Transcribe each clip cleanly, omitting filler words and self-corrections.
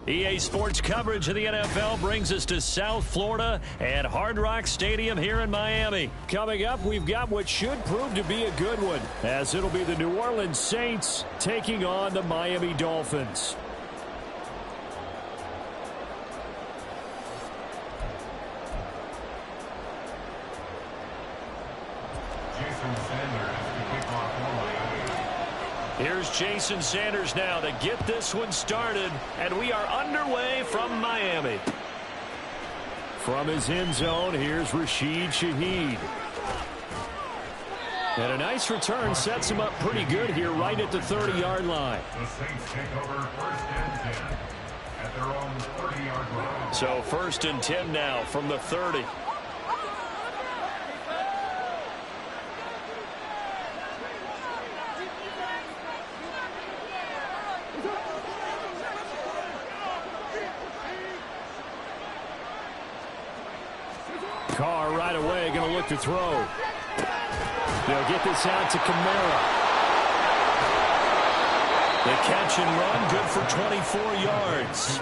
EA Sports coverage of the NFL brings us to South Florida at Hard Rock Stadium here in Miami. Coming up, we've got what should prove to be a good one, as it'll be the New Orleans Saints taking on the Miami Dolphins. Here's Jason Sanders now to get this one started, and we are underway from Miami. From his end zone, here's Rashid Shaheed. And a nice return sets him up pretty good here right at the 30-yard line. The Saints take over 1st and 10 at their own 30-yard line. So 1st and 10 now from the 30. Carr right away going to look to throw. They'll get this out to Kamara. The catch and run, good for 24 yards.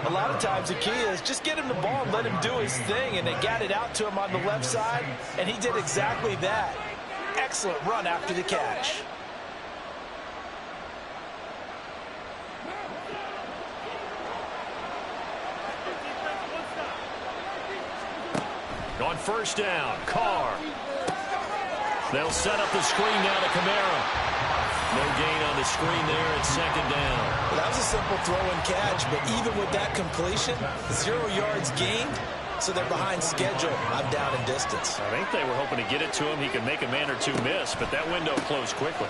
A lot of times the key is just get him the ball and let him do his thing, and they got it out to him on the left side, and he did exactly that. Excellent run after the catch. On 1st down, Carr. They'll set up the screen now to Kamara. No gain on the screen there at 2nd down. Well, that was a simple throw and catch, but even with that completion, 0 yards gained, so they're behind schedule. I'm down in distance. I think they were hoping to get it to him. He could make a man or two miss, but that window closed quickly.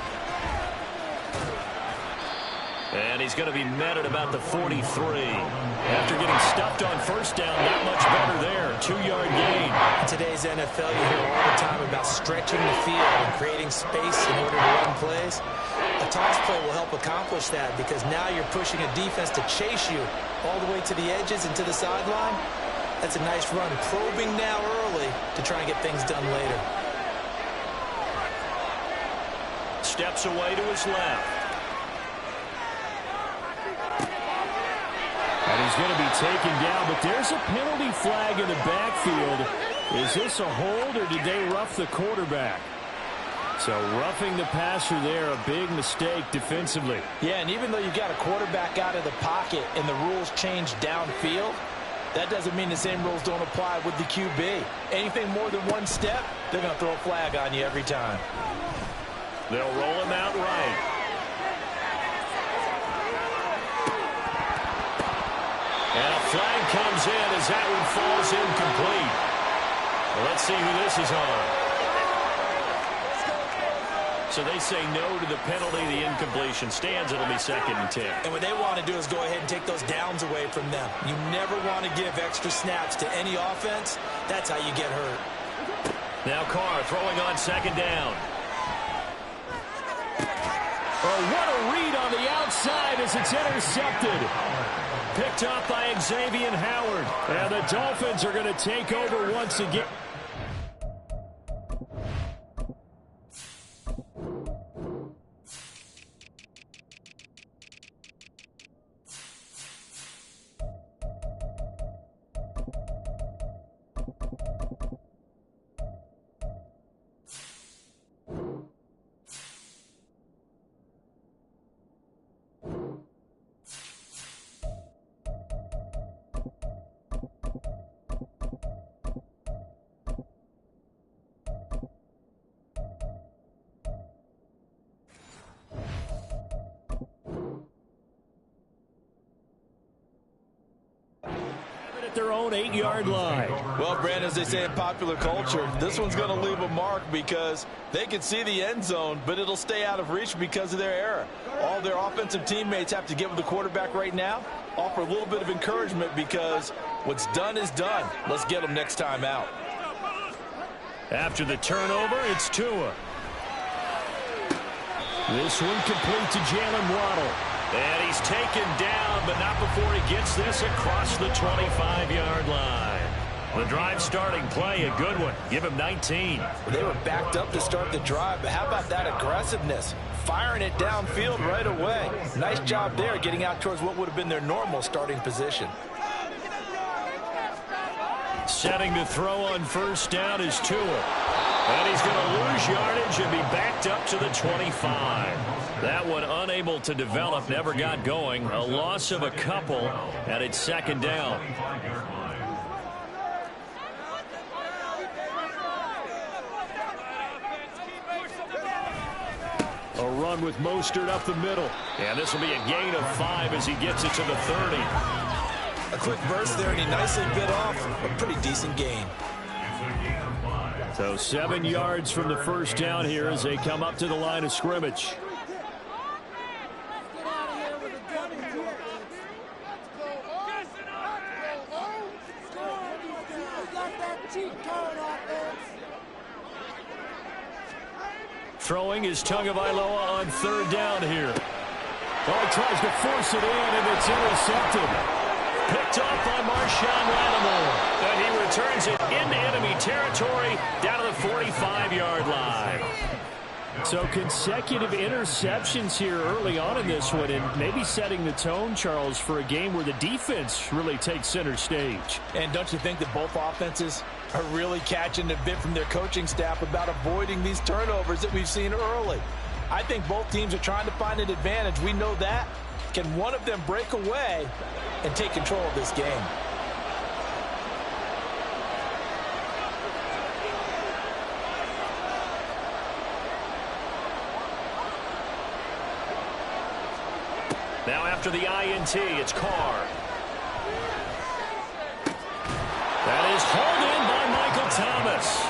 And he's going to be met at about the 43. After getting stuffed on 1st down, not much better there. 2-yard gain. In today's NFL, you hear all the time about stretching the field and creating space in order to run plays. A toss play will help accomplish that because now you're pushing a defense to chase you all the way to the edges and to the sideline. That's a nice run. Probing now early to try and get things done later. Steps away to his left. And he's going to be taken down, but there's a penalty flag in the backfield. Is this a hold, or did they rough the quarterback? So roughing the passer there, a big mistake defensively. Yeah, and even though you got a quarterback out of the pocket and the rules change downfield, that doesn't mean the same rules don't apply with the QB. Anything more than one step, they're going to throw a flag on you every time. They'll roll him out right. And a flag comes in as that one falls incomplete. Well, let's see who this is on. So they say no to the penalty. The incompletion stands. It'll be 2nd and 10. And what they want to do is go ahead and take those downs away from them. You never want to give extra snaps to any offense. That's how you get hurt. Now Carr throwing on 2nd down. Oh, what a read on the outside as it's intercepted. Picked up by Xavier Howard. And the Dolphins are going to take over once again. Their own 8-yard line. Well, Brandon, as they say in popular culture, this one's going to leave a mark because they can see the end zone, but it'll stay out of reach because of their error. All their offensive teammates have to give the quarterback right now, offer a little bit of encouragement because what's done is done. Let's get them next time out. After the turnover, it's Tua. This one complete to Jalen Waddle. And he's taken down, but not before he gets this across the 25-yard line. The drive starting play, a good one. Give him 19. Well, they were backed up to start the drive, but how about that aggressiveness? Firing it downfield right away. Nice job there getting out towards what would have been their normal starting position. Setting to throw on first down is Tua. And he's going to lose yardage and be backed up to the 25. That one unable to develop, never got going. A loss of a couple, and it's second down. A run with Mostert up the middle. And this will be a gain of 5 as he gets it to the 30. A quick burst there, and he nicely bit off a pretty decent gain. So 7 yards from the first down here as they come up to the line of scrimmage. Throwing is Tagovailoa on third down here. Oh, he tries to force it in, and it's intercepted. Picked off by Marshawn Lattimore. And he returns it into enemy territory down to the 45-yard line. So consecutive interceptions here early on in this one, and maybe setting the tone, Charles, for a game where the defense really takes center stage. And don't you think that both offenses are really catching a bit from their coaching staff about avoiding these turnovers that we've seen early? I think both teams are trying to find an advantage. We know that. Can one of them break away and take control of this game? Now after the INT, it's Carr. That is hauled in by Michael Thomas.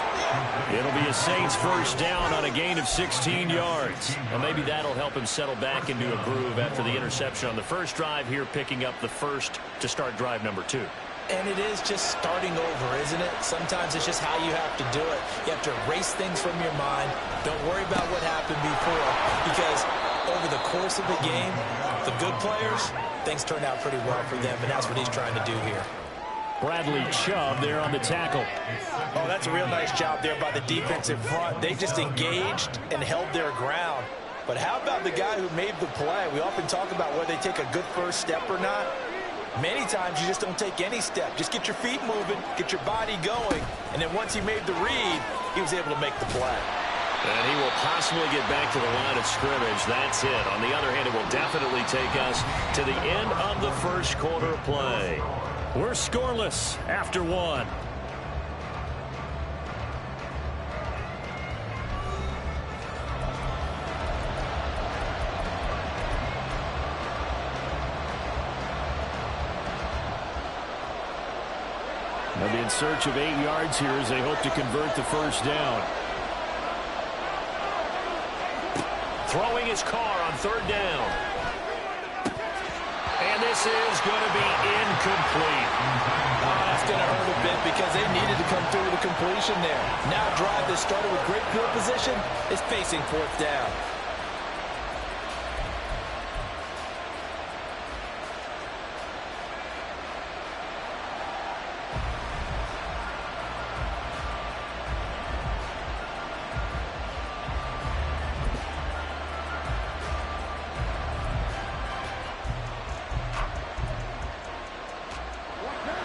It'll be a Saints first down on a gain of 16 yards. Well, maybe that'll help him settle back into a groove after the interception on the first drive here, picking up the first to start drive number 2. And it is just starting over, isn't it? Sometimes it's just how you have to do it. You have to erase things from your mind. Don't worry about what happened before, because over the course of the game, the good players, things turned out pretty well for them, and that's what he's trying to do here. Bradley Chubb there on the tackle. Oh, that's a real nice job there by the defensive front. They just engaged and held their ground. But how about the guy who made the play? We often talk about whether they take a good first step or not. Many times you just don't take any step. Just get your feet moving, get your body going, and then once he made the read, he was able to make the play. And he will possibly get back to the line of scrimmage. That's it. On the other hand, it will definitely take us to the end of the first quarter play. We're scoreless after 1. They'll be in search of 8 yards here as they hope to convert the first down. Throwing his Carr on third down. And this is going to be incomplete. Oh, that's going to hurt a bit because they needed to come through with a completion there. Now a drive that started with great field position is facing fourth down.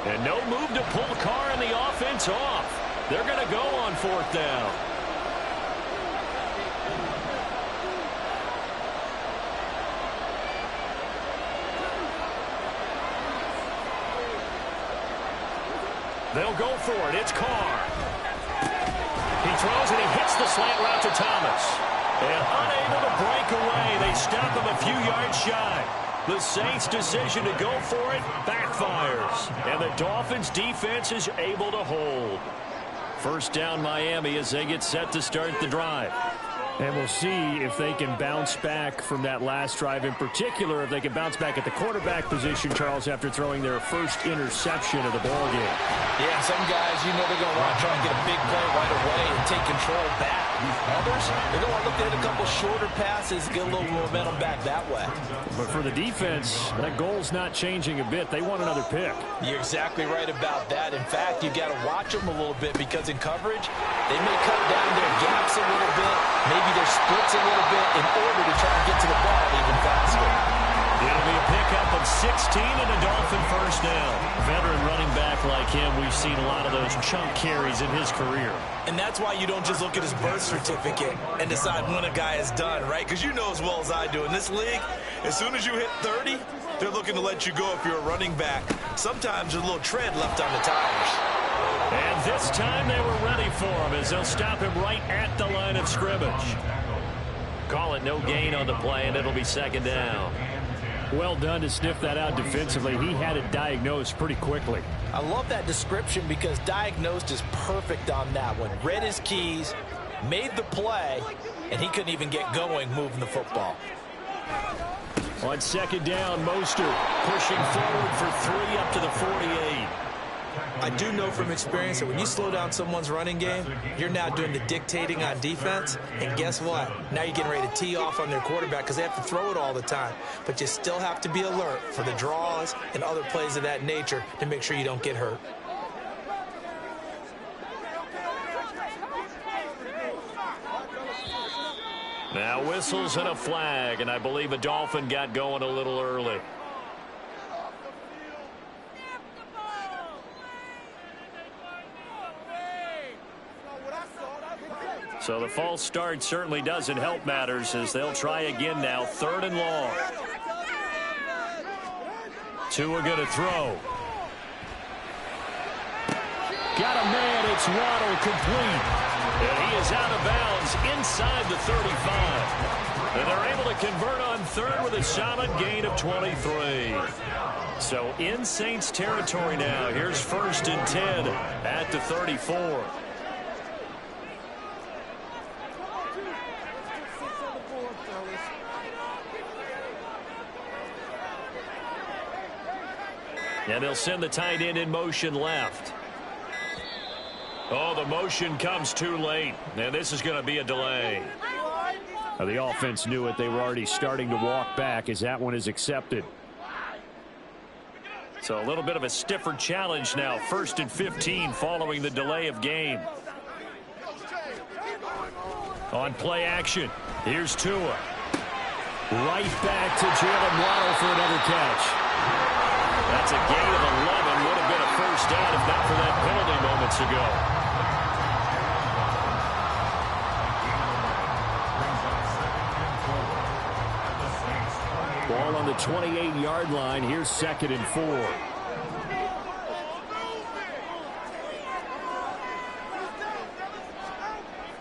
And no move to pull Carr and the offense off. They're going to go on fourth down. They'll go for it. It's Carr. He throws and he hits the slant route to Thomas. And unable to break away, they stop him a few yards shy. The Saints' decision to go for it backfires. And the Dolphins' defense is able to hold. First down Miami as they get set to start the drive. And we'll see if they can bounce back from that last drive, in particular, if they can bounce back at the quarterback position, Charles, after throwing their first interception of the ballgame. Yeah, some guys, you know they're going to want to try and get a big play right away and take control back. Others, they're going to want to look at a couple shorter passes, get a little momentum back that way. But for the defense, that goal's not changing a bit. They want another pick. You're exactly right about that. In fact, you got to watch them a little bit because in coverage, they may cut down their gaps a little bit, maybe their splits a little bit in order to try and get to the ball even faster. It'll be a pickup of 16 and a Dolphin first down. Veteran running back like him, we've seen a lot of those chunk carries in his career. And that's why you don't just look at his birth certificate and decide when a guy is done, right? Because you know as well as I do, in this league, as soon as you hit 30, they're looking to let you go if you're a running back. Sometimes there's a little tread left on the tires. And this time they were ready for him as they'll stop him right at the line of scrimmage. Call it no gain on the play, and it'll be second down. Well done to sniff that out defensively. He had it diagnosed pretty quickly. I love that description because diagnosed is perfect on that one. Read his keys, made the play, and he couldn't even get going moving the football. On second down, Mostert pushing forward for 3 up to the 48. I do know from experience that when you slow down someone's running game, you're now doing the dictating on defense. And guess what? Now you're getting ready to tee off on their quarterback because they have to throw it all the time. But you still have to be alert for the draws and other plays of that nature to make sure you don't get hurt. Now whistles and a flag, and I believe a Dolphin got going a little early. So the false start certainly doesn't help matters as they'll try again now. 3rd and long. Tua going to throw. Got a man. It's Waddle complete. And he is out of bounds inside the 35. And they're able to convert on 3rd with a solid gain of 23. So in Saints territory now. Here's 1st and 10 at the 34. And they'll send the tight end in motion left. Oh, the motion comes too late. And this is going to be a delay. Now, the offense knew it. They were already starting to walk back as that one is accepted. So a little bit of a stiffer challenge now. 1st and 15 following the delay of game. On play action, here's Tua. Right back to Jalen Waddle for another catch. That's a gain of 11. Would have been a first down if not for that penalty moments ago. Ball on the 28-yard line. Here's 2nd and 4.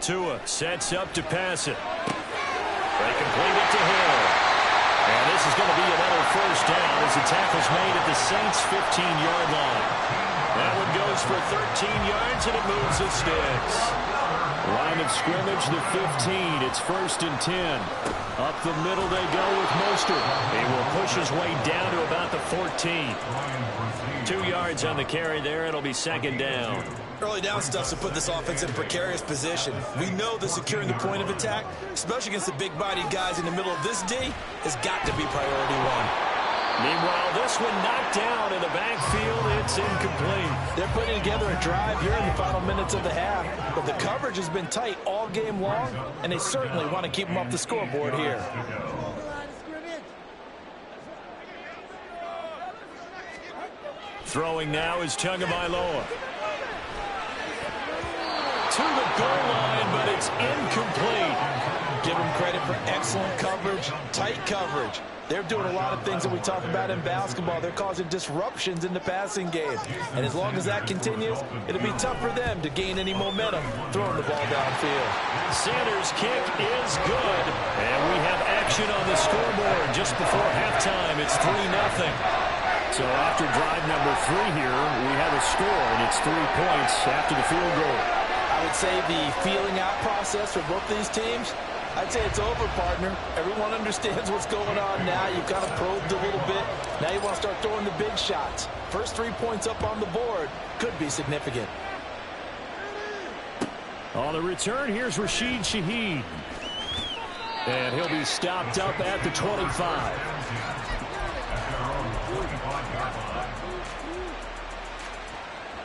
Tua sets up to pass it. They complete it to Hill. And this is going to be another first down as the tackle's made at the Saints' 15-yard line. That one goes for 13 yards, and it moves the sticks. Line of scrimmage, the 15. It's 1st and 10. Up the middle they go with Mostert. He will push his way down to about the 14. 2 yards on the carry there. It'll be 2nd down. Early down stuff to put this offense in a precarious position. We know that securing the point of attack, especially against the big-bodied guys in the middle of this D, has got to be priority 1. Meanwhile, this one knocked down in the backfield. It's incomplete. They're putting together a drive here in the final minutes of the half, but the coverage has been tight all game long, and they certainly want to keep them off the scoreboard here. Throwing now is Tagovailoa. To the goal line, but it's incomplete. Give them credit for excellent coverage, tight coverage. They're doing a lot of things that we talk about in basketball. They're causing disruptions in the passing game. And as long as that continues, it'll be tough for them to gain any momentum throwing the ball downfield. Sanders' kick is good. And we have action on the scoreboard just before halftime. It's 3-0. So after drive number 3 here, we have a score, and it's 3 points after the field goal. I would say the feeling out process for both these teams I'd say it's over, partner. Everyone understands what's going on now. You've kind of probed a little bit. Now you want to start throwing the big shots. First 3 points up on the board could be significant. On the return, here's Rashid Shaheed. And he'll be stopped up at the 25.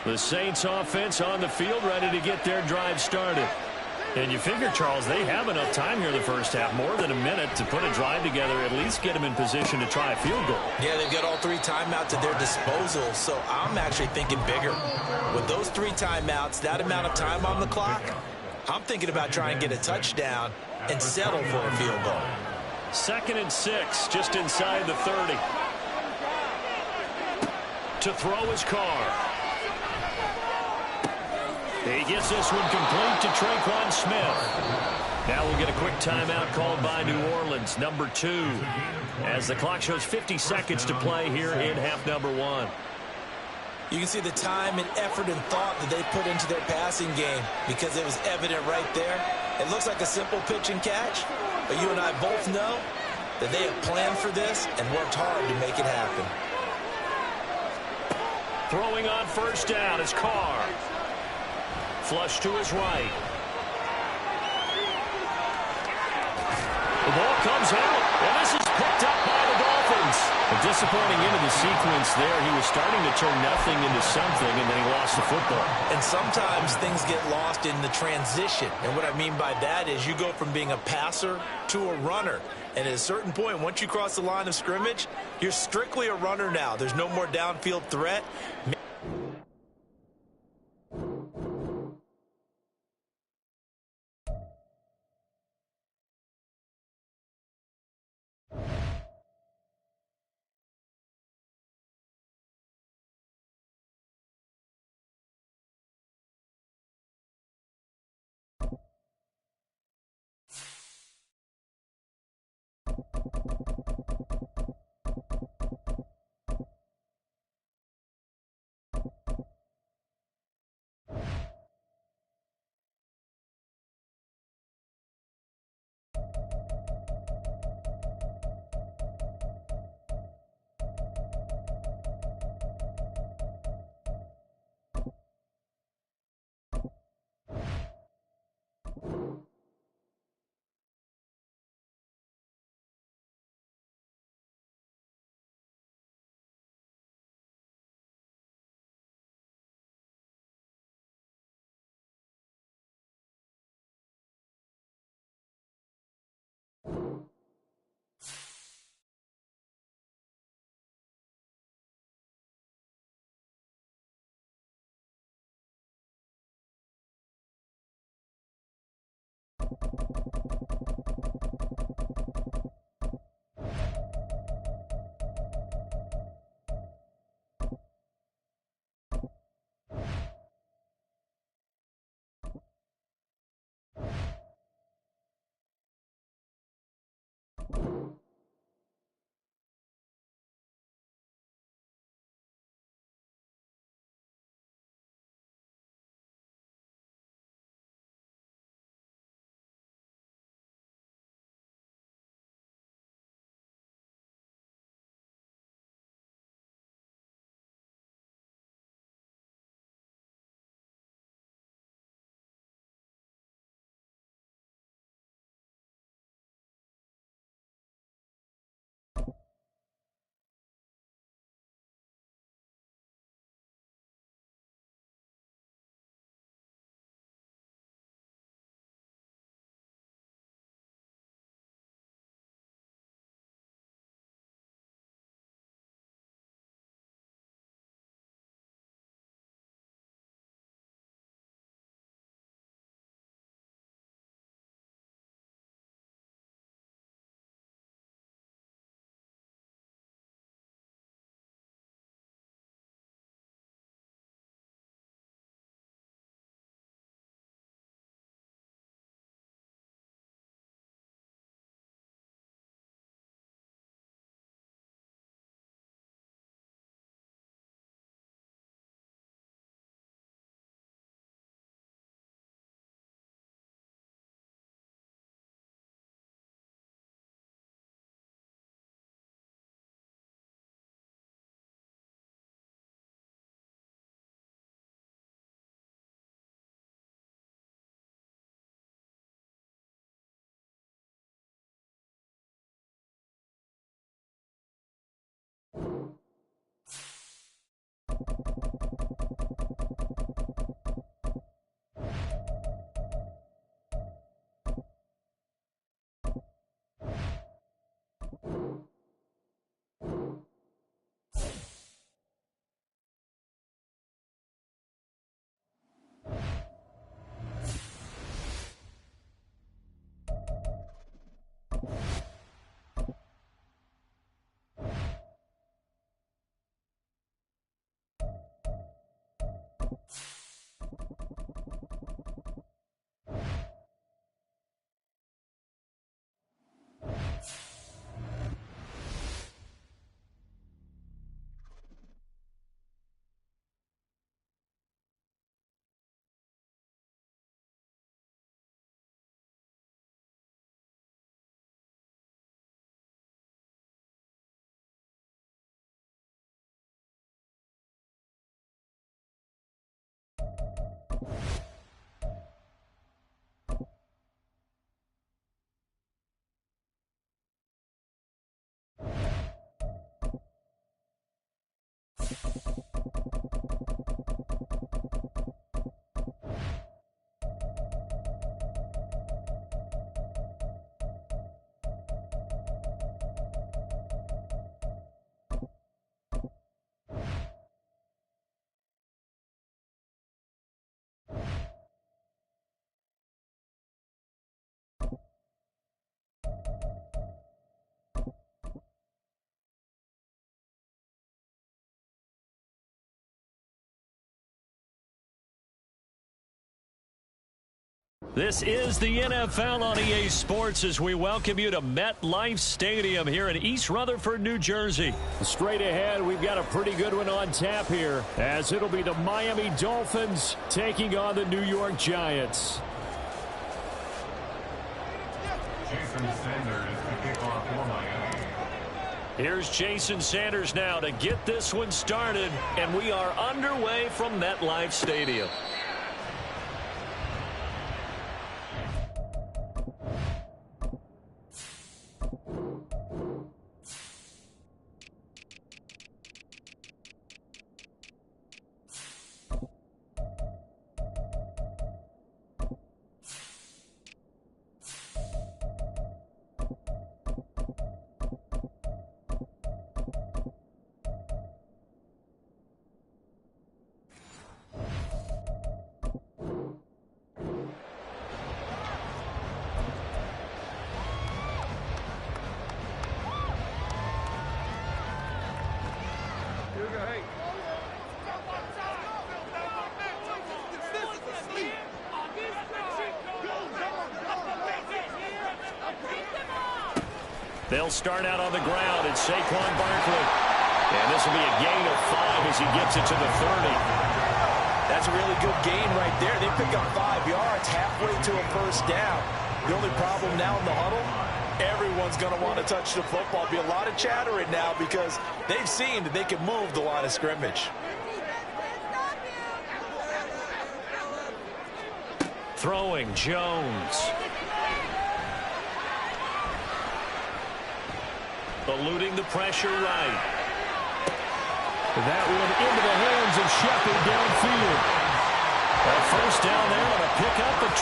The Saints offense on the field, ready to get their drive started. And you figure, Charles, they have enough time here in the first half, more than a minute, to put a drive together, at least get them in position to try a field goal. Yeah, they've got all 3 timeouts at their disposal, so I'm actually thinking bigger. With those 3 timeouts, that amount of time on the clock, I'm thinking about trying to get a touchdown and settle for a field goal. 2nd and 6, just inside the 30. To throw his Carr. He gets this one complete to Traquan Smith. Now we'll get a quick timeout called by New Orleans, number 2, as the clock shows 50 seconds to play here in half number 1. You can see the time and effort and thought that they put into their passing game because it was evident right there. It looks like a simple pitch and catch, but you and I both know that they have planned for this and worked hard to make it happen. Throwing on first down is Carr. Flush to his right. The ball comes out, and this is picked up by the Dolphins. A disappointing end of the sequence there. He was starting to turn nothing into something, and then he lost the football. And sometimes things get lost in the transition. And what I mean by that is you go from being a passer to a runner. And at a certain point, once you cross the line of scrimmage, you're strictly a runner now. There's no more downfield threat. This is the NFL on EA Sports as we welcome you to MetLife Stadium here in East Rutherford, New Jersey. Straight ahead, we've got a pretty good one on tap here, as it'll be the Miami Dolphins taking on the New York Giants. Jason Sanders to kick off for Miami. Here's Jason Sanders now to get this one started, and we are underway from MetLife Stadium. They'll start out on the ground. It's Saquon Barkley. And this will be a gain of 5 as he gets it to the 30. That's a really good gain right there. They pick up 5 yards halfway to a first down. The only problem now in the huddle, everyone's going to want to touch the football. Be a lot of chattering now because they've seen that they can move the line of scrimmage. Throwing Jones. Eluding the pressure right. That one into the hands of Shepard downfield. A first down there on a pickup at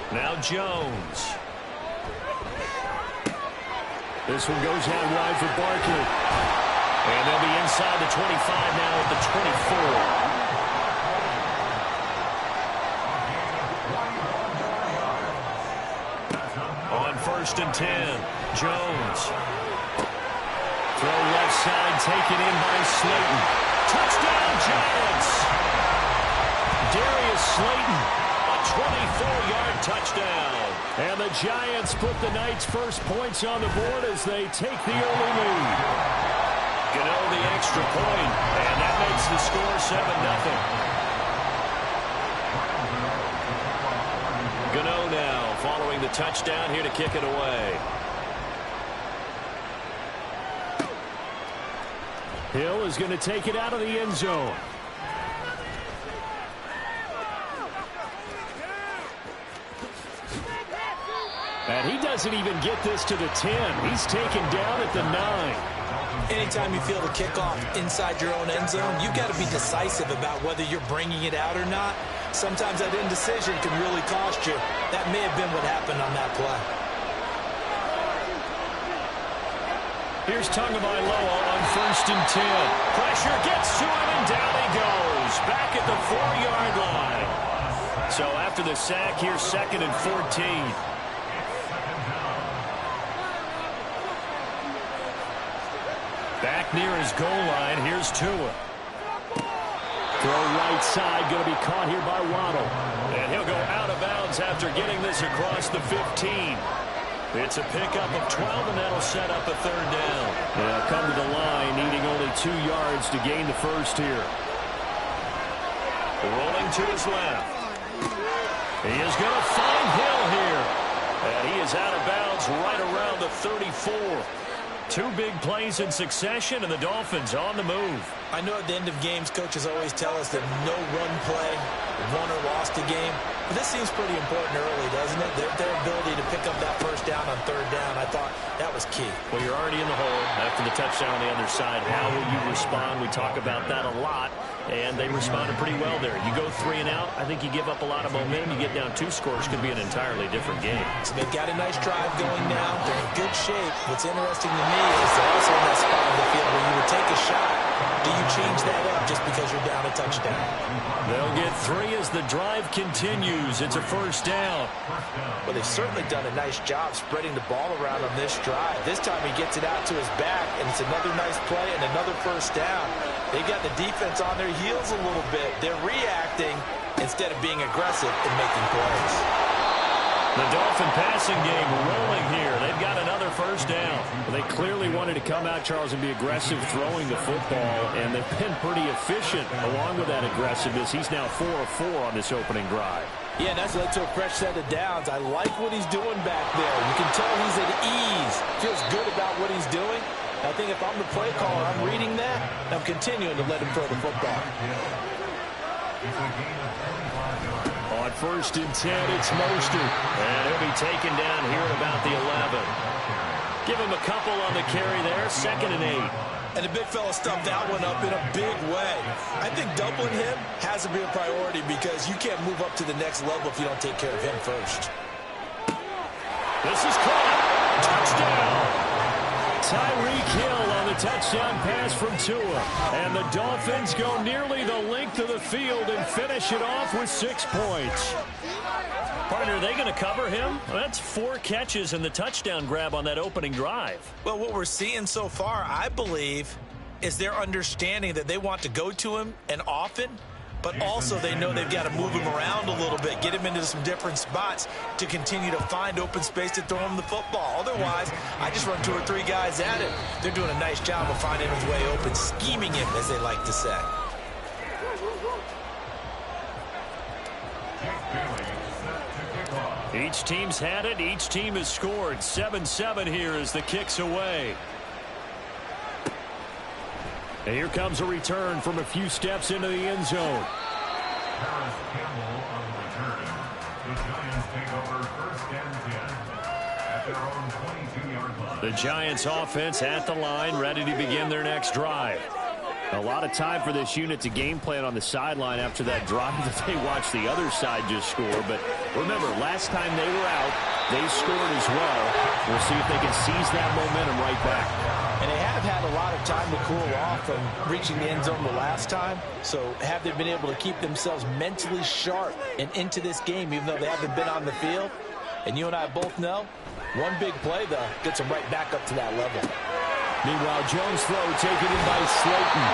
25. Now Jones. This one goes out wide for Barkley. And they'll be inside the 25 now at the 24. First and 10. Jones. Throw left side, taken in by Slayton. Touchdown, Giants! Darius Slayton, a 24-yard touchdown. And the Giants put the Knights' first points on the board as they take the early lead. Gano the extra point, and that makes the score 7-0. Gano now following the touchdown here to kick it away. Hill is going to take it out of the end zone. And he doesn't even get this to the 10. He's taken down at the 9. Anytime you feel the kickoff inside your own end zone, you've got to be decisive about whether you're bringing it out or not. Sometimes that indecision can really cost you. That may have been what happened on that play. Here's Tagovailoa on first and 10. Pressure gets to him, and down he goes. Back at the 4-yard line. So after the sack, here's 2nd and 14. Back near his goal line, here's Tua. Throw right side, going to be caught here by Waddle. And he'll go out of bounds after getting this across the 15. It's a pickup of 12, and that'll set up a 3rd down. Yeah, come to the line, needing only 2 yards to gain the first here. Rolling to his left. He is going to find Hill here. And he is out of bounds right around the 34. 2 big plays in succession, and the Dolphins on the move. I know at the end of games, coaches always tell us that no run play won or lost a game. But this seems pretty important early, doesn't it? Their ability to pick up that first down on 3rd down, I thought that was key. Well, you're already in the hole after the touchdown on the other side. How will you respond? We talk about that a lot, and they responded pretty well there. You go 3 and out, I think you give up a lot of momentum. You get down 2 scores, could be an entirely different game. So they've got a nice drive going now. They're in good shape. What's interesting to me is they're also in that spot of the field where you would take a shot. Do you change that up just because you're down a touchdown? They'll get 3 as the drive continues. It's a first down. Well, they've certainly done a nice job spreading the ball around on this drive. This time he gets it out to his back, and it's another nice play and another first down. They've got the defense on their heels a little bit. They're reacting instead of being aggressive and making plays. The Dolphin passing game rolling here. They've got another first down. Well, they clearly wanted to come out, Charles, and be aggressive throwing the football, and they've been pretty efficient along with that aggressiveness. He's now 4 of 4 on this opening drive. Yeah, and that's led to a fresh set of downs. I like what he's doing back there. You can tell he's at ease. Feels good about what he's doing. I think if I'm the play caller, I'm reading that, and I'm continuing to let him throw the football. On 1st and 10, it's Mostert. And he'll be taken down here at about the 11. Give him a couple on the carry there. 2nd and 8. And the big fella stuffed that one up in a big way. I think doubling him has to be a priority because you can't move up to the next level if you don't take care of him first. This is caught. Touchdown. Tyreek Hill on the touchdown pass from Tua. And the Dolphins go nearly the length of the field and finish it off with 6 points. Partner, are they going to cover him? Well, that's 4 catches and the touchdown grab on that opening drive. Well, what we're seeing so far, I believe, is their understanding that they want to go to him and often, but also they know they've got to move him around a little bit, get him into some different spots to continue to find open space to throw him the football. Otherwise, I just run 2 or 3 guys at it. They're doing a nice job of finding his way open, scheming him, as they like to say. Each team's had it. Each team has scored. 7-7 here as the kick's away. And here comes a return from a few steps into the end zone. Harris Campbell on the return. The Giants take over 1st and 10 at their own 22-yard line. The Giants offense at the line, ready to begin their next drive. A lot of time for this unit to game plan on the sideline after that drive that they watched the other side just score. But remember, last time they were out, they scored as well. We'll see if they can seize that momentum right back. And they have had a lot of time to cool off from reaching the end zone the last time. So have they been able to keep themselves mentally sharp and into this game, even though they haven't been on the field? And you and I both know, one big play, though, gets them right back up to that level. Meanwhile, Jones' throw taken in by Slayton.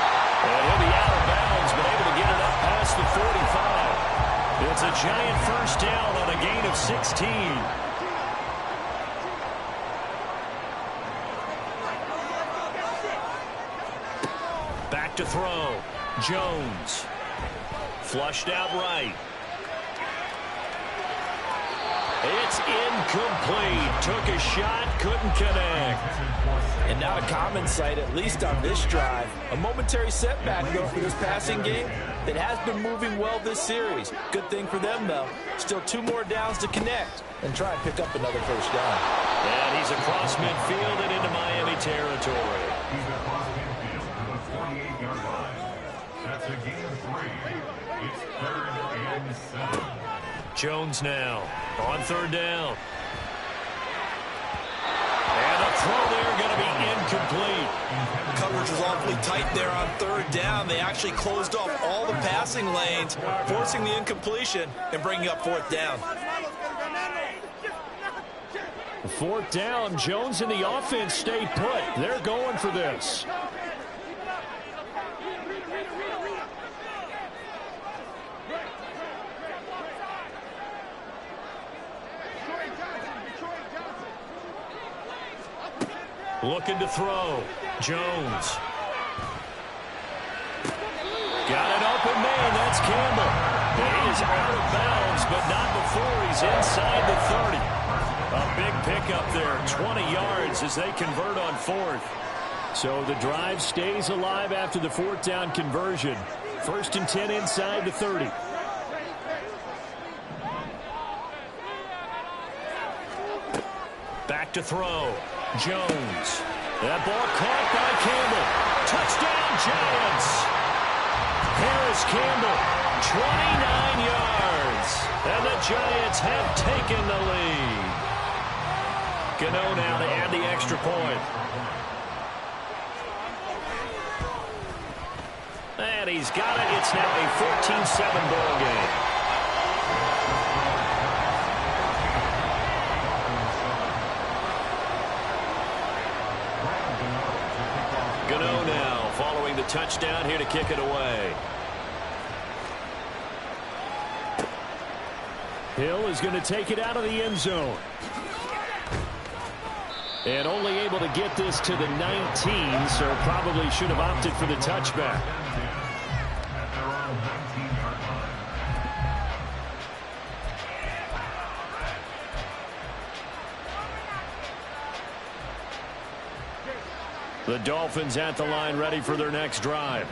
And he'll be out of bounds, but able to get it up past the 45. It's a Giant first down on a gain of 16. Back to throw. Jones. Flushed out right. It's incomplete. Took a shot, couldn't connect. And not a common sight, at least on this drive. A momentary setback, though, for this passing game that has been moving well this series. Good thing for them, though. Still 2 more downs to connect and try and pick up another first down. And he's across midfield and into Miami territory. He's across midfield to the 48-yard line. That's a gain of 3. It's 3rd and 7. Jones now on 3rd down. And a throw there going to be incomplete. Coverage was awfully tight there on 3rd down. They actually closed off all the passing lanes, forcing the incompletion and bringing up 4th down. 4th down. Jones and the offense stay put. They're going for this. Looking to throw. Jones. Got an open man. That's Campbell. He is out of bounds, but not before he's inside the 30. A big pickup there. 20 yards as they convert on 4th. So the drive stays alive after the 4th down conversion. 1st and 10 inside the 30. Back to throw. Jones. That ball caught by Campbell. Touchdown, Giants. Harris Campbell, 29 yards. And the Giants have taken the lead. Gano now to add the extra point. And he's got it. It's now a 14-7 ball game. touchdown here to kick it away. Hill is going to take it out of the end zone. And only able to get this to the 19, so probably should have opted for the touchback. The Dolphins at the line, ready for their next drive.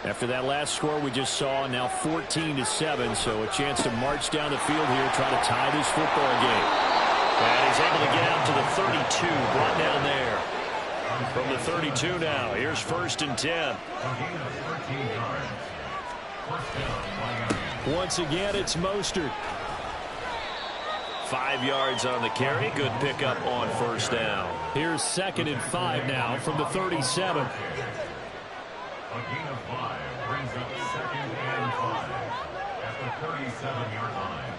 After that last score we just saw, now 14-7, so a chance to march down the field here, try to tie this football game. And he's able to get out to the 32, brought down there. From the 32 now, here's 1st and 10. Once again, it's Mostert. 5 yards on the carry. Good pickup on 1st down. Here's 2nd and 5 now from the 37. A gain of 5 brings up 2nd and 5 at the 37-yard line.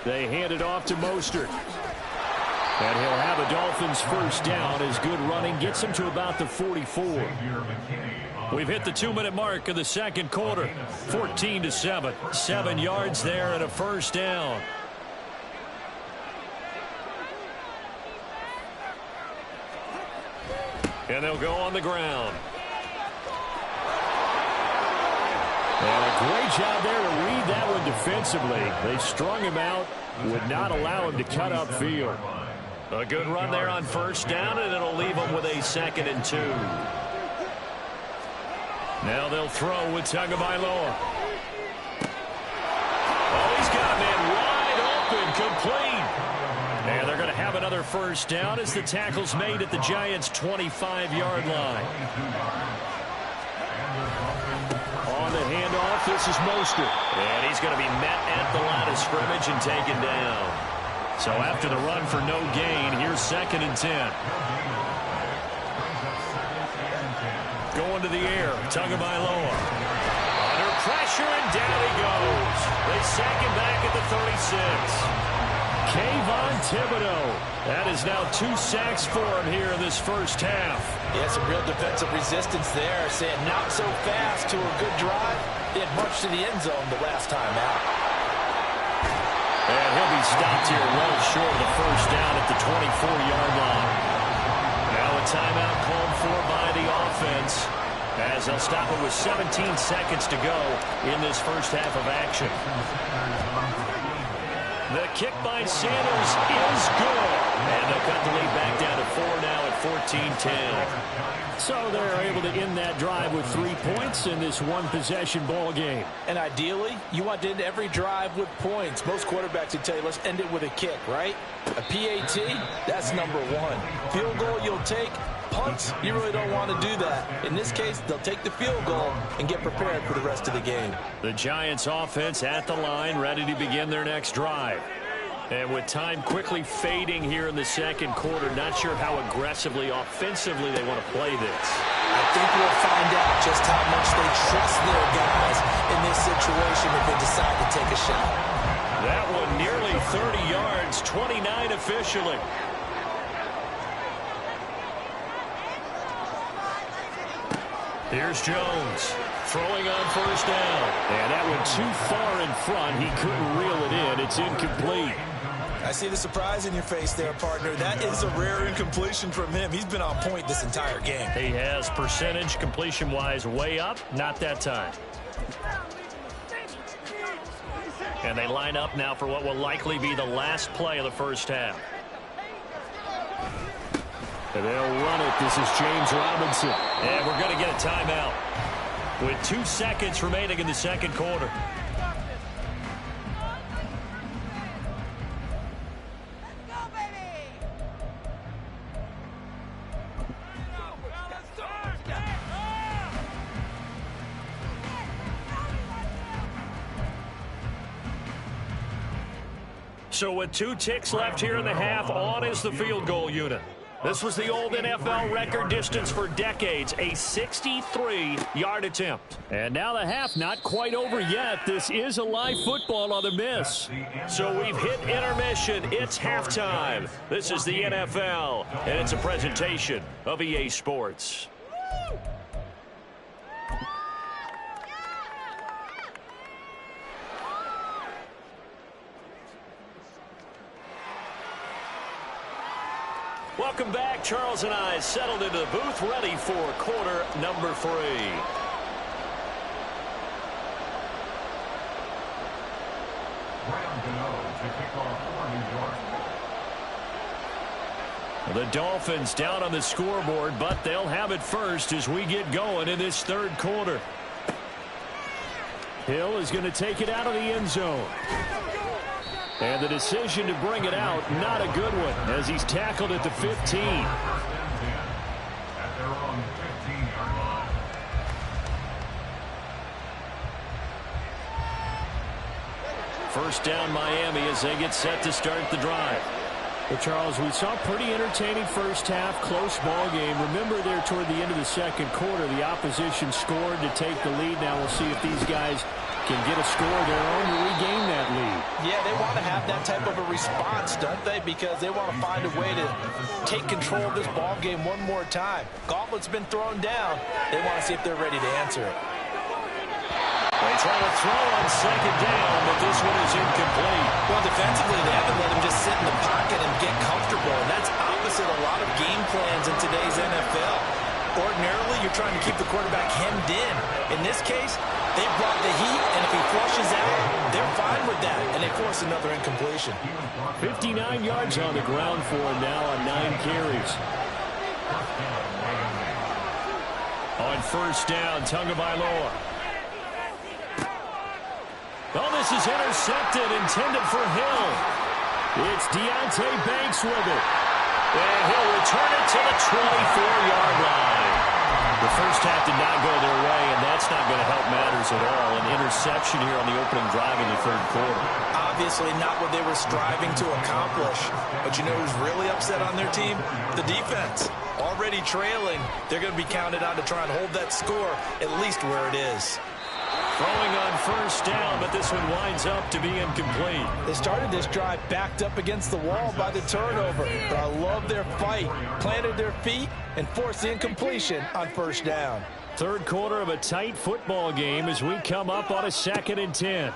They hand it off to Mostert. And he'll have a Dolphins 1st down as good running gets him to about the 44. We've hit the 2-minute mark of the 2nd quarter. 14-7. 7 yards there and a 1st down. And they'll go on the ground. And a great job there to read that one defensively. They strung him out, would not allow him to cut upfield. A good run there on 1st down, and it'll leave them with a 2nd and 2. Now they'll throw with Tagovailoa. Oh, he's got a man wide open, complete. And they're going to have another 1st down as the tackle's made at the Giants' 25-yard line. On the handoff, this is Mostert. And he's going to be met at the line of scrimmage and taken down. So after the run for no gain, here's 2nd and 10. Going to the air, Tagovailoa. Under pressure, and down he goes. They sack him back at the 36. Kayvon Thibodeau. That is now 2 sacks for him here in this 1st half. Yeah, some real defensive resistance there. Saying not so fast to a good drive. He had much to the end zone the last time out. And he'll be stopped here well short of the 1st down at the 24-yard line. Now a timeout called for by the offense as they'll stop it with 17 seconds to go in this 1st half of action. The kick by Sanders is good. And they'll cut the lead back down to 4 now at 14-10. So they're able to end that drive with 3 points in this one-possession ball game. And ideally, you want to end every drive with points. Most quarterbacks would tell you, let's end it with a kick, right? A PAT, that's number 1. Field goal you'll take. Punts, you really don't want to do that. In this case, they'll take the field goal and get prepared for the rest of the game. The Giants offense at the line, ready to begin their next drive. And with time quickly fading here in the 2nd quarter, not sure how aggressively, offensively they want to play this. I think we'll find out just how much they trust their guys in this situation if they decide to take a shot. That one nearly 30 yards, 29 officially. Here's Jones throwing on 1st down. And that went too far in front. He couldn't reel it in. It's incomplete. I see the surprise in your face there, partner. That is a rare incompletion from him. He's been on point this entire game. He has percentage completion-wise way up. Not that time. And they line up now for what will likely be the last play of the 1st half. And they'll run it. This is James Robinson. And we're going to get a timeout with 2 seconds remaining in the 2nd quarter. So with 2 ticks left here in the half, on is the field goal unit. This was the old NFL record distance for decades, a 63-yard attempt. And now the half not quite over yet. This is a live football on the miss. So we've hit intermission. It's halftime. This is the NFL, and it's a presentation of EA Sports. Welcome back. Charles and I settled into the booth, ready for quarter number 3. The Dolphins down on the scoreboard, but they'll have it first as we get going in this third quarter. Hill is going to take it out of the end zone. And the decision to bring it out, not a good one, as he's tackled at the 15. First down Miami as they get set to start the drive. Well, Charles, we saw a pretty entertaining first half, close ball game. Remember there toward the end of the second quarter, the opposition scored to take the lead. Now we'll see if these guys can get a score of their own to regain that lead. Yeah, they want to have that type of a response, don't they? Because they want to find a way to take control of this ball game one more time. Gauntlet's been thrown down. They want to see if they're ready to answer it. They try to throw on second down, but this one is incomplete. Well, defensively, they haven't let him just sit in the pocket and get comfortable. And that's opposite a lot of game plans in today's NFL. Ordinarily, you're trying to keep the quarterback hemmed in. In this case, they brought the heat, and if he flushes out, they're fine with that, and they force another incompletion. 59 yards on the ground for him now on 9 carries. On first down, Tagovailoa. Oh, this is intercepted, intended for Hill. It's Deonte Banks with it. And he'll return it to the 24-yard line. The first half did not go their way, and that's not going to help matters at all. An interception here on the opening drive in the third quarter. Obviously not what they were striving to accomplish. But you know who's really upset on their team? The defense. Already trailing, they're going to be counted on to try and hold that score at least where it is. Throwing on first down, but this one winds up to be incomplete. They started this drive backed up against the wall by the turnover. But I love their fight. Planted their feet and forced the incompletion on first down. Third quarter of a tight football game as we come up on a 2nd and 10.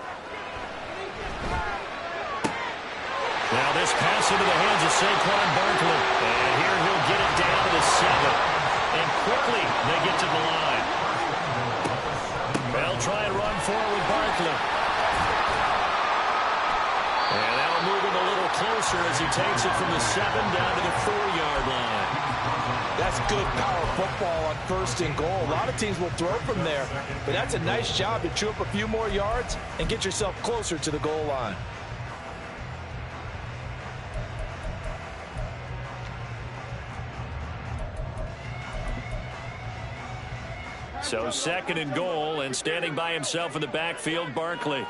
Now this pass into the hands of Saquon Barkley. And here he'll get it down to the 7. And quickly they get to the line. They'll try and run forward with Barkley. And that'll move him a little closer as he takes it from the 7 down to the 4-yard line. That's good power football on first and goal. A lot of teams will throw from there, but that's a nice job to chew up a few more yards and get yourself closer to the goal line. So 2nd and goal, and standing by himself in the backfield, Barkley.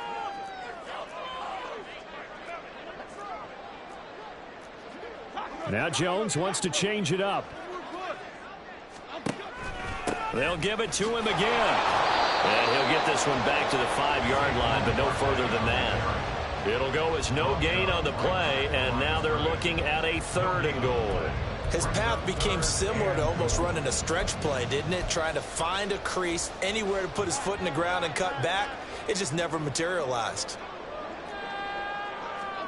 Now Jones wants to change it up. They'll give it to him again. And he'll get this one back to the 5-yard line, but no further than that. It'll go as no gain on the play, and now they're looking at a 3rd and goal. His path became similar to almost running a stretch play, didn't it? Trying to find a crease, anywhere to put his foot in the ground and cut back. It just never materialized.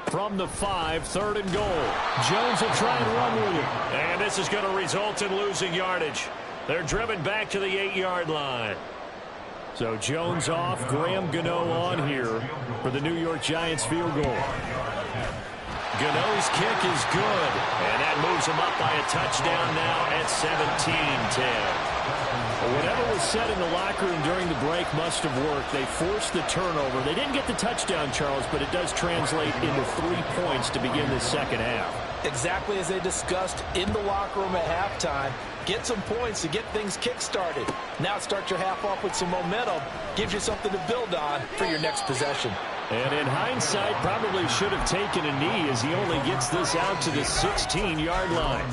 From the 5, 3rd and goal. Jones will try and run with it. And this is going to result in losing yardage. They're driven back to the 8-yard line. So Jones off, Graham Gano on here for the New York Giants field goal. Gano's kick is good, and that moves him up by a touchdown now at 17-10. Whatever was said in the locker room during the break must have worked. They forced the turnover. They didn't get the touchdown, Charles, but it does translate into 3 points to begin the second half. Exactly as they discussed in the locker room at halftime. Get some points to get things kick-started. Now start your half off with some momentum. Gives you something to build on for your next possession. And in hindsight, probably should have taken a knee as he only gets this out to the 16-yard line.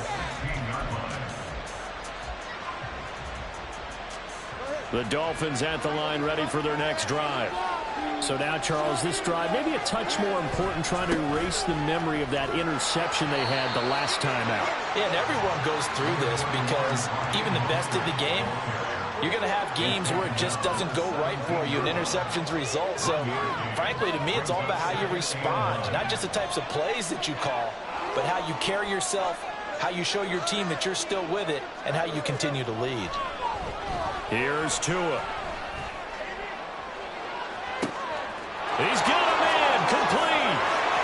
The Dolphins at the line ready for their next drive. So now, Charles, this drive maybe a touch more important, trying to erase the memory of that interception they had the last time out. Yeah, and everyone goes through this because even the best of the game, you're going to have games where it just doesn't go right for you and interceptions result. So, frankly, to me, it's all about how you respond, not just the types of plays that you call, but how you carry yourself, how you show your team that you're still with it, and how you continue to lead. Here's Tua. He's got a man complete.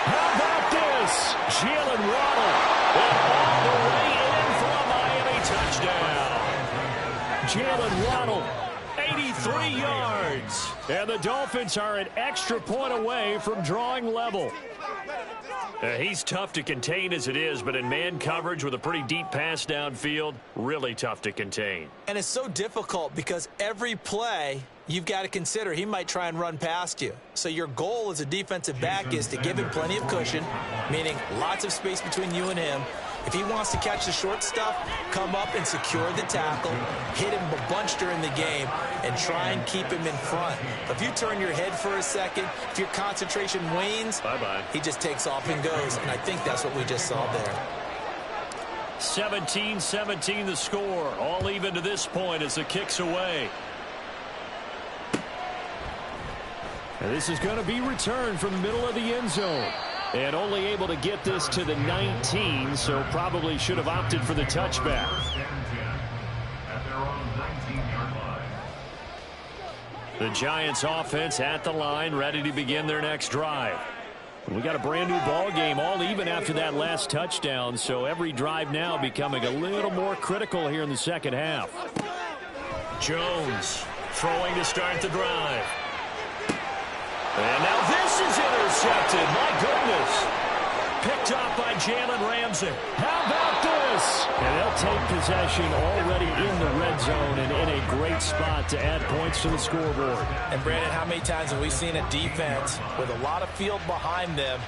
How about this? Jalen Waddle. And all the way in for a Miami touchdown. Jalen Waddle, 83 yards. And the Dolphins are an extra point away from drawing level. He's tough to contain as it is, but in man coverage with a pretty deep pass downfield, really tough to contain. And it's so difficult because every play you've got to consider he might try and run past you. So your goal as a defensive back is to give him plenty of cushion, meaning lots of space between you and him. If he wants to catch the short stuff, come up and secure the tackle, hit him a bunch during the game, and try and keep him in front. If you turn your head for a second, if your concentration wanes, he just takes off and goes. And I think that's what we just saw there. 17-17 the score. All even to this point as the kick's away. And this is going to be returned from the middle of the end zone. And only able to get this to the 19, so probably should have opted for the touchback. The Giants offense at the line, ready to begin their next drive. We got a brand new ball game, all even after that last touchdown, so every drive now becoming a little more critical here in the second half. Jones throwing to start the drive. And now this is intercepted. My goodness. Picked off by Jalen Ramsey. How about this? And they'll take possession already in the red zone and in a great spot to add points to the scoreboard. And, Brandon, how many times have we seen a defense with a lot of field behind them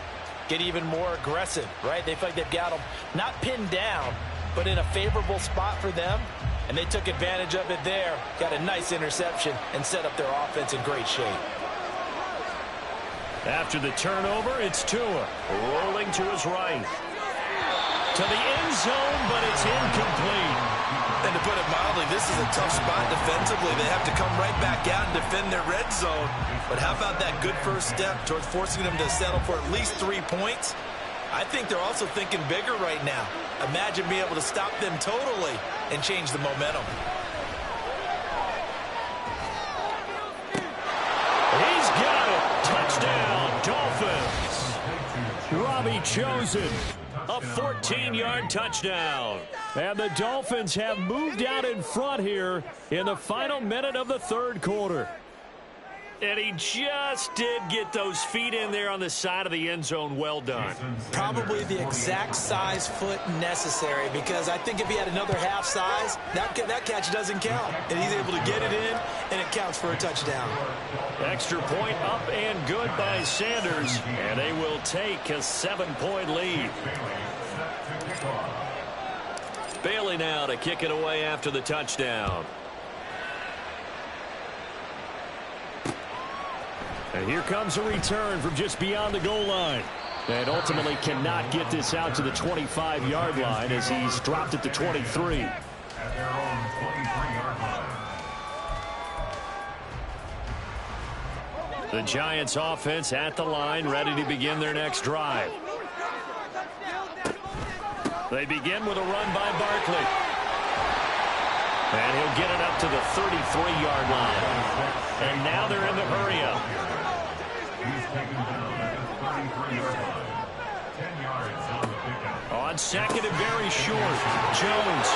get even more aggressive, right? They feel like they've got them not pinned down, but in a favorable spot for them. And they took advantage of it there. Got a nice interception and set up their offense in great shape. After the turnover, it's Tua rolling to his right. To the end zone, but it's incomplete. And to put it mildly, this is a tough spot defensively. They have to come right back out and defend their red zone. But how about that good first step towards forcing them to settle for at least 3 points? I think they're also thinking bigger right now. Imagine being able to stop them totally and change the momentum. He's got it. Touchdown, Dolphins. Robbie Chosen, a 14-yard touchdown. And the Dolphins have moved out in front here in the final minute of the third quarter. And he just did get those feet in there on the side of the end zone. Well done. Probably the exact size foot necessary, because I think if he had another half size, that catch doesn't count. And he's able to get it in, and it counts for a touchdown. Extra point up and good by Sanders. And they will take a 7-point lead. Bailey now to kick it away after the touchdown. And here comes a return from just beyond the goal line. And ultimately cannot get this out to the 25-yard line as he's dropped it to 23. At their own 23-yard line. The Giants offense at the line, ready to begin their next drive. They begin with a run by Barkley. And he'll get it up to the 33-yard line. And now they're in the hurry-up. He's taken down at the 33-yard line. 10 yards on the pickup. On second and very short, Jones.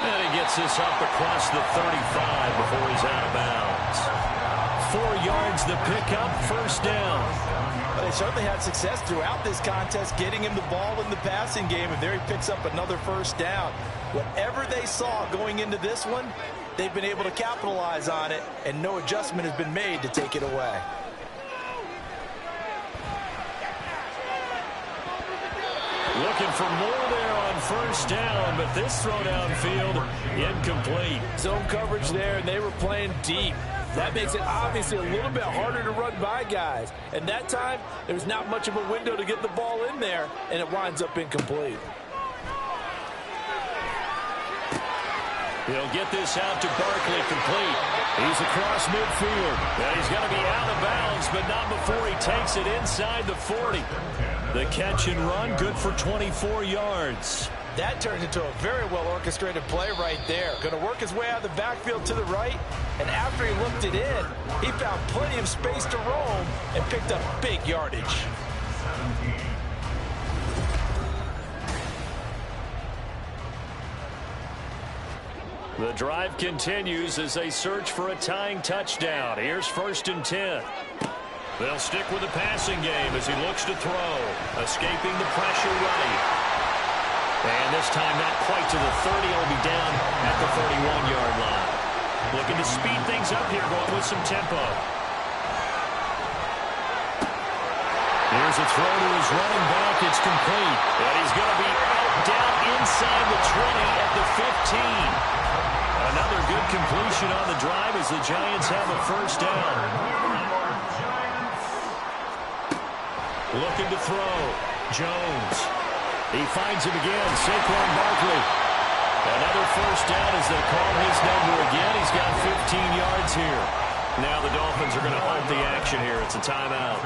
And he gets this up across the 35 before he's out of bounds. 4 yards the pickup, first down. But they certainly had success throughout this contest getting him the ball in the passing game, and there he picks up another first down. Whatever they saw going into this one, they've been able to capitalize on it, and no adjustment has been made to take it away. Looking for more there on first down, but this throw downfield incomplete. Zone coverage there, and they were playing deep. That makes it obviously a little bit harder to run by guys. And that time, there's not much of a window to get the ball in there, and it winds up incomplete. He'll get this out to Barkley, complete. He's across midfield. And he's going to be out of bounds, but not before he takes it inside the 40. The catch and run, good for 24 yards. That turned into a very well-orchestrated play right there. Going to work his way out of the backfield to the right, and after he looked it in, he found plenty of space to roam and picked up big yardage. 17. The drive continues as they search for a tying touchdown. Here's 1st and 10. They'll stick with the passing game as he looks to throw. Escaping the pressure right. And this time not quite to the 30. He'll be down at the 31-yard line. Looking to speed things up here, going with some tempo. Here's a throw to his running back. It's complete. And he's going to be out down inside the 20 at the 15. Another good completion on the drive as the Giants have a first down. Looking to throw. Jones. He finds him again. Saquon Barkley. Another first down as they call his number again. He's got 15 yards here. Now the Dolphins are going to halt the action here. It's a timeout.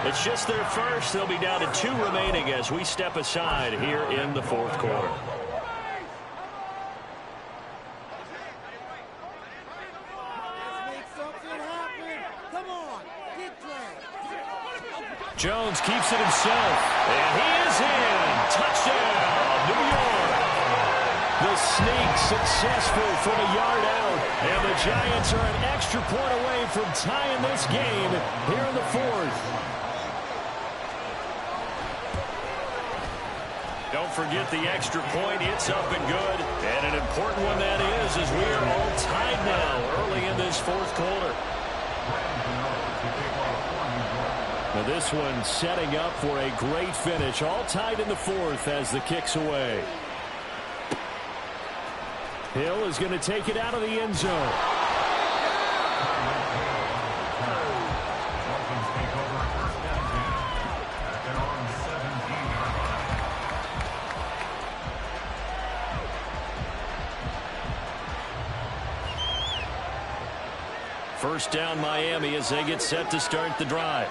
It's just their first. They'll be down to 2 remaining as we step aside here in the 4th quarter. Jones keeps it himself, and he is in. Touchdown, New York. The sneak successful from a yard out, and the Giants are an extra point away from tying this game here in the 4th. Don't forget the extra point. It's up and good, and an important one that is, as we are all tied now early in this 4th quarter. Now this one setting up for a great finish. All tied in the 4th as the kick's away. Hill is going to take it out of the end zone. First down Miami as they get set to start the drive.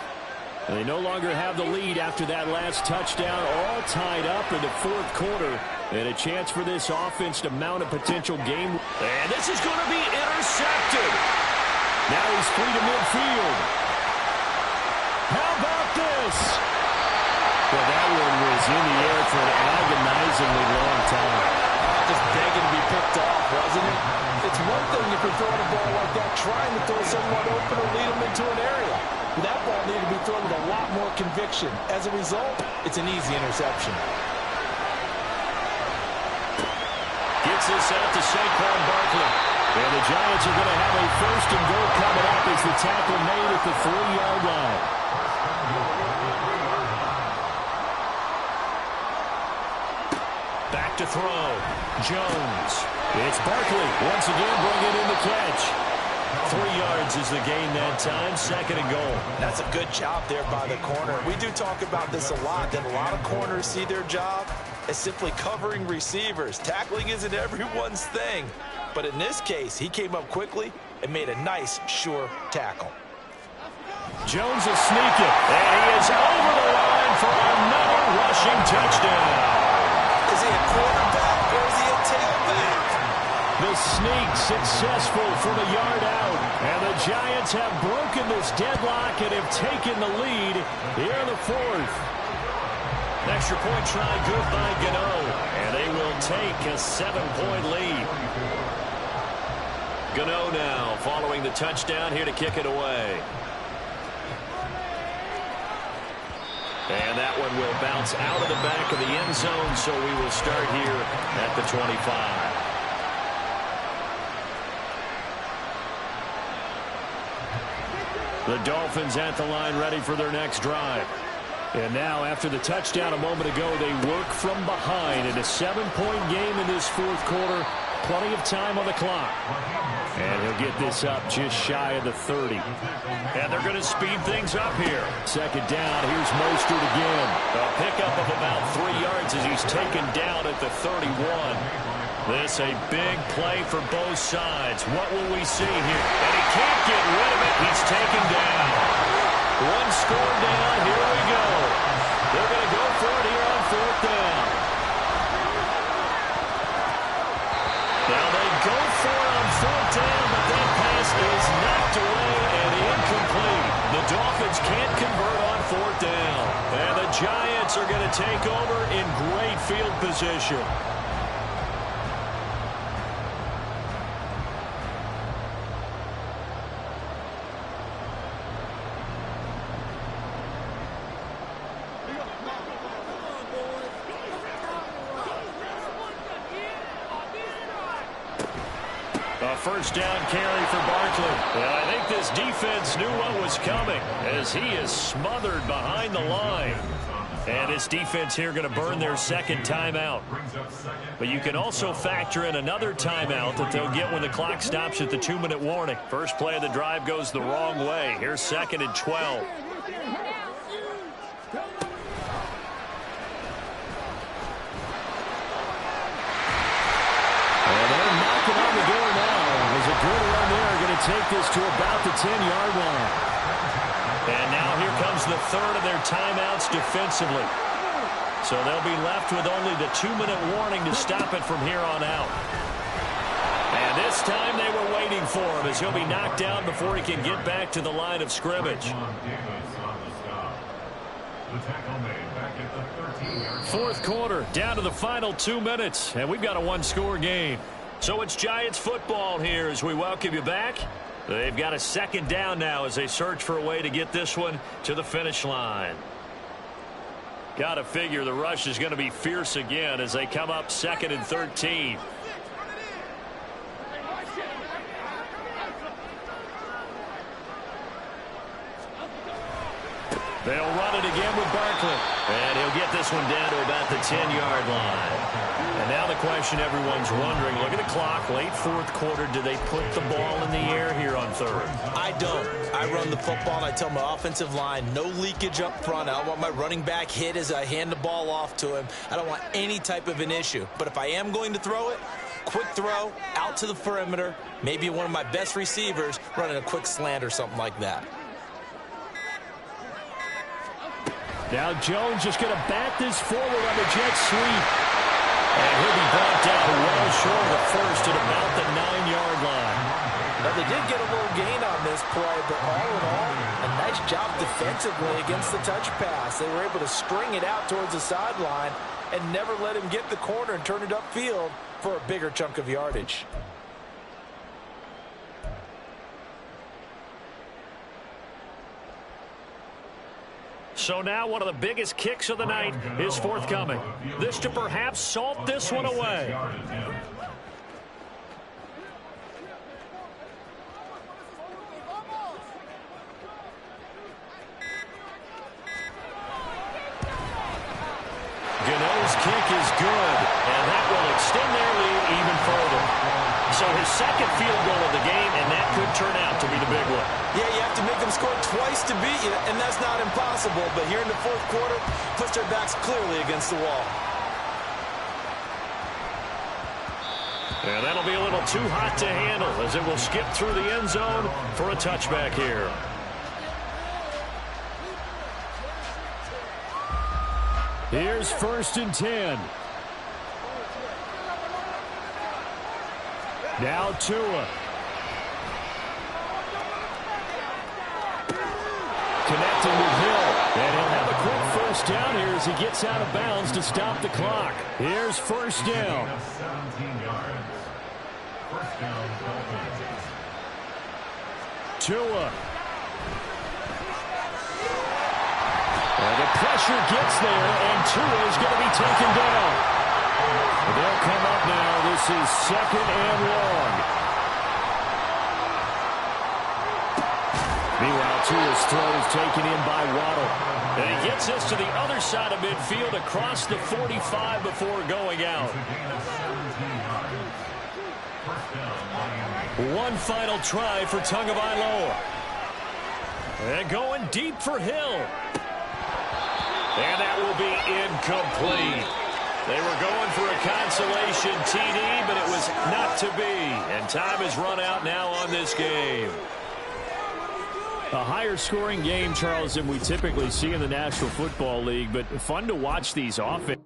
They no longer have the lead after that last touchdown, all tied up in the 4th quarter. And a chance for this offense to mount a potential game. And this is going to be intercepted. Now he's free to midfield. How about this? Well, that one was in the air for an agonizingly long time. Just begging to be picked off, wasn't it? It's one thing if you're throwing a ball like that, trying to throw someone open or lead them into an area. That ball needed to be thrown with a lot more conviction. As a result, it's an easy interception. Gets this out to Saquon Barkley. And the Giants are going to have a 1st and goal coming up as the tackle made at the 3-yard line. Back to throw. Jones. It's Barkley once again bringing in the catch. 3 yards is the gain that time, 2nd and goal. That's a good job there by the corner. We do talk about this a lot, that a lot of corners see their job as simply covering receivers. Tackling isn't everyone's thing. But in this case, he came up quickly and made a nice, sure tackle. Jones will sneak it, and he is over the line for another rushing touchdown. Is he a quarterback or is he a tailback? The sneak successful from a yard out. And the Giants have broken this deadlock and have taken the lead here in the 4th. Extra point try good by Gano. And they will take a 7-point lead. Gano now following the touchdown here to kick it away. And that one will bounce out of the back of the end zone, so we will start here at the 25. The Dolphins at the line ready for their next drive. And now, after the touchdown a moment ago, they work from behind in a 7-point game in this fourth quarter. Plenty of time on the clock. And he'll get this up just shy of the 30. And they're going to speed things up here. Second down, here's Mostert again. A pickup of about 3 yards as he's taken down at the 31. This a big play for both sides. What will we see here? And he can't get rid of it. He's taken down. One score down. Here we go. They're going to go for it here on fourth down. Now they go for it on fourth down, but that pass is knocked away and incomplete. The Dolphins can't convert on fourth down. And the Giants are going to take over in great field position. First down carry for Barkley. And I think this defense knew what was coming as he is smothered behind the line. And this defense here going to burn their second timeout. But you can also factor in another timeout that they'll get when the clock stops at the 2-minute warning. First play of the drive goes the wrong way. Here's 2nd and 12. Take this to about the 10-yard line. And now here comes the third of their timeouts defensively. So they'll be left with only the 2-minute warning to stop it from here on out. And this time they were waiting for him as he'll be knocked down before he can get back to the line of scrimmage. Fourth quarter, down to the final 2 minutes, and we've got a one-score game. So it's Giants football here as we welcome you back. They've got a second down now as they search for a way to get this one to the finish line. Got to figure the rush is going to be fierce again as they come up 2nd and 13. They'll run it again with Barkley. And he'll get this one down to about the 10-yard line. And now the question everyone's wondering, look at the clock, late fourth quarter, do they put the ball in the air here on third? I don't. I run the football and I tell my offensive line, no leakage up front. I don't want my running back hit as I hand the ball off to him. I don't want any type of an issue. But if I am going to throw it, quick throw, out to the perimeter, maybe one of my best receivers running a quick slant or something like that. Now Jones just going to bat this forward on the jet sweep. And he'll be brought down well short of the first at about the 9-yard line. Now they did get a little gain on this play, but all in all, a nice job defensively against the touch pass. They were able to string it out towards the sideline and never let him get the corner and turn it upfield for a bigger chunk of yardage. So now one of the biggest kicks of the night is forthcoming. This to perhaps salt this one away. Gano's kick is good, and that will extend their lead even further. So his second field goal of the game, and that could turn out to be the big one. Yeah, you have to make them score twice to beat you, and that's not impossible. But here in the fourth quarter, puts their backs clearly against the wall. And that'll be a little too hot to handle as it will skip through the end zone for a touchback here. Here's 1st and 10. Now Tua. Connecting with Hill. And he'll have a quick first down here as he gets out of bounds to stop the clock. Here's 1st down. 17 yards. First down, Tua. And the pressure gets there, and Tua is going to be taken down. They'll come up now. This is 2nd and long. Meanwhile, Tua's throw is taken in by Waddle. And he gets this to the other side of midfield across the 45 before going out. One final try for Tagovailoa. And going deep for Hill. And that will be incomplete. They were going for a consolation TD, but it was not to be. And time has run out now on this game. A higher scoring game, Charles, than we typically see in the National Football League, but fun to watch these offenses.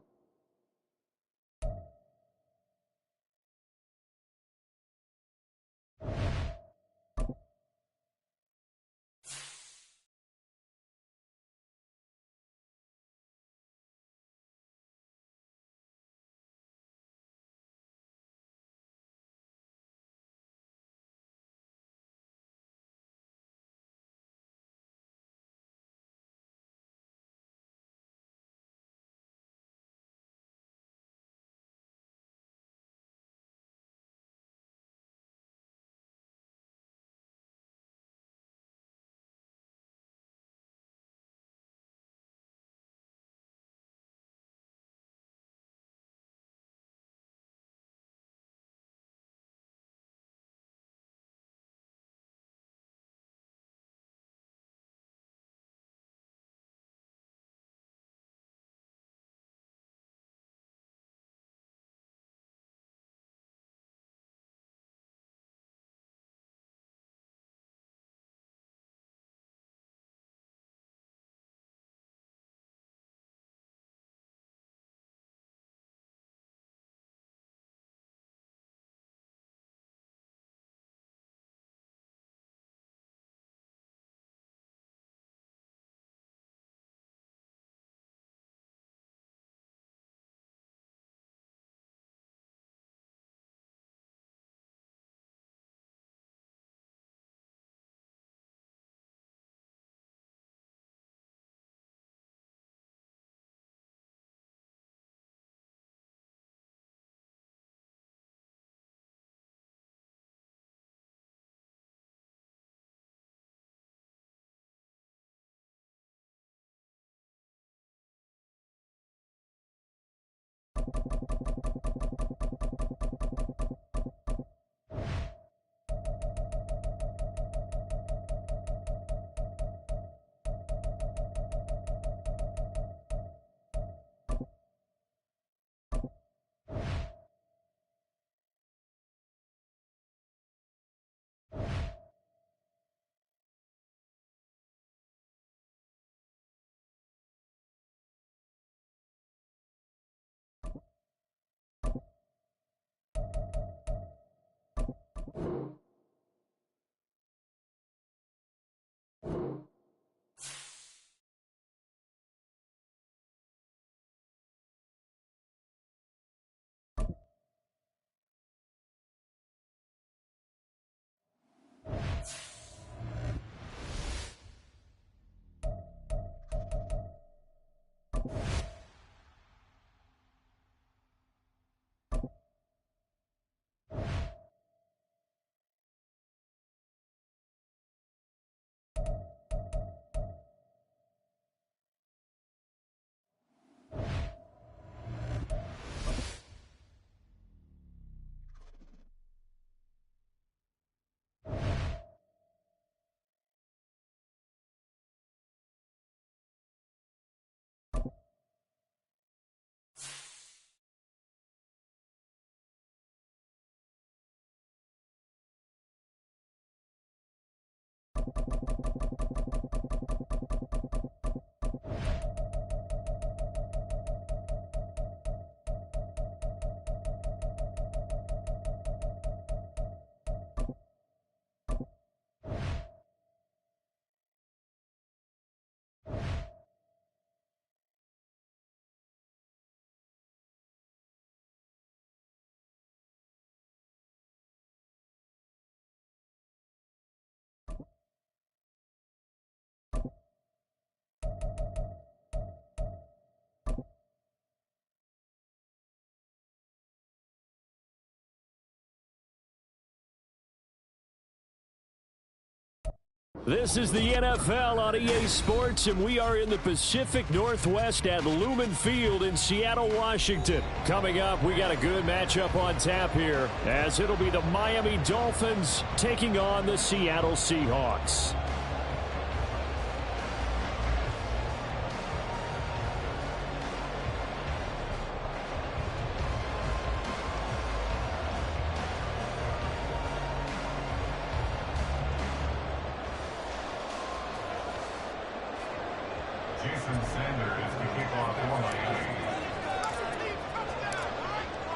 This is the NFL on EA Sports, and we are in the Pacific Northwest at Lumen Field in Seattle, Washington. Coming up, we got a good matchup on tap here, as it'll be the Miami Dolphins taking on the Seattle Seahawks.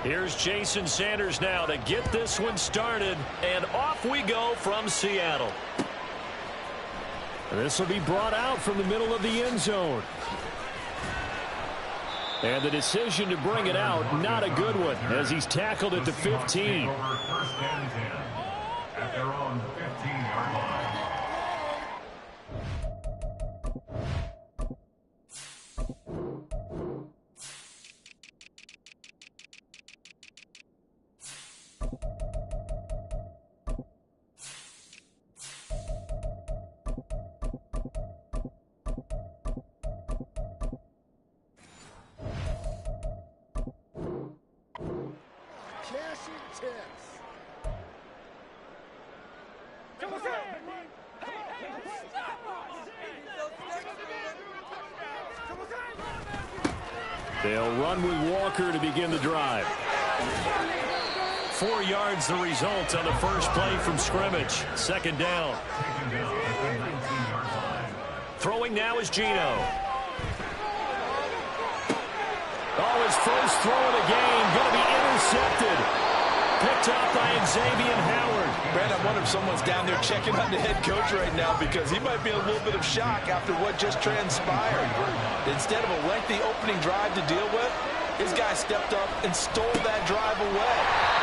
Here's Jason Sanders now to get this one started, and off we go from Seattle. This will be brought out from the middle of the end zone. And the decision to bring it out, not a good one, as he's tackled at the 15. First and 10 at their own 15-yard line. They'll run with Walker to begin the drive. 4 yards the result on the first play from scrimmage. Second down. Throwing now is Gino. Oh, his first throw of the game going to be intercepted. Picked up by Xavier Howard. Brad, I wonder if someone's down there checking on the head coach right now, because he might be in a little bit of shock after what just transpired. Instead of a lengthy opening drive to deal with, his guy stepped up and stole that drive away.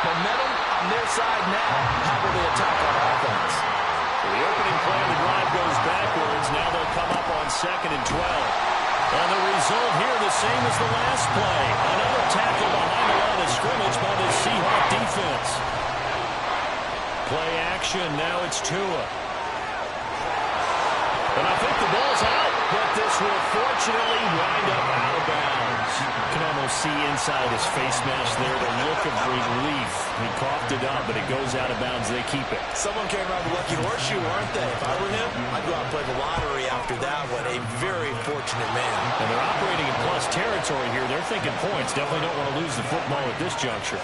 Momentum on their side now. How will they attack on offense? The opening play of the drive goes backwards. Now they'll come up on 2nd and 12. And the result here the same as the last play. Another tackle behind the line of scrimmage by the Seahawk defense. Play action, now it's Tua. And I think the ball's out, but this will fortunately wind up out of bounds. You can almost see inside his face mask there the look of relief. He coughed it up, but it goes out of bounds. They keep it. Someone came around the lucky horseshoe, aren't they? If I were him, I'd go out and play the lottery after that one. A very fortunate man. And they're operating in plus territory here. They're thinking points. Definitely don't want to lose the football at this juncture.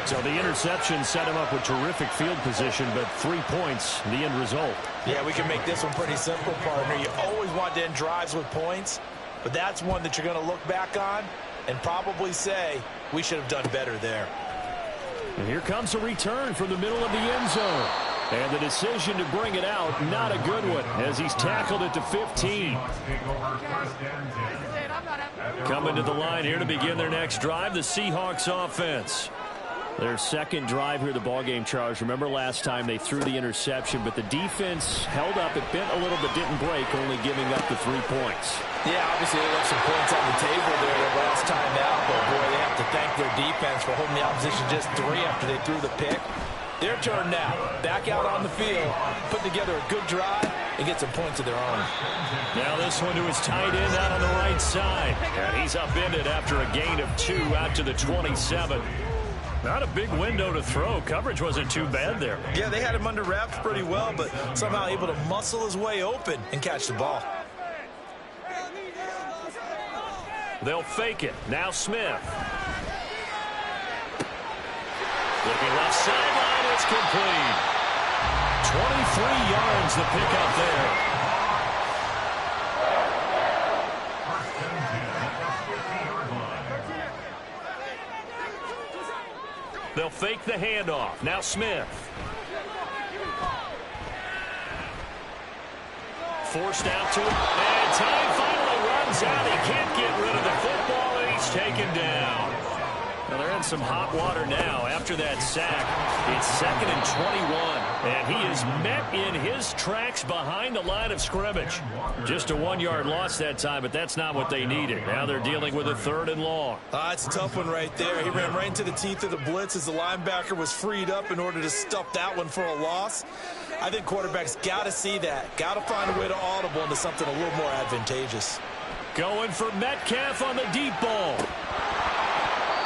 So the interception set him up with terrific field position, but 3 points, the end result. Yeah, we can make this one pretty simple, partner. You always want to end drives with points, but that's one that you're going to look back on and probably say, we should have done better there. And here comes a return from the middle of the end zone. And the decision to bring it out, not a good one, as he's tackled at the 15. Coming to the line here to begin their next drive, the Seahawks offense. Their second drive here, the ballgame, Charles. Remember last time they threw the interception, but the defense held up. It bent a little but didn't break, only giving up the 3 points. Yeah, obviously they left some points on the table there the last time out, but boy, they have to thank their defense for holding the opposition just 3 after they threw the pick. Their turn now. Back out on the field, put together a good drive, and get some points of their own. Now this one to his tight end out on the right side. And he's upended after a gain of 2 out to the 27. Not a big window to throw. Coverage wasn't too bad there. Yeah, they had him under wraps pretty well, but somehow able to muscle his way open and catch the ball. They'll fake it. Now Smith. Looking left sideline, it's complete. 23 yards the pickup there. They'll fake the handoff. Now Smith. Forced out to him. And time finally runs out. He can't get rid of the football, and he's taken down. Now they're in some hot water now. After that sack, it's 2nd and 21. And he is met in his tracks behind the line of scrimmage. Just a 1-yard loss that time, but that's not what they needed. Now they're dealing with a 3rd and long. It's a tough one right there. He ran right into the teeth of the blitz as the linebacker was freed up in order to stuff that one for a loss. I think quarterbacks got to see that. Got to find a way to audible into something a little more advantageous. Going for Metcalf on the deep ball.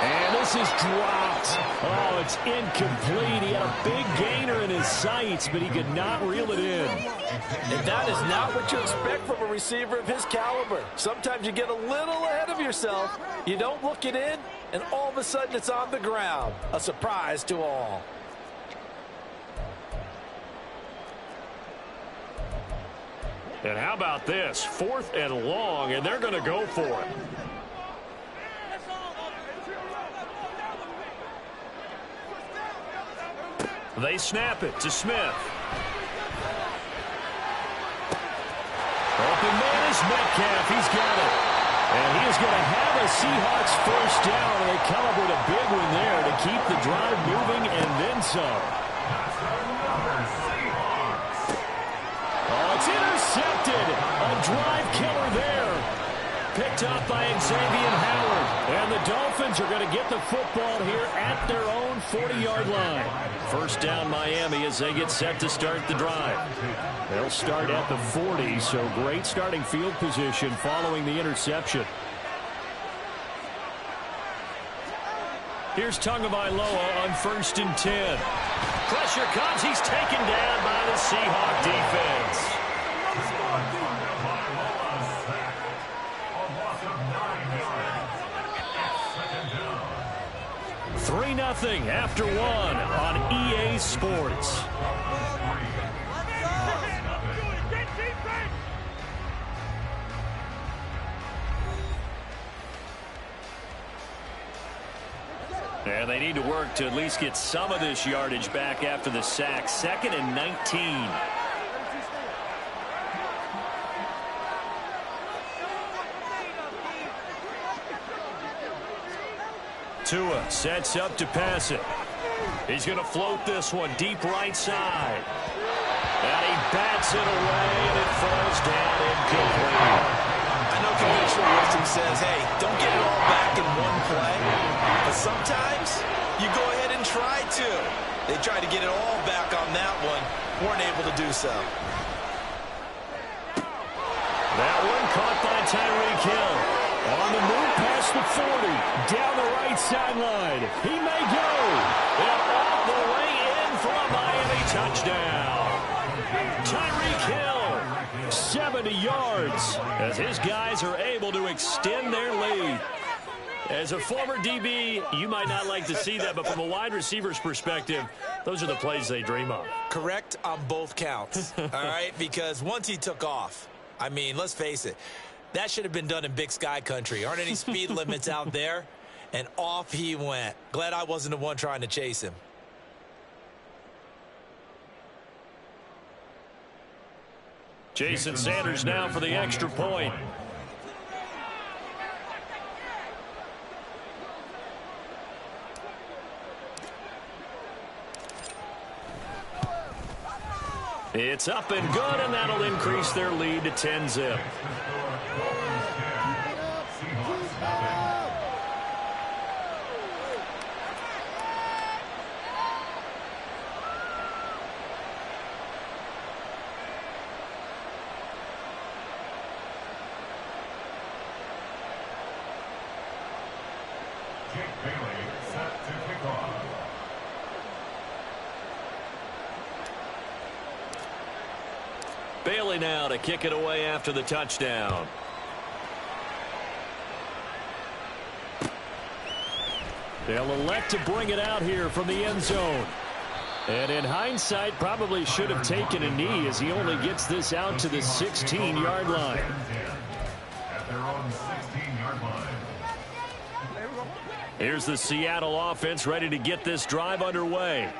And this is dropped. Oh, it's incomplete. He had a big gainer in his sights, but he could not reel it in. And that is not what you expect from a receiver of his caliber. Sometimes you get a little ahead of yourself. You don't look it in, and all of a sudden it's on the ground. A surprise to all. And how about this? 4th and long, and they're going to go for it. They snap it to Smith. Open man is Metcalf. He's got it. And he is going to have a Seahawks first down. And they come up with a big one there to keep the drive moving and then some. Oh, it's intercepted. A drive killer there. Picked up by Xavier Howard. And the Dolphins are going to get the football here at their own 40-yard line. First down Miami as they get set to start the drive. They'll start at the 40, so great starting field position following the interception. Here's Tagovailoa on 1st and 10. Pressure comes. He's taken down by the Seahawk defense. 3-0 after 1 on EA Sports. And they need to work to at least get some of this yardage back after the sack. 2nd and 19. Tua sets up to pass it. He's going to float this one deep right side. And he bats it away, and it falls down incomplete. I know conventional wisdom says, hey, don't get it all back in one play. But sometimes you go ahead and try to. They tried to get it all back on that one. Weren't able to do so. That one caught by Tyreek Hill. On the move past the 40. Down the right sideline. He may go. And all the way in for a Miami touchdown. Tyreek Hill, 70 yards, as his guys are able to extend their lead. As a former DB, you might not like to see that, but from a wide receiver's perspective, those are the plays they dream of. Correct on both counts, all right? Because once he took off, I mean, let's face it, that should have been done in Big Sky country. Aren't any speed limits out there? And off he went. Glad I wasn't the one trying to chase him. Jason Sanders now for the extra point. It's up and good, and that'll increase their lead to 10-0. Bailey now to kick it away after the touchdown. They'll elect to bring it out here from the end zone. And in hindsight, probably should have taken a knee as he only gets this out to the 16-yard line. At their own 16-yard line. Here's the Seattle offense ready to get this drive underway.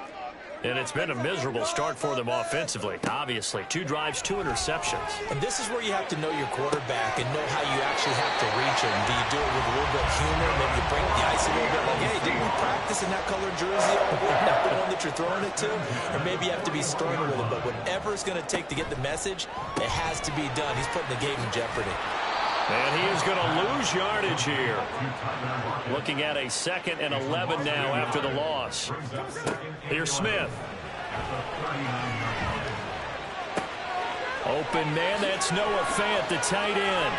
And it's been a miserable start for them offensively. Obviously, 2 drives, 2 interceptions. And this is where you have to know your quarterback and know how you actually have to reach him. Do you do it with a little bit of humor? Maybe you break the ice a little bit like, hey, didn't we practice in that colored jersey? Not the one that you're throwing it to? Or maybe you have to be sterner with him. But whatever it's going to take to get the message, it has to be done. He's putting the game in jeopardy. And he is going to lose yardage here. Looking at a 2nd and 11 now after the loss. Here's Smith. Open man, that's Noah Fant, the tight end.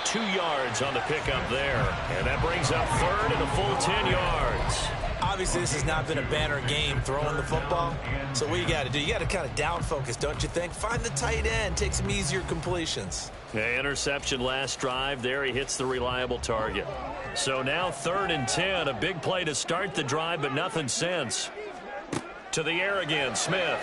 2 yards on the pickup there. And that brings up third and a full 10 yards. Obviously, this has not been a banner game throwing the football. So what you got to do, you got to kind of down focus, don't you think? Find the tight end, take some easier completions. Okay, interception last drive. There he hits the reliable target. So now 3rd and 10, a big play to start the drive, but nothing since. To the air again, Smith.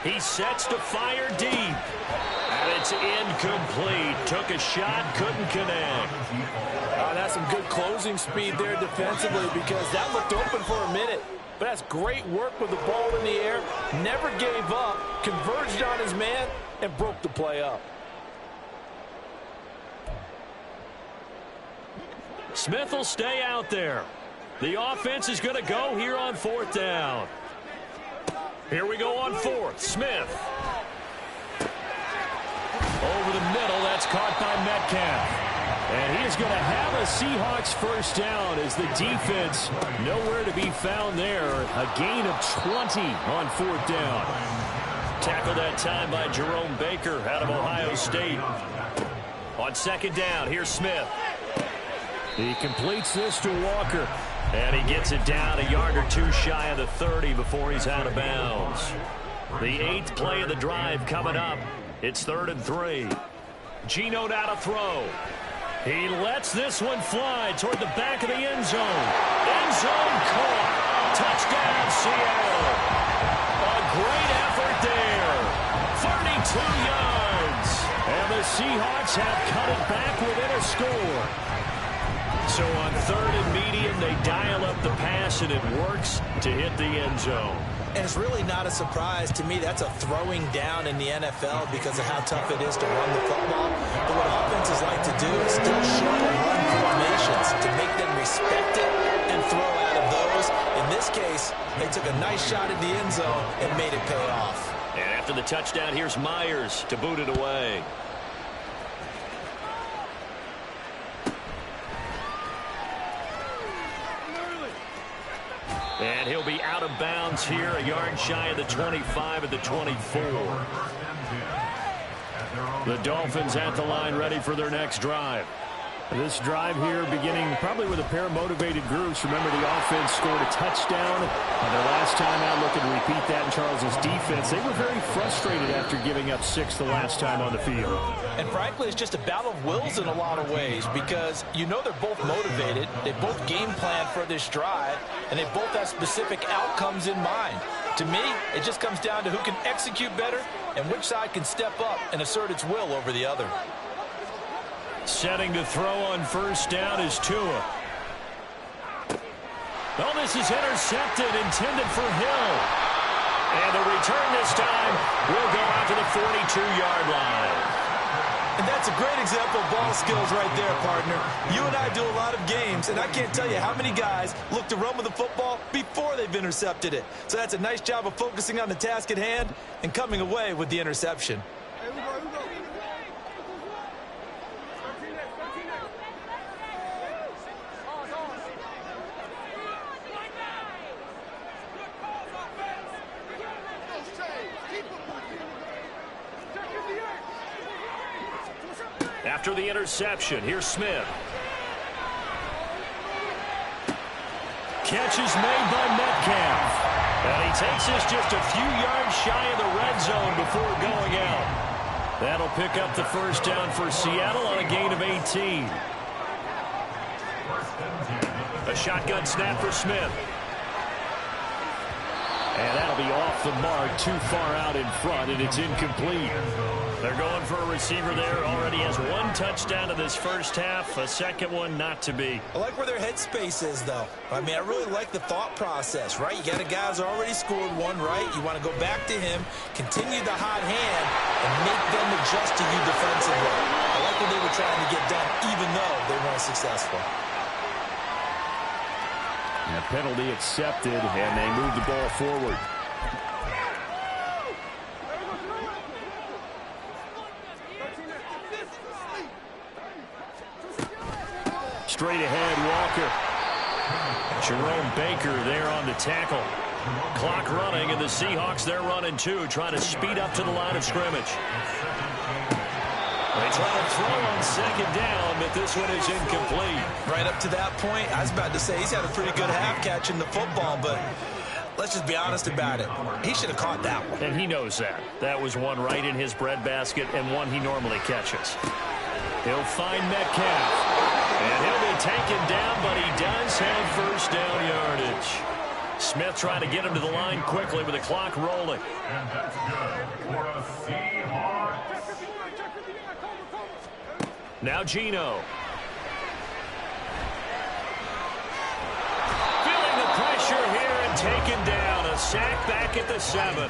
He sets to fire deep. And it's incomplete. Took a shot, couldn't connect. That's some good closing speed there defensively because that looked open for a minute. But that's great work with the ball in the air. Never gave up, converged on his man, and broke the play up. Smith will stay out there. The offense is going to go here on 4th down. Here we go on 4th. Smith. Over the middle, that's caught by Metcalf. And he is going to have a Seahawks first down as the defense nowhere to be found there. A gain of 20 on 4th down. Tackled that time by Jerome Baker out of Ohio State. On 2nd down, here's Smith. He completes this to Walker. And he gets it down a yard or 2 shy of the 30 before he's out of bounds. The 8th play of the drive coming up. It's 3rd and 3. Geno now to throw. He lets this one fly toward the back of the end zone. End zone caught. Touchdown, Seattle. A great effort there. 32 yards. And the Seahawks have cut it back within a score. So on 3rd and medium, they dial up the pass, and it works to hit the end zone. And it's really not a surprise to me. That's a throwing down in the NFL because of how tough it is to run the football. But what offenses like to do is still show and run formations to make them respect it and throw out of those. In this case, they took a nice shot at the end zone and made it pay off. And after the touchdown, here's Myers to boot it away. And he'll be out of bounds here, a yard shy of the 25 at the 24. The Dolphins at the line ready for their next drive. This drive here beginning probably with a pair of motivated groups. Remember, the offense scored a touchdown on their last time out. Looking to repeat that in Charles's defense. They were very frustrated after giving up 6 the last time on the field. And frankly, it's just a battle of wills in a lot of ways because you know they're both motivated. They both game plan for this drive, and they both have specific outcomes in mind. To me, it just comes down to who can execute better and which side can step up and assert its will over the other. Setting to throw on first down is Tua. Oh, this is intercepted, intended for Hill. And the return this time will go out to the 42-yard line. And that's a great example of ball skills right there, partner. You and I do a lot of games, and I can't tell you how many guys look to run with the football before they've intercepted it. So that's a nice job of focusing on the task at hand and coming away with the interception. After the interception, here's Smith. Catch is made by Metcalf. And he takes this just a few yards shy of the red zone before going out. That'll pick up the first down for Seattle on a gain of 18. A shotgun snap for Smith. And that'll be off the mark, too far out in front, and it's incomplete. They're going for a receiver there. Already has 1 touchdown in this first half. A second one not to be. I like where their headspace is, though. I mean, I really like the thought process, right? You got a guy who's already scored 1, right? You want to go back to him, continue the hot hand, and make them adjust to you defensively. I like what they were trying to get done, even though they weren't successful. And a penalty accepted, and they move the ball forward. Straight ahead, Walker. Jerome Baker there on the tackle. Clock running, and the Seahawks, they're running too, trying to speed up to the line of scrimmage. They try to throw on second down, but this one is incomplete. Right up to that point, I was about to say he's had a pretty good half catching the football, but let's just be honest about it. He should have caught that one. And he knows that. That was one right in his breadbasket and one he normally catches. He'll find Metcalf. And he'll be taken down, but he does have first down yardage. Smith trying to get him to the line quickly with the clock rolling. And that's good for a Seahawks. Now Geno. Feeling the pressure here and taken down. A sack back at the 7.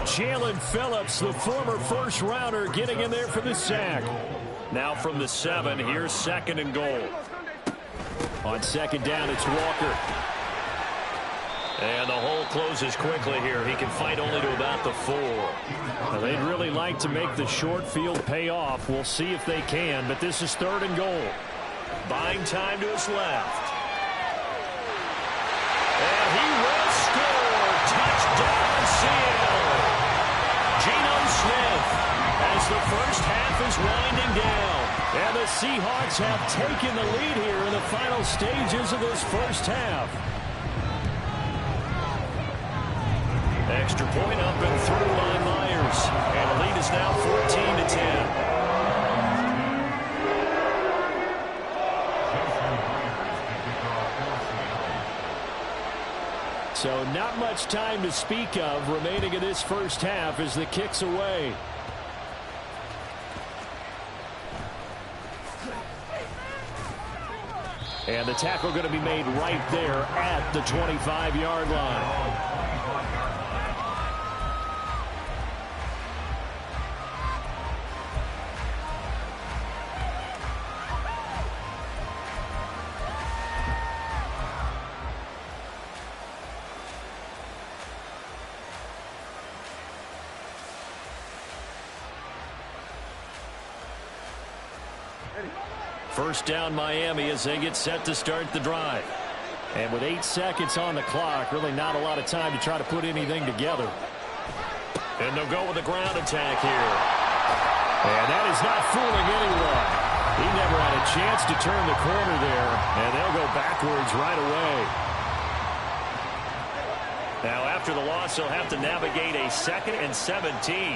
Jalen Phillips, the former first-rounder, getting in there for the sack. Now from the 7, here's second and goal. On second down, it's Walker. And the hole closes quickly here. He can fight only to about the 4. Now, they'd really like to make the short field pay off. We'll see if they can, but this is third and goal. Buying time to his left. And he will score. Touchdown, Seattle. Geno Smith as the first half is winding down. And the Seahawks have taken the lead here in the final stages of this first half. Extra point up and through by Myers. And the lead is now 14-10. So not much time to speak of remaining in this first half as the kick's away. And the tackle going to be made right there at the 25-yard line. First down Miami as they get set to start the drive. And with 8 seconds on the clock, really not a lot of time to try to put anything together. And they'll go with a ground attack here. And that is not fooling anyone. He never had a chance to turn the corner there. And they'll go backwards right away. Now after the loss, they'll have to navigate a 2nd and 17.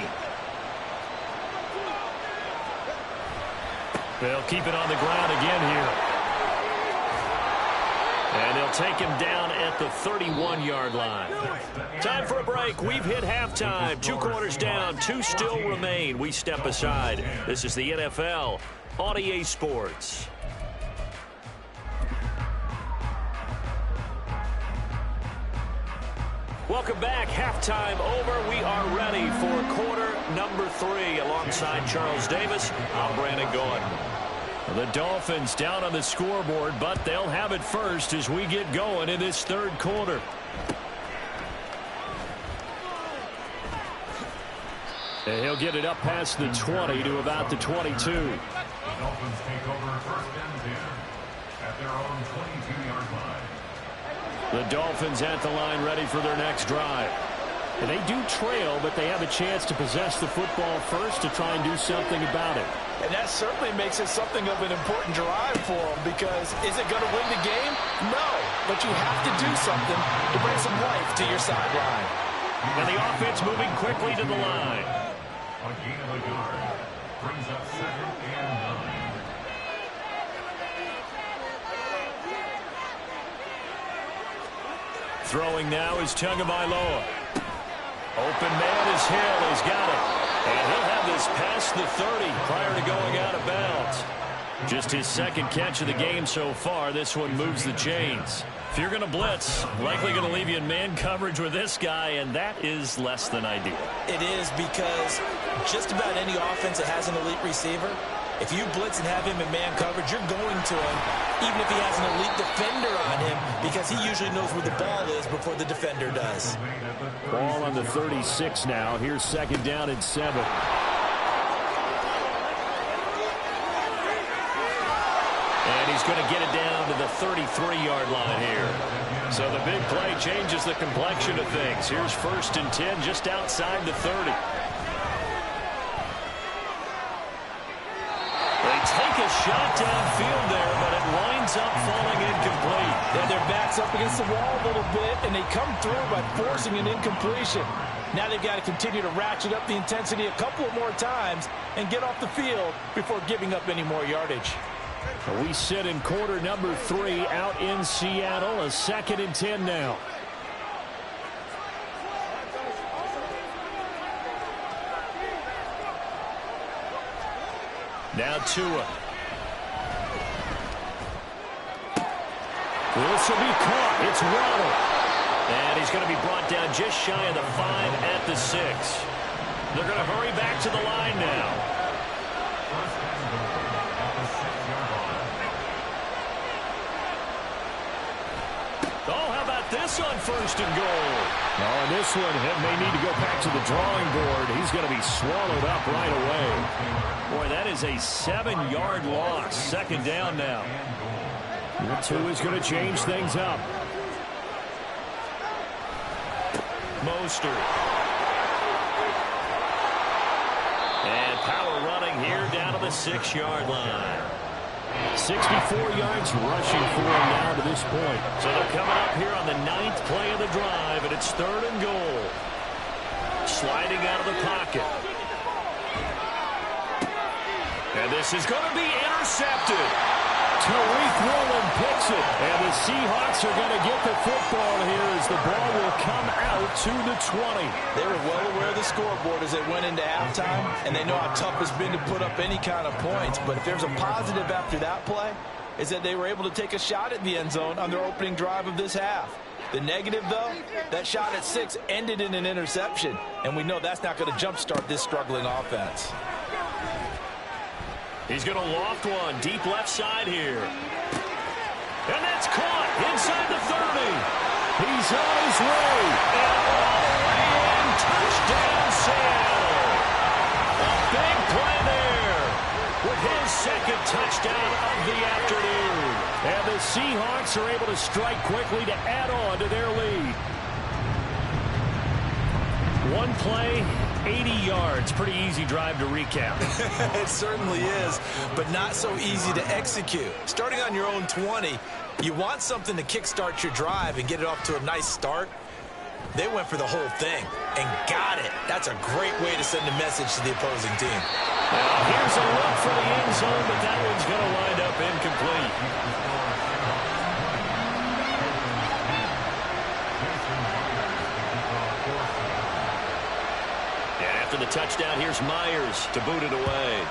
They'll keep it on the ground again here. And they'll take him down at the 31-yard line. Time for a break. We've hit halftime. 2 quarters down. 2 still remain. We step aside. This is the NFL on EA Sports. Welcome back. Halftime over. We are ready for quarter number 3. Alongside Charles Davis, I'm Brandon Gordon. The Dolphins down on the scoreboard, but they'll have it first as we get going in this third quarter. And he'll get it up past the 20 to about the 22. The Dolphins take over first and 10 at their own 22-yard line. The Dolphins at the line ready for their next drive. And they do trail, but they have a chance to possess the football first to try and do something about it. And that certainly makes it something of an important drive for them, because is it going to win the game? No, but you have to do something to bring some life to your sideline. And the offense moving quickly to the line. A gain of a yard brings up 2nd and 9. Throwing now is Tagovailoa. Open man is Hill. He's got it. And he'll have this past the 30 prior to going out of bounds. Just his 2nd catch of the game so far. This one moves the chains. If you're going to blitz, likely going to leave you in man coverage with this guy, and that is less than ideal. It is, because just about any offense that has an elite receiver, if you blitz and have him in man coverage, you're going to him, even if he has an elite defender on him, because he usually knows where the ball is before the defender does. Ball on the 36 now. Here's 2nd down and 7. And he's he's going to get it down to the 33-yard line here. So the big play changes the complexion of things. Here's 1st and 10 just outside the 30. They take a shot downfield there, but it winds up falling incomplete. Yeah, their back's up against the wall a little bit, and they come through by forcing an incompletion. Now they've got to continue to ratchet up the intensity a couple of more times and get off the field before giving up any more yardage. We sit in quarter number 3 out in Seattle. A 2nd and 10 now. Now Tua. This will be caught. It's Waddle. And he's going to be brought down just shy of the 5 at the 6. They're going to hurry back to the line now. Oh, how about this on 1st and goal? Oh, and this one may need to go back to the drawing board. He's going to be swallowed up right away. Boy, that is a 7-yard loss. 2nd down now. Tua is going to change things up. Mostert. And power running here down to the 6-yard line. 64 yards rushing for him now to this point. So they're coming up here on the 9th play of the drive, and it's 3rd and goal. Sliding out of the pocket. And this is going to be intercepted. Tariq Woolen picks it. And the Seahawks are going to get the football here as the ball will come out to the 20. They were well aware of the scoreboard as they went into halftime, and they know how tough it's been to put up any kind of points. But if there's a positive after that play, is that they were able to take a shot at the end zone on their opening drive of this half. The negative, though, that shot at 6 ended in an interception, and we know that's not going to jumpstart this struggling offense. He's going to loft one deep left side here. And that's caught inside the 30. He's on his way. And all the way in. Touchdown, Seattle. A big play there with his 2nd touchdown of the afternoon. And the Seahawks are able to strike quickly to add on to their lead. One play, 80 yards. Pretty easy drive to recap. It certainly is, but not so easy to execute. Starting on your own 20, you want something to kickstart your drive and get it off to a nice start. They went for the whole thing and got it. That's a great way to send a message to the opposing team. Now here's a look for the end zone, but that one's going to wind up incomplete. After the touchdown, here's Myers to boot it away.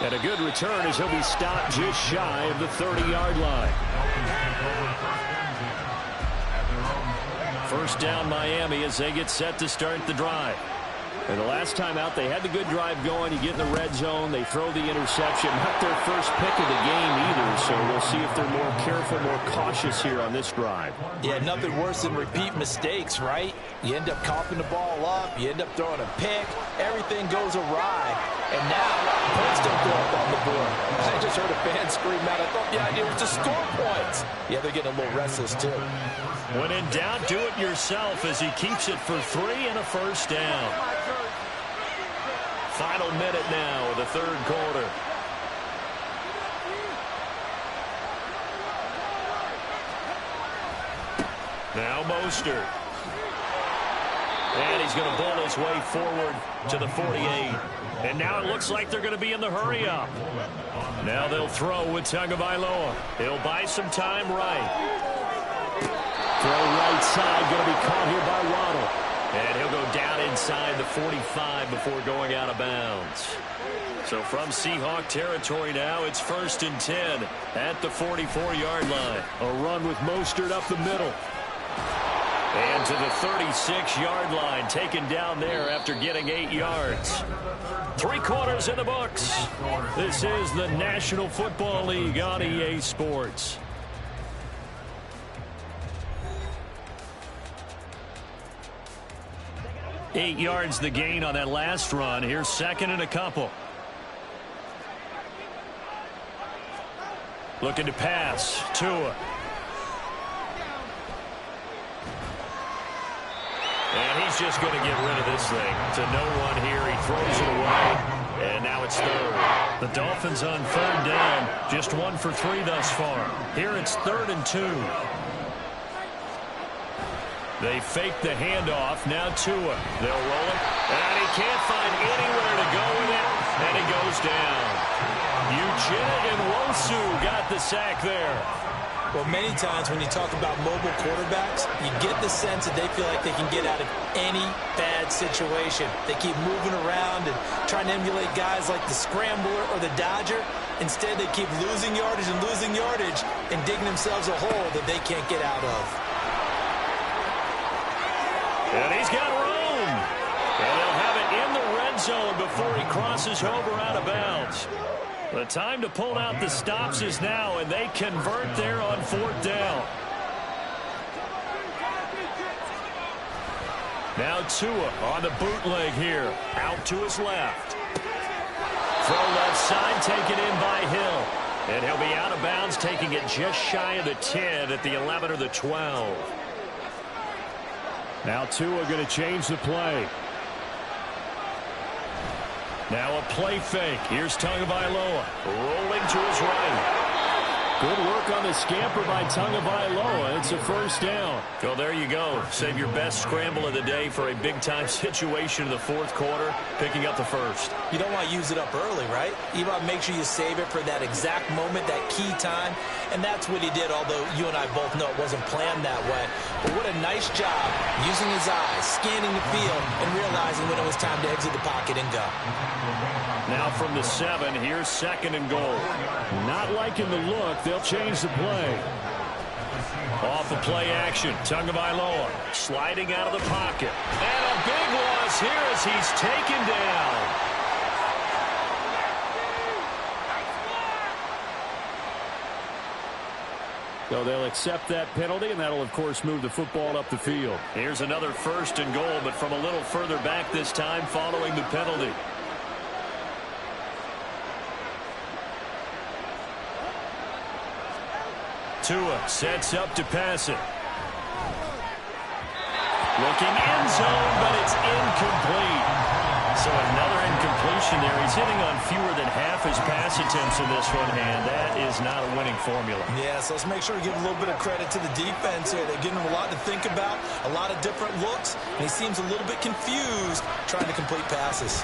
And a good return as he'll be stopped just shy of the 30-yard line. 1st down Miami as they get set to start the drive. And the last time out, they had the good drive going. You get in the red zone, they throw the interception. Not their first pick of the game either, so we'll see if they're more careful, more cautious here on this drive. Yeah, nothing worse than repeat mistakes, right? You end up coughing the ball up, you end up throwing a pick, everything goes awry, and now points don't go up on the board. I just heard a fan scream out. I thought the idea was to score points. Yeah, they're getting a little restless, too. When in doubt, do it yourself as he keeps it for 3 and a 1st down. Final minute now of the 3rd quarter. Now Mostert. And he's going to bull his way forward to the 48. And now it looks like they're going to be in the hurry-up. Now they'll throw with Tagovailoa. He'll buy some time right. Throw right side, going to be caught here by Waddle. And he'll go down inside the 45 before going out of bounds. So from Seahawk territory now, it's 1st and 10 at the 44-yard line. A run with Mostert up the middle. And to the 36-yard line, taken down there after getting 8 yards. 3 quarters in the books. This is the National Football League on EA Sports. 8 yards the gain on that last run. Here's second and a couple. Looking to pass. Tua. And he's just going to get rid of this thing. To no one here. He throws it away. And now it's third. The Dolphins on third down. Just 1 for 3 thus far. Here it's 3rd and 2. They fake the handoff. Now Tua. They'll roll it. And he can't find anywhere to go with it. And he goes down. Uchenna Nwosu got the sack there. Well, many times when you talk about mobile quarterbacks, you get the sense that they feel like they can get out of any bad situation. They keep moving around and trying to emulate guys like the Scrambler or the Dodger. Instead, they keep losing yardage and digging themselves a hole that they can't get out of. And he's got room. And they'll have it in the red zone before he crosses over out of bounds. The time to pull out the stops is now, and they convert there on 4th down. Now Tua on the bootleg here. Out to his left. Throw left side, taken in by Hill. And he'll be out of bounds, taking it just shy of the 10 at the 11 or the 12. Now Tua going to change the play. Now a play fake. Here's Tagovailoa rolling to his right. Good work on the scamper by Tagovailoa. It's a 1st down. Well, there you go. Save your best scramble of the day for a big-time situation in the 4th quarter, picking up the 1st. You don't want to use it up early, right? You want to make sure you save it for that exact moment, that key time. And that's what he did, although you and I both know it wasn't planned that way. But what a nice job using his eyes, scanning the field, and realizing when it was time to exit the pocket and go. Now from the 7, here's 2nd and goal. Not liking the look. They'll change the play. Off of play action, Tagovailoa sliding out of the pocket. And a big loss here as he's taken down. So they'll accept that penalty, and that'll, of course, move the football up the field. Here's another 1st and goal, but from a little further back this time following the penalty. Tua sets up to pass it. Looking end zone, but it's incomplete. So another incompletion there. He's hitting on fewer than half his pass attempts in this one, and that is not a winning formula. Yeah, so let's make sure we give a little bit of credit to the defense here. They're giving him a lot to think about, a lot of different looks, and he seems a little bit confused trying to complete passes.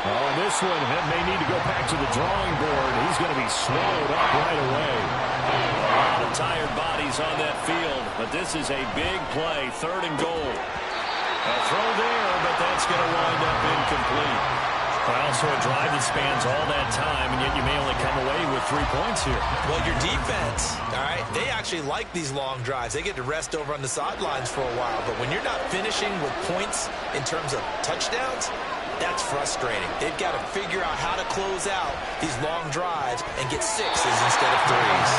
Oh, this one may need to go back to the drawing board. He's going to be swallowed up right away. A lot of tired bodies on that field, but this is a big play, 3rd and goal. A throw there, but that's going to wind up incomplete. Well, so a drive that spans all that time, and yet you may only come away with 3 points here. Well, your defense, all right, they actually like these long drives. They get to rest over on the sidelines for a while, but when you're not finishing with points in terms of touchdowns, that's frustrating. They've got to figure out how to close out these long drives and get 6s instead of 3s.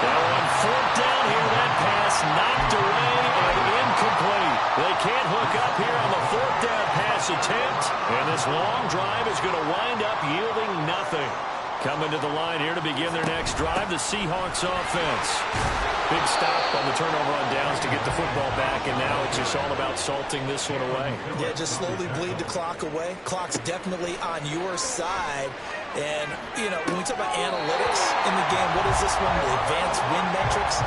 Now on 4th down here, that pass knocked away and incomplete. They can't hook up here on the 4th down pass attempt, and this long drive is going to wind up yielding nothing. Coming to the line here to begin their next drive, the Seahawks offense. Big stop on the turnover on downs to get the football back, and now it's just all about salting this one away. Yeah, just slowly bleed the clock away. Clock's definitely on your side. And, you know, when we talk about analytics in the game, what is this one? The advanced win metrics?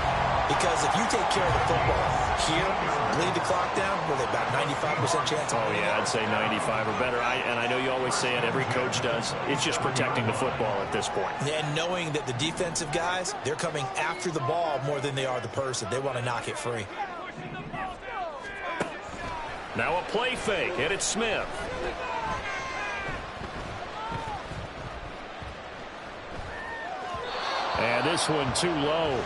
Because if you take care of the football here, bleed the clock down, well, they've about 95% chance of winning. Oh, yeah, I'd say 95 or better. And I know you always say it, every coach does. It's just protecting the football at this point. And knowing that the defensive guys, they're coming after the ball more than they are the person. They want to knock it free. Now a play fake, and it's Smith. And this one too low.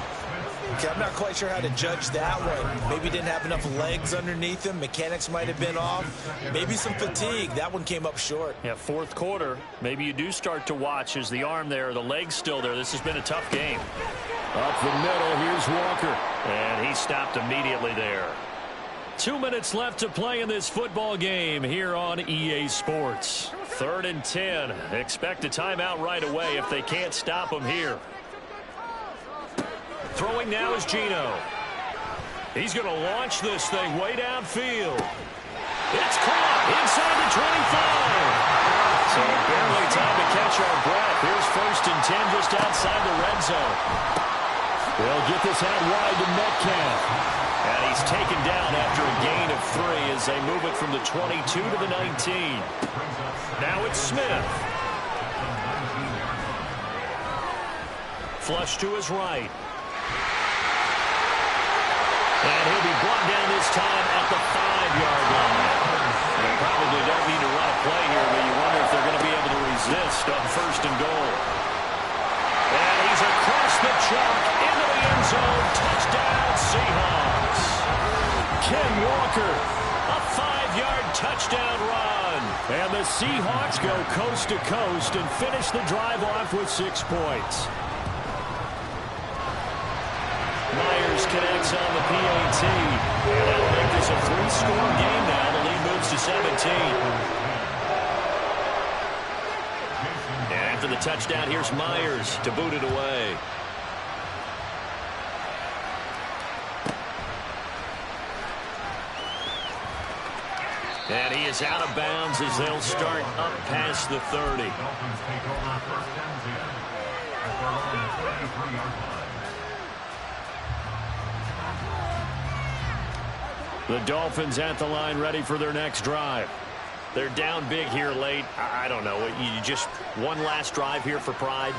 Okay, I'm not quite sure how to judge that one. Maybe didn't have enough legs underneath him. Mechanics might have been off. Maybe some fatigue. That one came up short. Yeah, 4th quarter. Maybe you do start to watch as the arm there, the leg's still there. This has been a tough game. Up the middle, here's Walker. And he stopped immediately there. 2 minutes left to play in this football game here on EA Sports. 3rd and 10. Expect a timeout right away if they can't stop them here. Throwing now is Geno. He's going to launch this thing way downfield. It's caught inside the 25. So barely time to catch our breath. Here's 1st and 10 just outside the red zone. They'll get this out wide to Metcalf. And he's taken down after a gain of 3 as they move it from the 22 to the 19. Now it's Smith. Flush to his right. And he'll be brought down this time at the 5-yard line. They probably don't need to run a play here, but you wonder if they're going to be able to resist on 1st and goal. And he's across the chalk into the end zone. Touchdown, Seahawks. Ken Walker, a 5-yard touchdown run. And the Seahawks go coast to coast and finish the drive off with 6 points. Myers connects on the PAT. And that'll make this a 3-score game now. The lead moves to 17. And after the touchdown, here's Myers to boot it away. And he is out of bounds as they'll start up past the 30. Dolphins take over 1st and 10 at their own 23-yard line. The Dolphins at the line ready for their next drive. They're down big here late. I don't know. You just one last drive here for pride?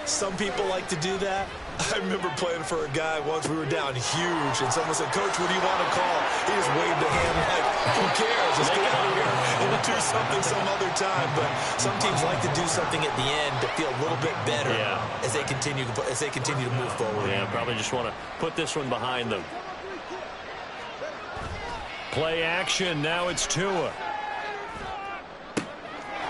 Some people like to do that. I remember playing for a guy once. We were down huge, and someone said, "Coach, what do you want to call?" He just waved a hand like, who cares? Let's get out of here and we'll do something some other time. But some teams like to do something at the end to feel a little bit better as they continue to move forward. Yeah, probably just want to put this one behind them. Play action. Now it's Tua.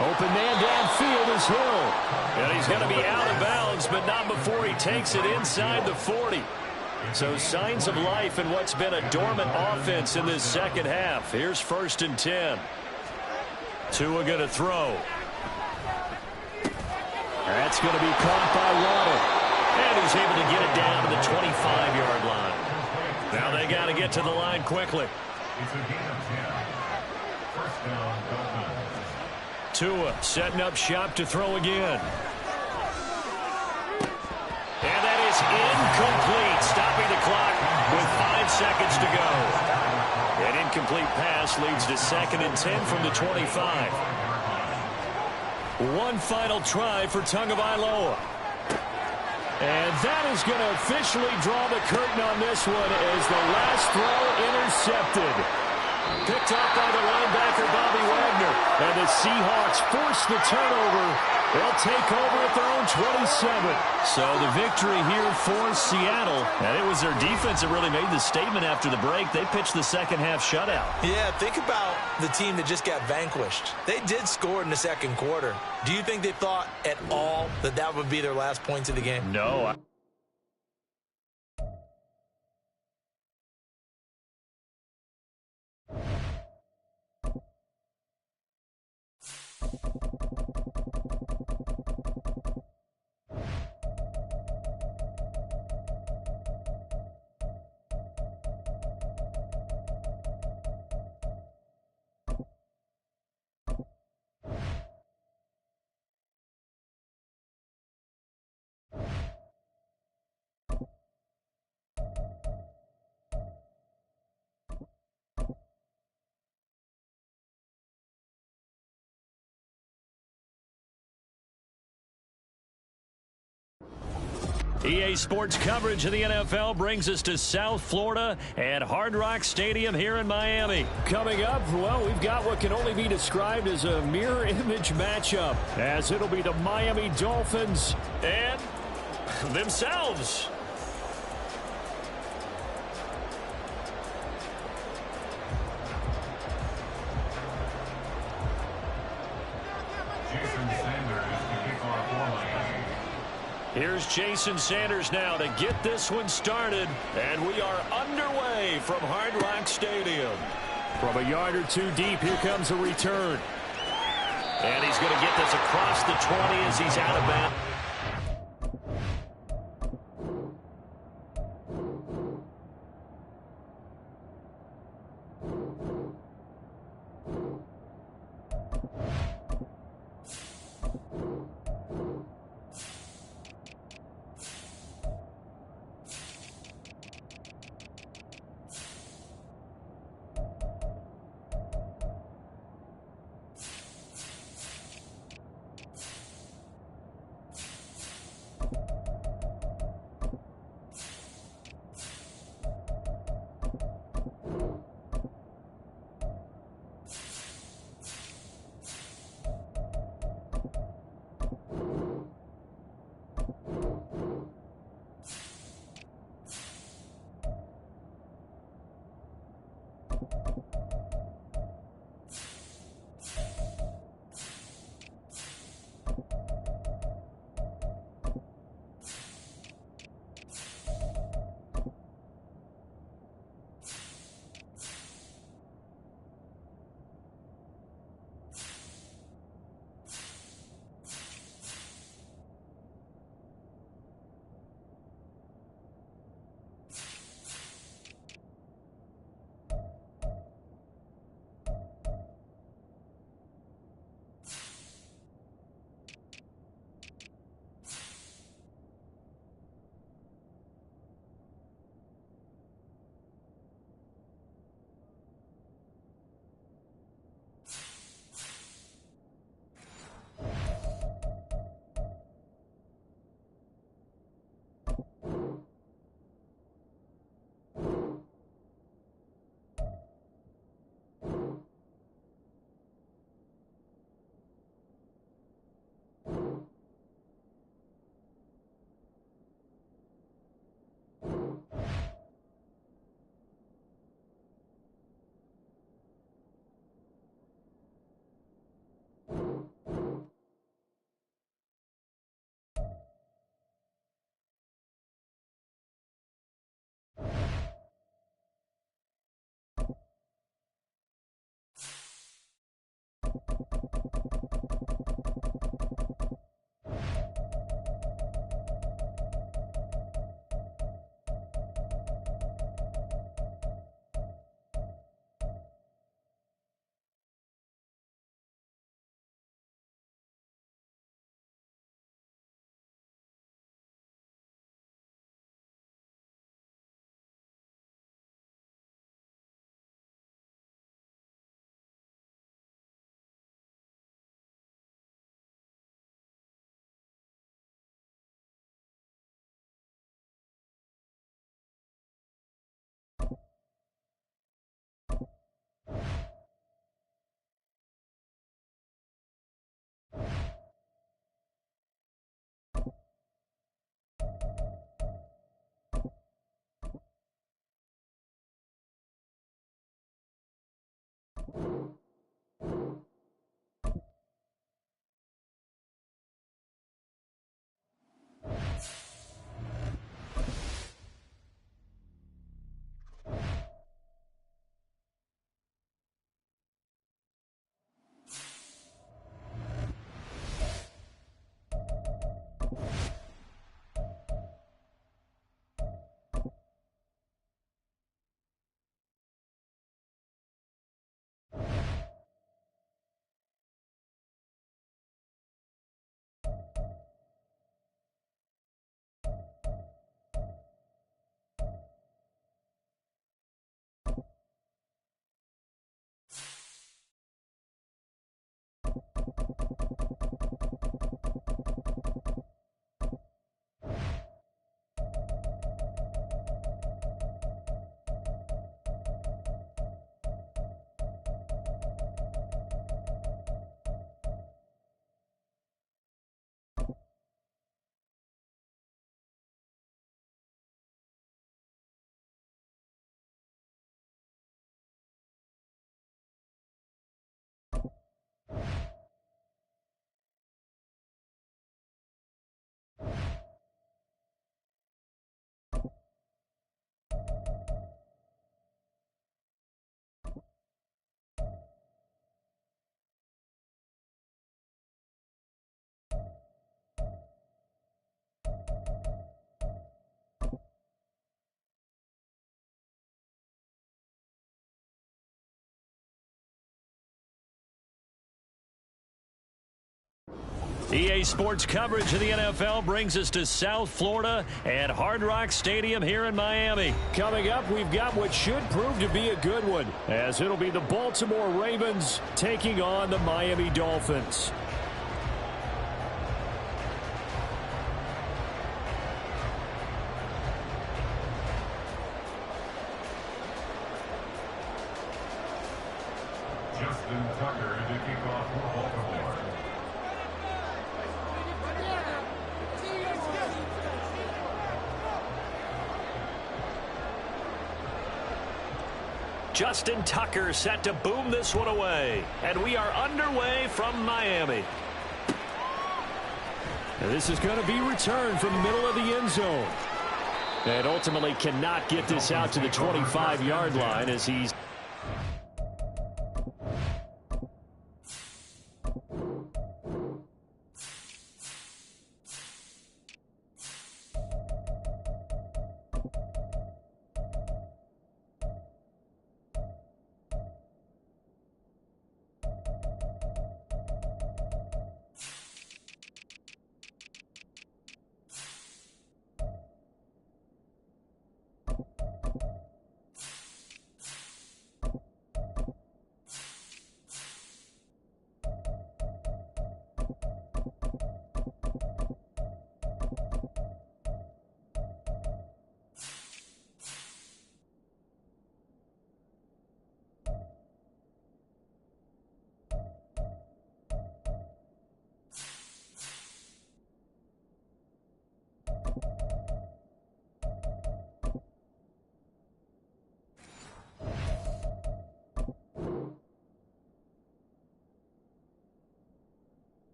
Open man downfield is Hill. And he's going to be out of bounds, but not before he takes it inside the 40. So signs of life in what's been a dormant offense in this second half. Here's 1st and 10. Tua going to throw. That's going to be caught by Waddle. And he's able to get it down to the 25-yard line. Now they got to get to the line quickly. It's a gain of 10. 1st down, Dolphins. Tua setting up shop to throw again. And that is incomplete, stopping the clock with 5 seconds to go. An incomplete pass leads to 2nd and 10 from the 25. One final try for Tagovailoa. And that is going to officially draw the curtain on this one as the last throw intercepted. Picked up by the linebacker, Bobby Wagner. And the Seahawks force the turnover. They'll take over at their own 27. So the victory here for Seattle. And it was their defense that really made the statement after the break. They pitched the second half shutout. Yeah, think about the team that just got vanquished. They did score in the second quarter. Do you think they thought at all that that would be their last points of the game? No. EA Sports coverage of the NFL brings us to South Florida at Hard Rock Stadium here in Miami. Coming up, well, we've got what can only be described as a mirror image matchup, as it'll be the Miami Dolphins and themselves. Here's Here's Jason Sanders now to get this one started. And we are underway from Hard Rock Stadium. From a yard or two deep, here comes a return. And he's going to get this across the 20 as he's out of bounds. EA Sports coverage of the NFL brings us to South Florida at Hard Rock Stadium here in Miami. Coming up, we've got what should prove to be a good one, as it'll be the Baltimore Ravens taking on the Miami Dolphins. Justin Tucker to kick off for Baltimore. Justin Tucker set to boom this one away. And we are underway from Miami. This is going to be returned from the middle of the end zone. And ultimately cannot get this out to the 25-yard line as he's...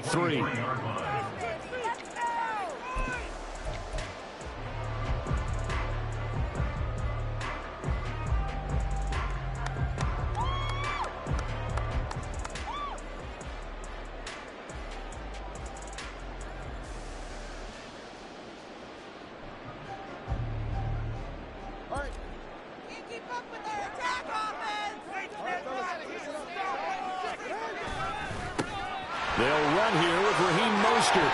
Three. They'll run here with Raheem Mostert.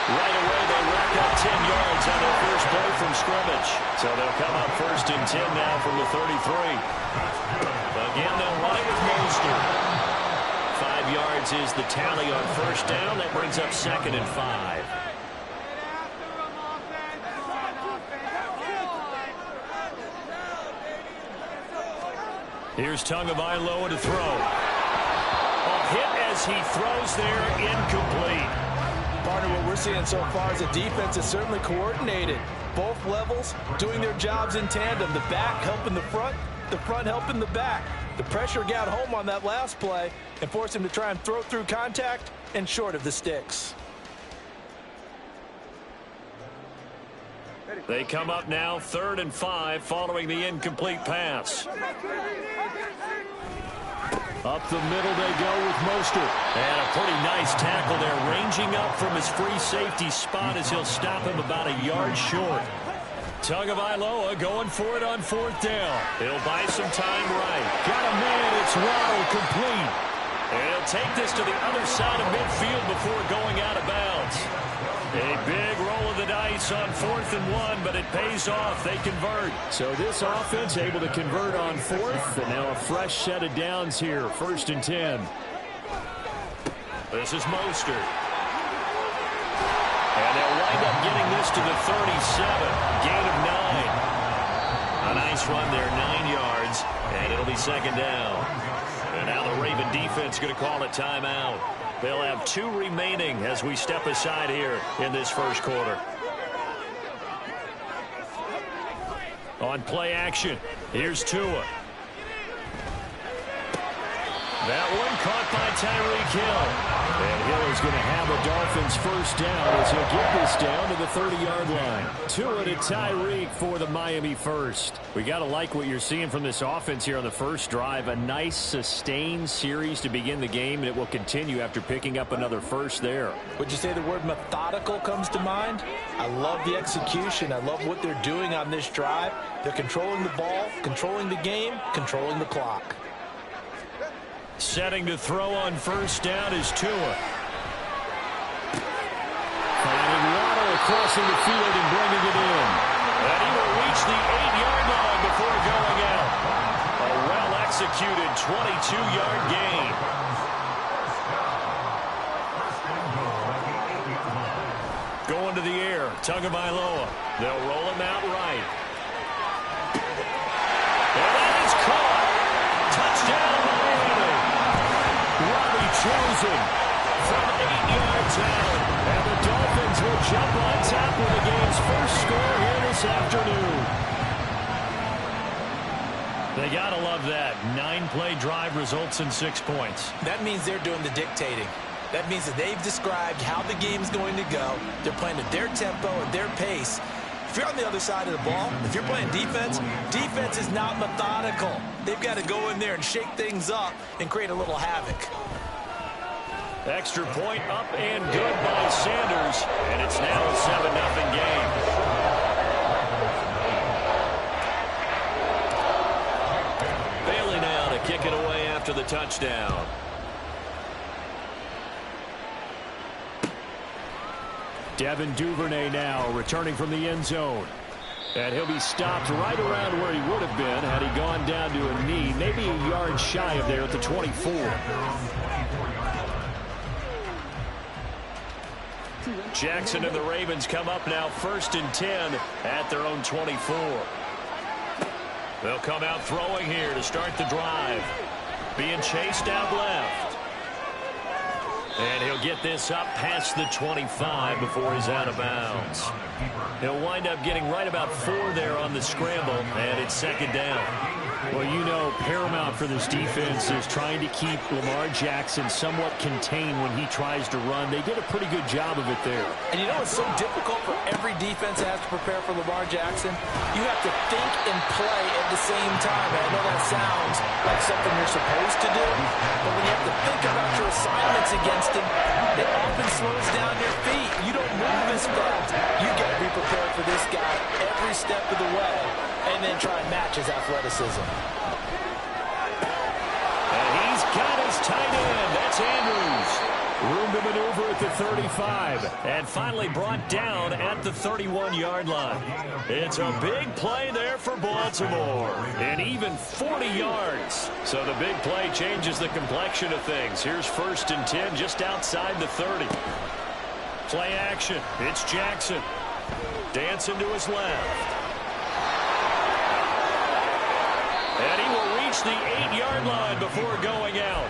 Right away, they rack up 10 yards on their first play from scrimmage. So they'll come up 1st and 10 now from the 33. Again, they'll run it with Mostert. 5 yards is the tally on first down. That brings up 2nd and 5. Here's Tagovailoa to throw. Hit as he throws there, incomplete. Partner, what we're seeing so far is the defense is certainly coordinated. Both levels doing their jobs in tandem. The back helping the front helping the back. The pressure got home on that last play and forced him to try and throw through contact and short of the sticks. They come up now 3rd and 5 following the incomplete pass. Up the middle they go with Mostert. And a pretty nice tackle there, ranging up from his free safety spot as he'll stop him about a yard short. Tagovailoa going for it on 4th down. He'll buy some time right. Got a man, it's Waddle, complete. And he'll take this to the other side of midfield before going out of bounds. A big roll of the dice on 4th and 1, but it pays off. They convert. So this offense able to convert on 4th, and now a fresh set of downs here. 1st and 10. This is Mostert. And they'll wind up getting this to the 37. Gain of 9. A nice run there, 9 yards, and it'll be 2nd down. And now the Raven defense going to call a timeout. They'll have 2 remaining as we step aside here in this first quarter. On play action, here's Tua. That one caught by Tyreek Hill. And Hill is going to have a Dolphins first down as he'll get this down to the 30-yard line. Tua to Tyreek for the Miami first. We got to like what you're seeing from this offense here on the first drive. A nice sustained series to begin the game, and it will continue after picking up another first there. Would you say the word methodical comes to mind? I love the execution. I love what they're doing on this drive. They're controlling the ball, controlling the game, controlling the clock. Setting to throw on first down is Tua. Finding Waddle crossing the field and bringing it in. And he will reach the 8-yard line before going out. A well-executed 22-yard gain. Going to the air, Tagovailoa. They'll roll him out right. And that is caught. Touchdown, Miami. Chosen from 8 yards out. And the Dolphins will jump on top with the game's first score here this afternoon. They got to love that. 9-play drive results in 6 points. That means they're doing the dictating. That means that they've described how the game's going to go. They're playing at their tempo and their pace. If you're on the other side of the ball, if you're playing defense, defense is not methodical. They've got to go in there and shake things up and create a little havoc. Extra point up and good by Sanders, and it's now a 7-0 game. Bailey now to kick it away after the touchdown. Devin Duvernay now returning from the end zone. And he'll be stopped right around where he would have been had he gone down to a knee, maybe a yard shy of there at the 24. Jackson and the Ravens come up now 1st and 10 at their own 24. They'll come out throwing here to start the drive. Being chased out left. And he'll get this up past the 25 before he's out of bounds. He'll wind up getting right about 4 there on the scramble, and it's 2nd down. Well, you know, paramount for this defense is trying to keep Lamar Jackson somewhat contained when he tries to run. They did a pretty good job of it there. And you know it's so difficult for every defense that has to prepare for Lamar Jackson? You have to think and play at the same time. And I know that sounds like something you're supposed to do, but when you have to think about your assignments against him, it often slows down your feet. You don't move as fast. You got to be prepared for this guy every step of the way and then try and match his athleticism. And he's got his tight end. That's Andrews. Room to maneuver at the 35. And finally brought down at the 31-yard line. It's a big play there for Baltimore. And even 40 yards. So the big play changes the complexion of things. Here's 1st and 10 just outside the 30. Play action. It's Jackson. Dancing to his left. And he will reach the 8-yard line before going out.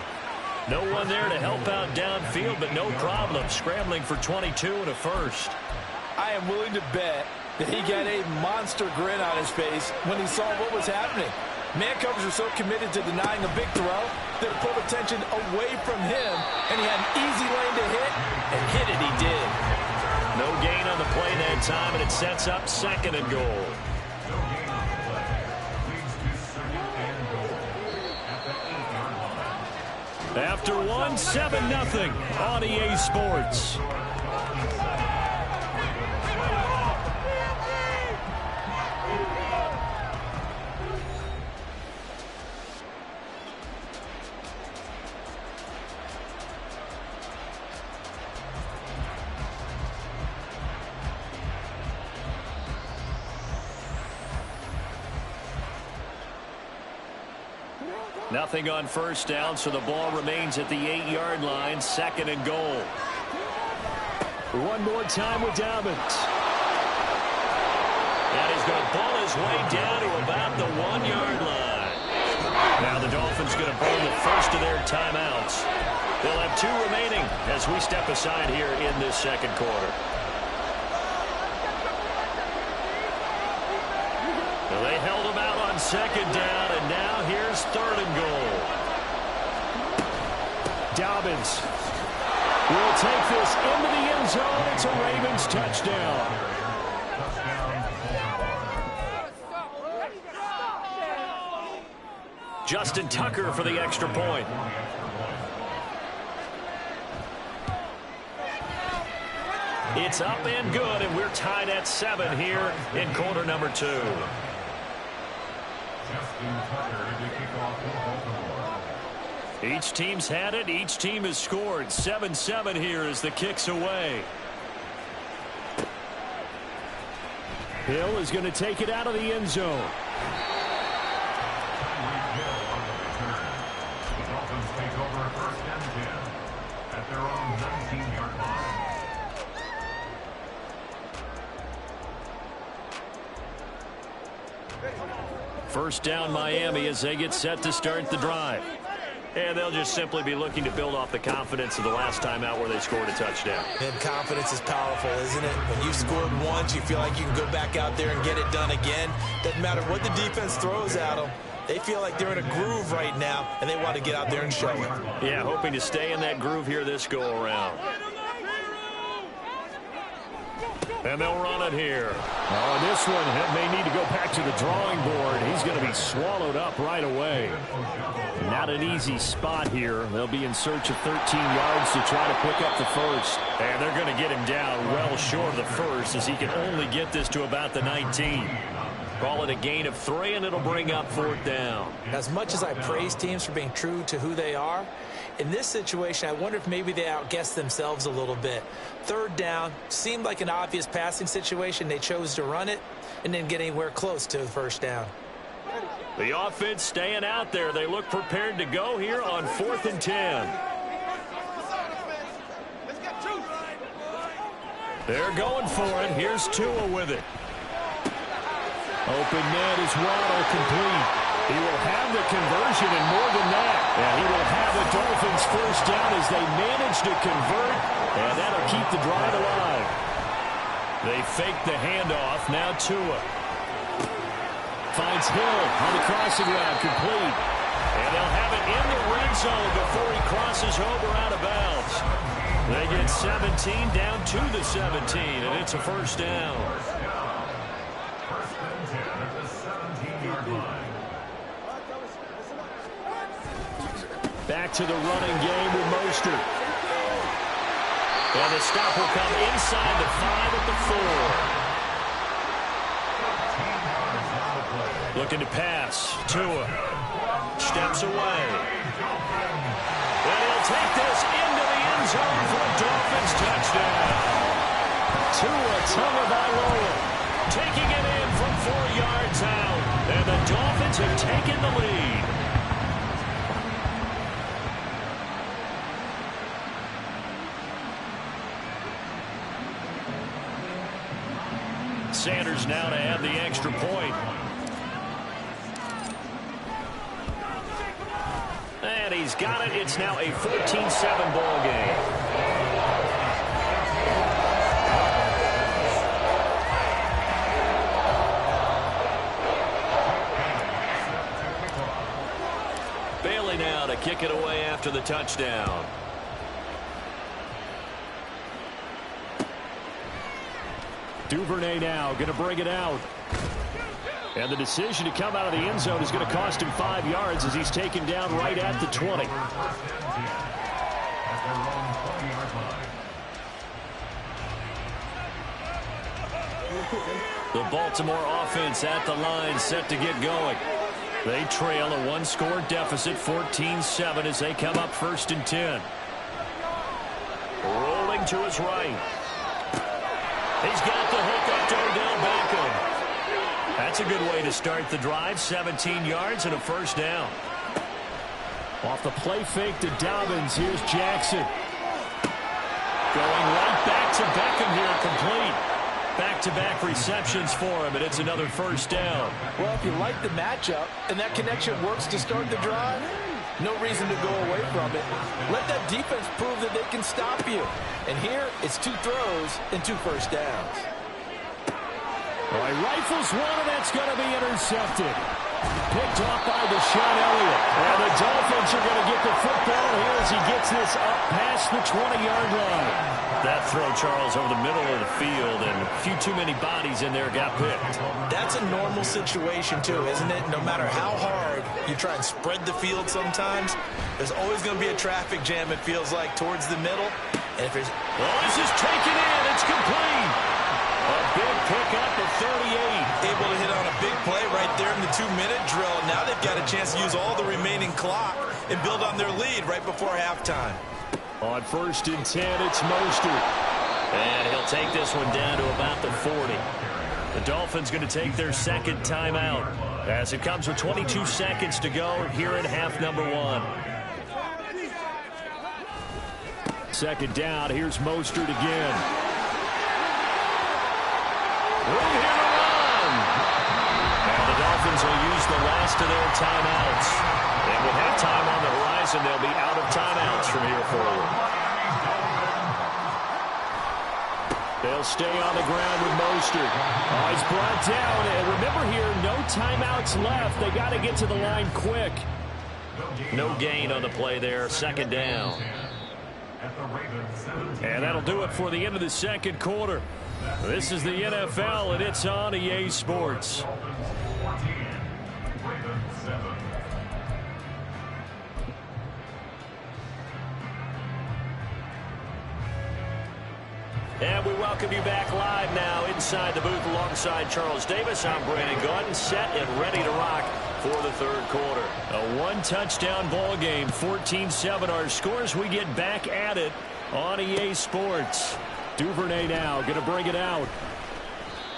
No one there to help out downfield, but no problem. Scrambling for 22 and a first. I am willing to bet that he got a monster grin on his face when he saw what was happening. Man coverage are so committed to denying a big throw that it pulled attention away from him, and he had an easy lane to hit, and hit it he did. No gain on the play that time, and it sets up 2nd and goal. After 1, 7-0 on EA Sports. Nothing on first down, so the ball remains at the 8-yard line, 2nd and goal. One more time with Dobbins. And he's going to pull his way down to about the 1-yard line. Now the Dolphins going to burn the first of their timeouts. They'll have 2 remaining as we step aside here in this 2nd quarter. Well, they held him out on 2nd down, and now here's 3rd and goal. Dobbins will take this into the end zone. It's a Ravens touchdown. Justin Tucker for the extra point. It's up and good, and we're tied at 7 here in quarter number 2. Each team's had it. Each team has scored. 7-7 here as the kick's away. Hill is going to take it out of the end zone. The Dolphins take over first and 10 at their own 19-yard line. First down Miami as they get set to start the drive. And they'll just simply be looking to build off the confidence of the last time out where they scored a touchdown. And confidence is powerful, isn't it? When you've scored once, you feel like you can go back out there and get it done again. Doesn't matter what the defense throws at them. They feel like they're in a groove right now, and they want to get out there and show it. Yeah, hoping to stay in that groove here this go-around. And they'll run it here. Oh, this one may need to go back to the drawing board. He's going to be swallowed up right away. Not an easy spot here. They'll be in search of 13 yards to try to pick up the first. And they're going to get him down well short of the first as he can only get this to about the 19. Call it a gain of 3, and it'll bring up 4th down. As much as I praise teams for being true to who they are, in this situation, I wonder if maybe they outguessed themselves a little bit. 3rd down seemed like an obvious passing situation. They chose to run it and didn't get anywhere close to the first down. The offense staying out there. They look prepared to go here on 4th and 10. They're going for it. Here's Tua with it. Open net is Waddle complete. He will have the conversion and more than that. And he will have the Dolphins first down as they manage to convert. And that'll keep the drive alive. They fake the handoff. Now Tua finds Hill on the crossing route, complete. And they'll have it in the red zone before he crosses over out of bounds. They get 17 down to the 17, and it's a first down. First and 10 at the 17-yard line. Back to the running game with Mostert. And the stop will come inside the 5 at the 4. Looking to pass. Tua steps away. And he'll take this into the end zone for a Dolphins touchdown. Tua Tagovailoa taking it in from 4 yards out. And the Dolphins have taken the lead. Sanders now to add the extra point. And he's got it. It's now a 14-7 ball game. Bailey now to kick it away after the touchdown. Duvernay now going to bring it out. And the decision to come out of the end zone is going to cost him 5 yards as he's taken down right at the 20. The Baltimore offense at the line set to get going. They trail a 1-score deficit, 14-7 as they come up 1st and 10. Rolling to his right. He's got the hook up to Odell Beckham. That's a good way to start the drive. 17 yards and a first down. Off the play fake to Dobbins. Here's Jackson. Going right back to Beckham here, complete. Back-to-back receptions for him, and it's another first down. Well, if you like the matchup and that connection works to start the drive, no reason to go away from it. Let that defense prove that they can stop you. And here, it's 2 throws and 2 first downs. All right, rifles one, and that's going to be intercepted. Picked off by Deshaun Elliott. And the Dolphins are going to get the football here as he gets this up past the 20-yard line. That throw, Charles, over the middle of the field, and a few too many bodies in there got picked. That's a normal situation, too, isn't it? No matter how hard you try and spread the field sometimes, there's always going to be a traffic jam, it feels like, towards the middle. And if there's... Oh, this is taken in. It's complete. A big pickup of 38. Able to hit on a big play right there in the 2-minute drill. Now they've got a chance to use all the remaining clock and build on their lead right before halftime. On 1st and 10, it's Mostert. And he'll take this one down to about the 40. The Dolphins going to take their second timeout as it comes with 22 seconds to go here in half number 1. Second down, here's Mostert again. Room here to run. And the Dolphins will use the last of their timeouts. And with halftime on the horizon, they'll be out of timeouts from here forward. They'll stay on the ground with Mostert. Oh, he's brought down. And remember here, no timeouts left. They got to get to the line quick. No gain on the play there. Second down. And that'll do it for the end of the second quarter. This is the NFL, and it's on EA Sports. And we welcome you back live now inside the booth alongside Charles Davis. I'm Brandon Gaudin, set and ready to rock for the third quarter. A one-touchdown ball game, 14-7 our scores. We get back at it on EA Sports. Duvernay now going to bring it out.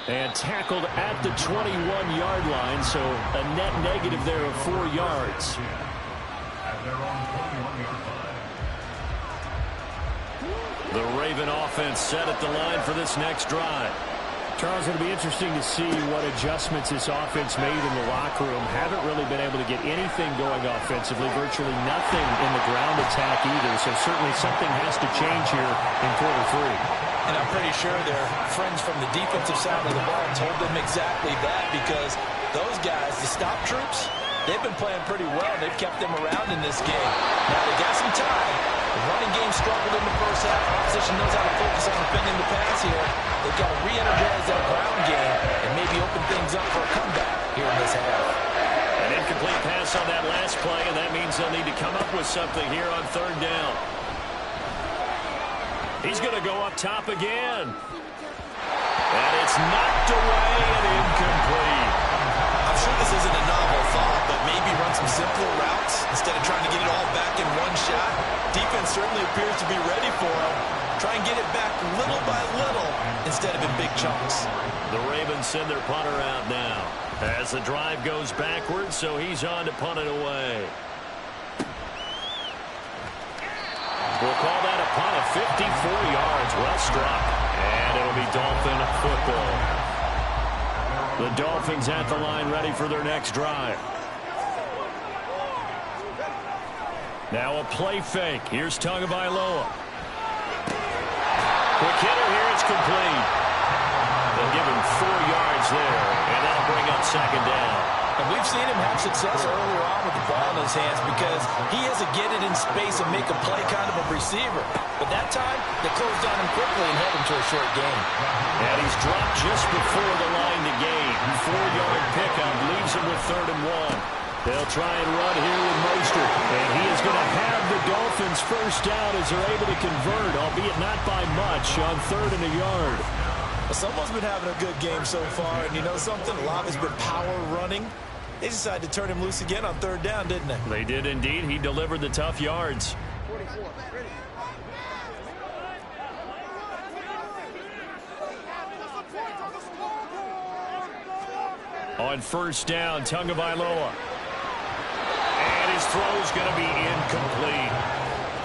And tackled at the 21-yard line, so a net negative there of 4 yards. At their own 21-yard line. The Raven offense set at the line for this next drive. Charles, it'll be interesting to see what adjustments this offense made in the locker room. Haven't really been able to get anything going offensively, virtually nothing in the ground attack either. So certainly something has to change here in quarter 3. And I'm pretty sure their friends from the defensive side of the ball told them exactly that, because those guys, the stop troops, they've been playing pretty well. They've kept them around in this game. Now they got some time. The running game struggled in the first half. Opposition knows how to focus on defending the pass here. They've got to re-energize that ground game and maybe open things up for a comeback here in this half. An incomplete pass on that last play, and that means they'll need to come up with something here on third down. He's going to go up top again. And it's knocked away and incomplete. I'm sure this isn't a novel thought, but maybe run some simpler routes instead of trying to get it all back in one shot. Defense certainly appears to be ready for him. Try and get it back little by little instead of in big chunks. The Ravens send their punter out now as the drive goes backwards, so he's on to punt it away. We'll call that a punt of 54 yards. Well struck. And it'll be Dolphin football. The Dolphins at the line ready for their next drive. Now a play fake. Here's Tagovailoa. Quick hitter here. It's complete. They'll give him 4 yards there, and that'll bring up second down. And we've seen him have success earlier on with the ball in his hands because he has to get it in space and make a play kind of a receiver. But that time, they closed on him quickly and held him to a short gain. And he's dropped just before the line to gain. 4-yard pickup leaves him with 3rd and 1. They'll try and run here with Mostert. And he is going to have the Dolphins first down as they're able to convert, albeit not by much, on 3rd and a yard. Well, someone's been having a good game so far, and you know something? A lot has been power running. They decided to turn him loose again on 3rd down, didn't they? They did indeed. He delivered the tough yards. On first down, Tagovailoa. And his throw's going to be incomplete.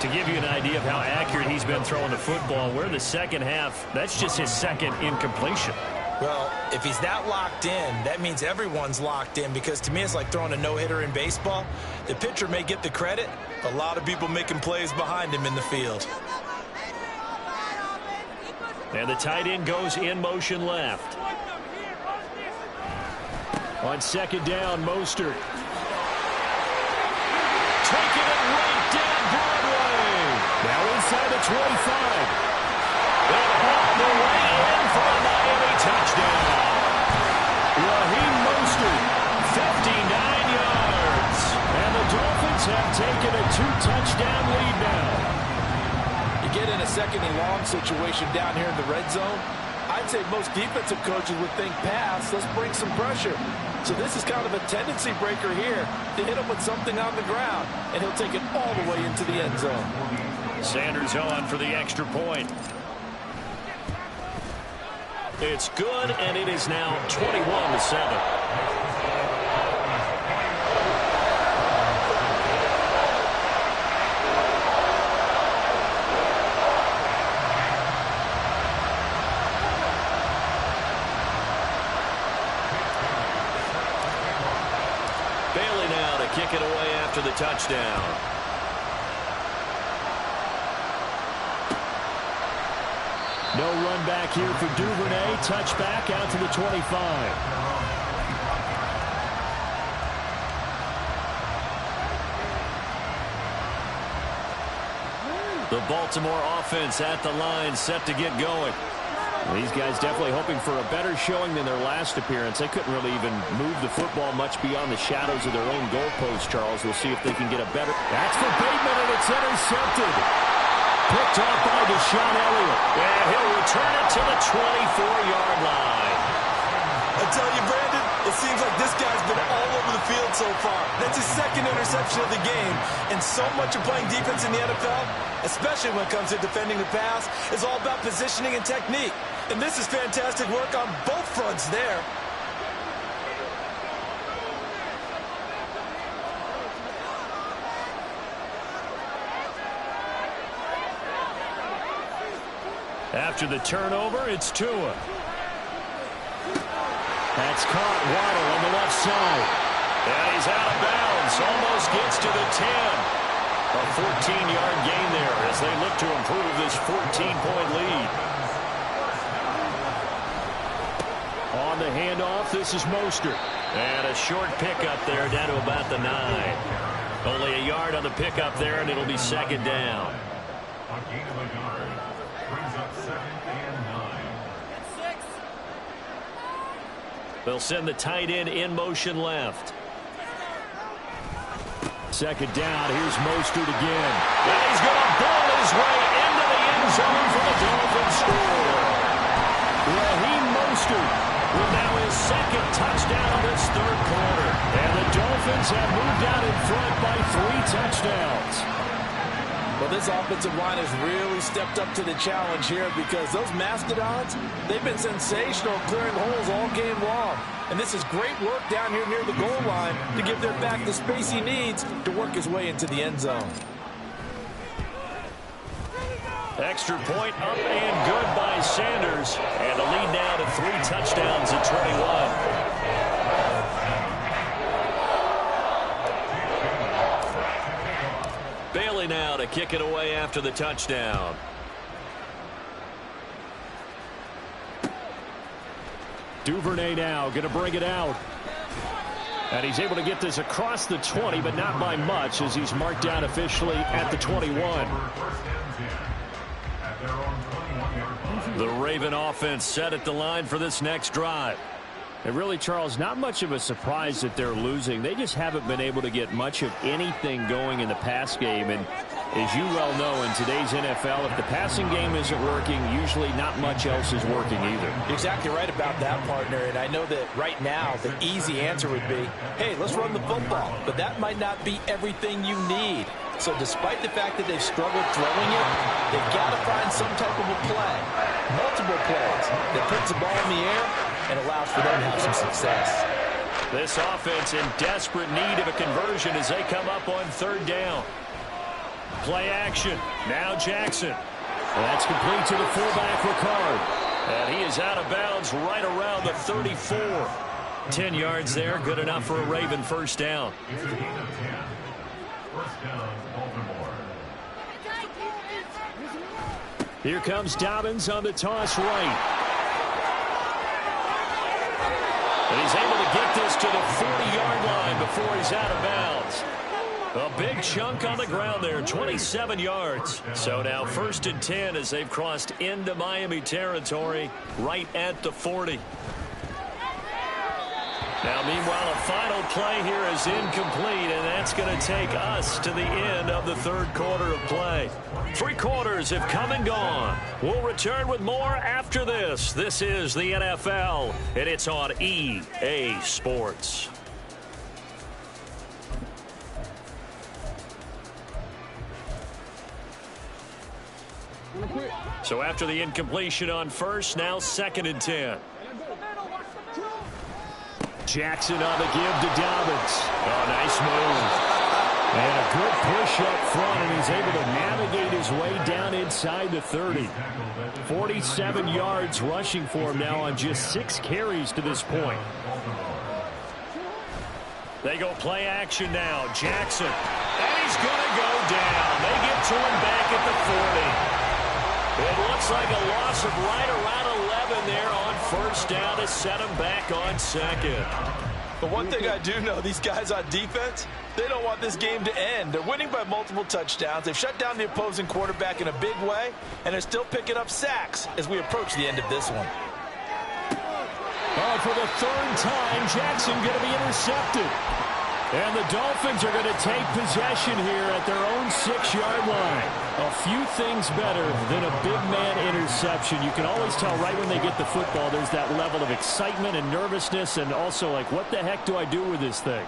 To give you an idea of how accurate he's been throwing the football, we're in the second half. That's just his second incompletion. Well, if he's that locked in, that means everyone's locked in, because to me it's like throwing a no-hitter in baseball. The pitcher may get the credit, A lot of people making plays behind him in the field. And the tight end goes in motion left. On second down, Mostert. Taking it right down Broadway. Now inside the 25. And all the way in for a Miami touchdown. Raheem Mostert, 59 yards. And the Dolphins have taken a 2-touchdown lead now. You get in a second and long situation down here in the red zone, I'd say most defensive coaches would think pass, let's bring some pressure. So this is kind of a tendency breaker here to hit him with something on the ground, and he'll take it all the way into the end zone. Sanders on for the extra point. It's good, and it is now 21-7. Bailey now to kick it away after the touchdown. No run back here for Duvernay. Touchback out to the 25. The Baltimore offense at the line, set to get going. These guys definitely hoping for a better showing than their last appearance. They couldn't really even move the football much beyond the shadows of their own goalpost, Charles. We'll see if they can get a better... That's for Bateman, and it's intercepted. Picked off by Deshaun Elliott. And he'll return it to the 24-yard line. I tell you, Brandon, it seems like this guy's been all over the field so far. That's his second interception of the game. And so much of playing defense in the NFL, especially when it comes to defending the pass, is all about positioning and technique. And this is fantastic work on both fronts there. After the turnover, it's Tua. That's caught. Waddle on the left side. And he's out of bounds. Almost gets to the 10. A 14-yard gain there as they look to improve this 14-point lead. On the handoff, this is Mostert. And a short pickup there down to about the 9. Only a yard on the pickup there, and it'll be second down. A gain of a yard brings up 2nd and 9. They'll send the tight end in motion left. Second down, here's Mostert again. And he's going to ball his way into the end zone for the Dolphins score. Raheem Mostert with now his second touchdown of this third quarter. And the Dolphins have moved out in front by 3 touchdowns. Well, this offensive line has really stepped up to the challenge here because those Mastodons, they've been sensational clearing holes all game long. And this is great work down here near the goal line to give their back the space he needs to work his way into the end zone. Extra point up and good by Sanders. And the lead now to 3 touchdowns at 21. Bailey now to kick it away after the touchdown. Duvernay now going to bring it out. And he's able to get this across the 20, but not by much as he's marked down officially at the 21. The Raven offense set at the line for this next drive. And really, Charles, not much of a surprise that they're losing. They just haven't been able to get much of anything going in the pass game. And as you well know, in today's NFL, if the passing game isn't working, usually not much else is working either. You're exactly right about that, partner. And I know that right now the easy answer would be, hey, let's run the football. But that might not be everything you need. So despite the fact that they've struggled throwing it, they've got to find some type of a play, multiple plays that puts the ball in the air and allows for them to have some success. This offense in desperate need of a conversion as they come up on third down. Play action. Now Jackson. That's complete to the fullback, Ricard. And he is out of bounds right around the 34. 10 yards there. Good enough for a Raven first down. It's a gain of 10. First down, Baltimore. Here comes Dobbins on the toss right. And he's able to get this to the 40-yard line before he's out of bounds. A big chunk on the ground there, 27 yards. So now 1st and 10 as they've crossed into Miami territory right at the 40. Now, meanwhile, a final play here is incomplete, and that's going to take us to the end of the 3rd quarter of play. 3 quarters have come and gone. We'll return with more after this. This is the NFL, and it's on EA Sports. So after the incompletion on 1st, now 2nd and 10. Jackson on the give to Dobbins. Oh, nice move. And a good push up front, and he's able to navigate his way down inside the 30. 47 yards rushing for him now on just 6 carries to this point. They go play action now. Jackson. And he's going to go down. They get to him back at the 40. It looks like a loss of right around 11 there on 1st down to set him back on 2nd. But one thing I do know, these guys on defense, they don't want this game to end. They're winning by multiple touchdowns. They've shut down the opposing quarterback in a big way, and they're still picking up sacks as we approach the end of this one. Oh, for the 3rd time, Jackson going to be intercepted. And the Dolphins are going to take possession here at their own 6-yard line. A few things better than a big man interception. You can always tell right when they get the football, there's that level of excitement and nervousness, and also like, what the heck do I do with this thing?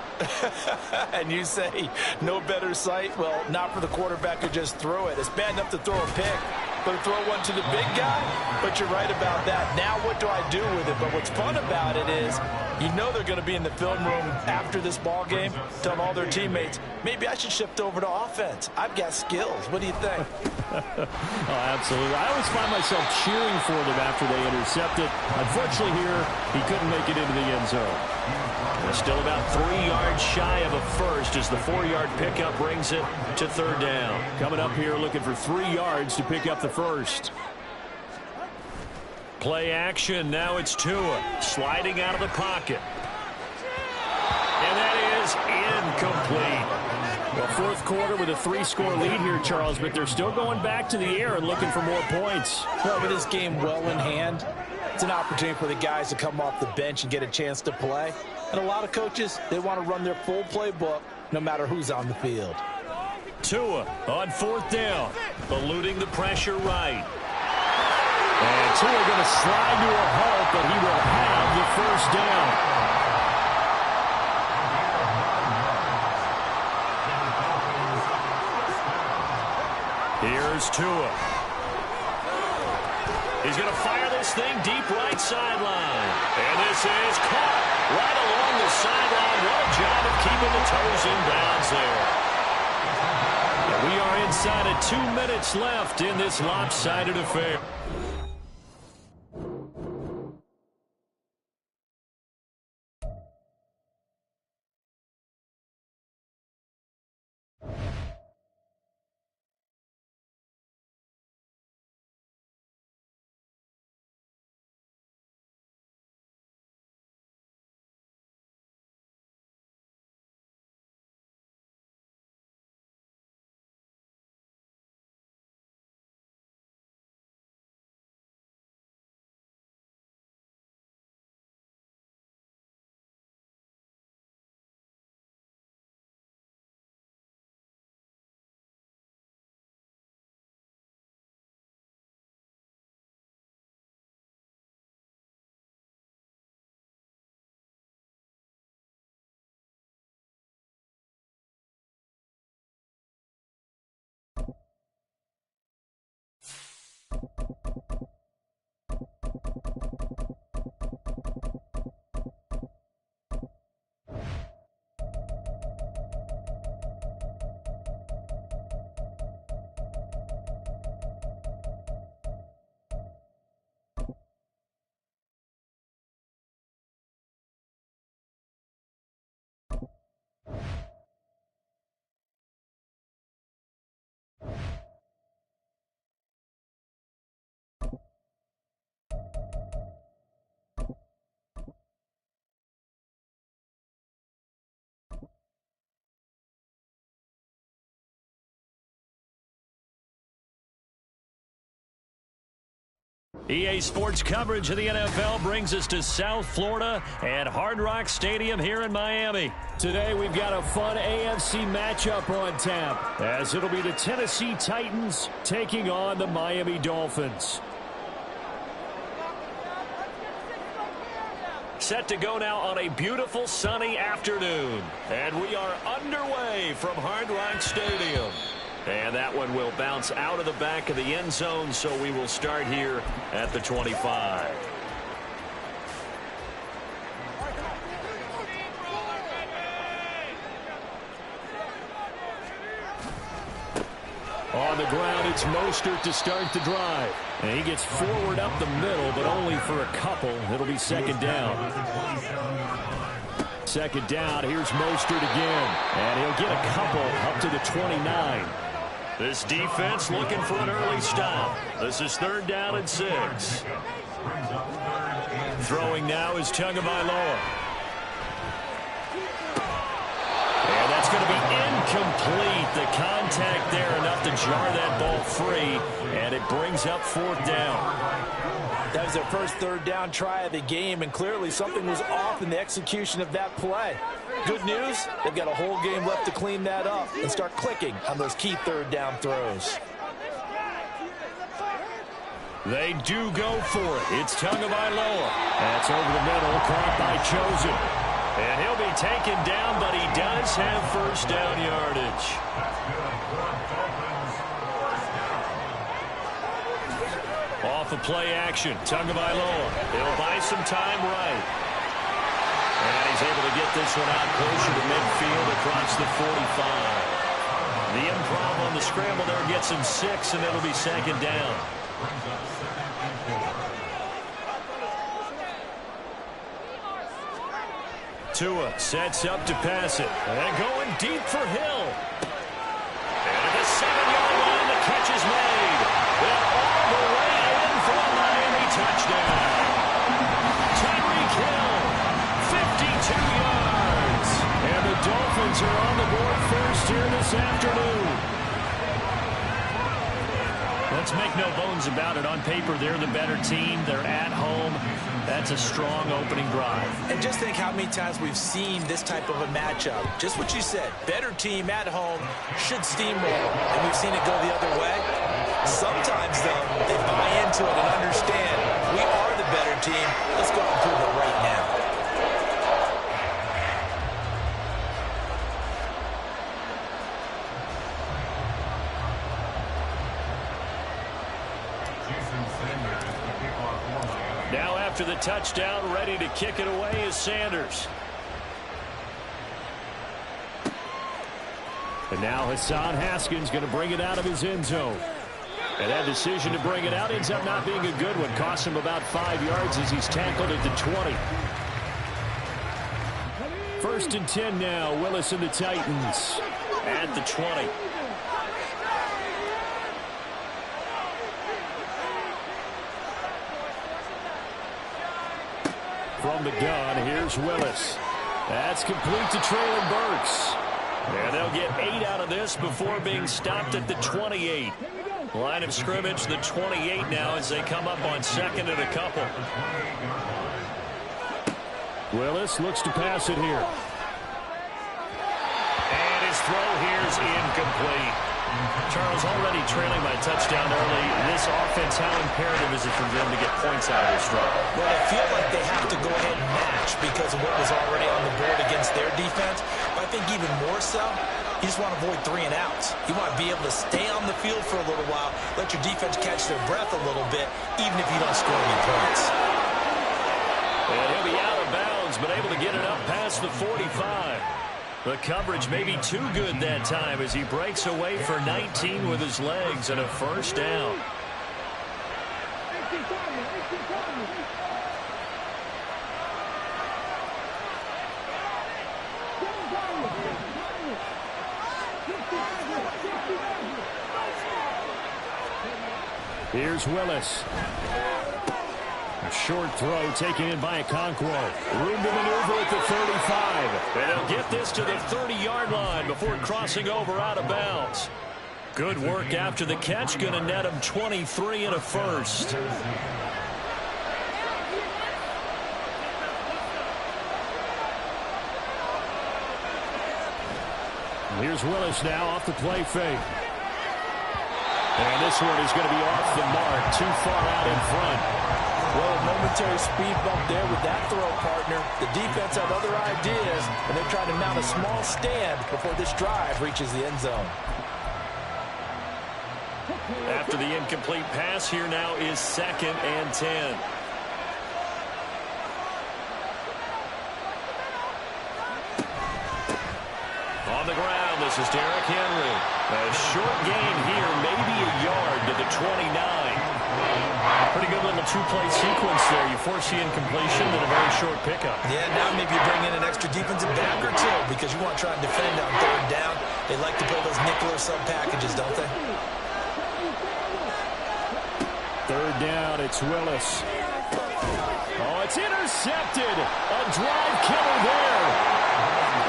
And you say, no better sight? Well, not for the quarterback who just threw it. It's bad enough to throw a pick, but to throw one to the big guy? But you're right about that. Now what do I do with it? But what's fun about it is, you know they're going to be in the film room after this ball game, telling all their teammates, maybe I should shift over to offense. I've got skills. What do you think? Oh, absolutely. I always find myself cheering for them after they intercept it. Unfortunately here, he couldn't make it into the end zone. They're still about 3 yards shy of a first as the 4-yard pickup brings it to 3rd down. Coming up here looking for 3 yards to pick up the first. Play action. Now it's Tua sliding out of the pocket. And that is incomplete. Well, 4th quarter with a 3-score lead here, Charles, but they're still going back to the air and looking for more points. Well, with this game well in hand, it's an opportunity for the guys to come off the bench and get a chance to play. And a lot of coaches, they want to run their full playbook no matter who's on the field. Tua on 4th down, eluding the pressure right. And Tua going to slide to a halt, but he will have the 1st down. Here's Tua. He's going to fire this thing deep right sideline. And this is caught right along the sideline. What a job of keeping the toes in bounds there. And we are inside of 2 minutes left in this lopsided affair. EA Sports coverage of the NFL brings us to South Florida at Hard Rock Stadium here in Miami. Today we've got a fun AFC matchup on tap, as it'll be the Tennessee Titans taking on the Miami Dolphins. Set to go now on a beautiful sunny afternoon. And we are underway from Hard Rock Stadium. And that one will bounce out of the back of the end zone, so we will start here at the 25. On the ground, it's Mostert to start the drive. And he gets forward up the middle, but only for a couple. It'll be second down. Second down, here's Mostert again. And he'll get a couple up to the 29. This defense looking for an early stop. This is third down and 6. Throwing now is Tagovailoa. And that's going to be incomplete. The contact there enough to jar that ball free, and it brings up fourth down. That was their first third down try of the game, and clearly something was off in the execution of that play. Good news, they've got a whole game left to clean that up and start clicking on those key third down throws. They do go for it. It's Tagovailoa. That's over the middle, caught by Chosen. And he'll be taken down, but he does have first down yardage. Off of play action, Tagovailoa. He'll buy some time right. And he's able to get this one out closer to midfield across the 45. The improv on the scramble there gets him 6, and it'll be second down. Tua sets up to pass it. And going deep for Hill. And at the 7-yard line, the catch is made. And all the way in for a Miami touchdown. Tyreek Hill, 52 yards. And the Dolphins are on the board first here this afternoon. Let's make no bones about it. On paper, they're the better team. They're at home. That's a strong opening drive. And just think how many times we've seen this type of a matchup. Just what you said, better team at home should steamroll, and we've seen it go the other way. Sometimes, though, they buy into it and understand we are the better team. Let's go out and prove it right now. Now after the touchdown, ready to kick it away is Sanders. And now Hassan Haskins going to bring it out of his end zone. And that decision to bring it out ends up not being a good one. Cost him about 5 yards as he's tackled at the 20. First and 10 now. Willis and the Titans At the 20. From the gun, here's Willis. That's complete to Traylon Burks. And they'll get 8 out of this before being stopped at the 28. Line of scrimmage, the 28 now as they come up on second and a couple. Willis looks to pass it here. And his throw here is incomplete. Charles, already trailing by touchdown early. This offense, how imperative is it for them to get points out of this drive? Well, I feel like they have to go ahead and match because of what was already on the board against their defense. But I think even more so, you just want to avoid 3 and outs. You want to be able to stay on the field for a little while, let your defense catch their breath a little bit, even if you don't score any points. And he'll be out of bounds, but able to get it up past the 45. The coverage may be too good that time as he breaks away for 19 with his legs and a first down. Here's Willis. A short throw taken in by Okonkwo. Room to maneuver at the 35. And he'll get this to the 30-yard line before crossing over out of bounds. Good work after the catch. Going to net him 23 and a first. Here's Willis now off the play fake. And this one is going to be off the mark, too far out in front. Well, a momentary speed bump there with that throw, partner. The defense had other ideas, and they're trying to mount a small stand before this drive reaches the end zone. After the incomplete pass, here now is 2nd and 10. On the ground, this is Derrick Henry. A short gain here, maybe a yard to the 29. Pretty good little two-play sequence there. You force the incompletion and a very short pickup. Yeah, now maybe you bring in an extra defensive back or two because you want to try and defend on 3rd down. They like to play those nickel or sub packages, don't they? 3rd down, it's Willis. Oh, it's intercepted. A drive killer there.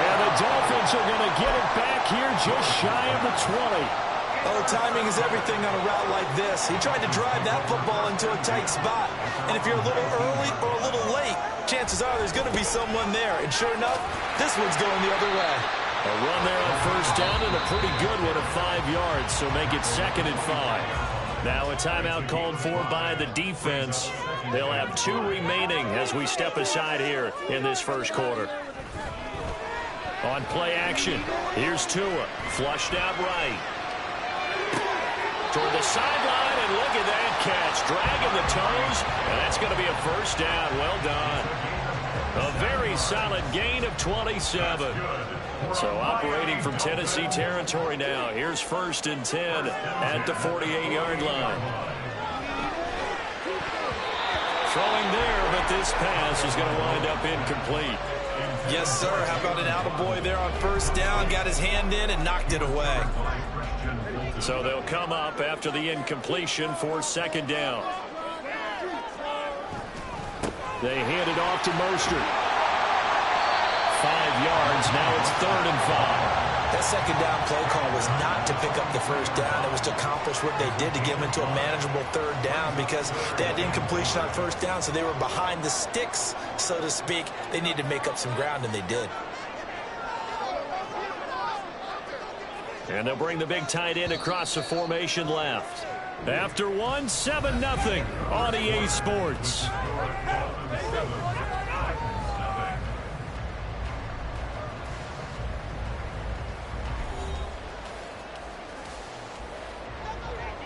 And the Dolphins are going to get it back here just shy of the 20. Oh, timing is everything on a route like this. He tried to drive that football into a tight spot. And if you're a little early or a little late, chances are there's going to be someone there. And sure enough, this one's going the other way. A run there on 1st down and a pretty good one of 5 yards, so make it 2nd and 5. Now a timeout called for by the defense. They'll have 2 remaining as we step aside here in this 1st quarter. On play action, here's Tua, flushed out right. Toward the sideline, and look at that catch. Dragging the toes, and that's going to be a 1st down. Well done. A very solid gain of 27. So operating from Tennessee territory now. Here's 1st and 10 at the 48-yard line. Throwing there, but this pass is going to wind up incomplete. Yes, sir. How about an attaboy there on 1st down? Got his hand in and knocked it away. So they'll come up after the incompletion for 2nd down. They hand it off to Mostert. 5 yards. Now it's 3rd and 5. That 2nd down play call was not to pick up the 1st down. It was to accomplish what they did to get them into a manageable 3rd down because they had incompletion on 1st down, so they were behind the sticks, so to speak. They needed to make up some ground, and they did. And they'll bring the big tight end across the formation left. After 1, 7-0 on EA Sports.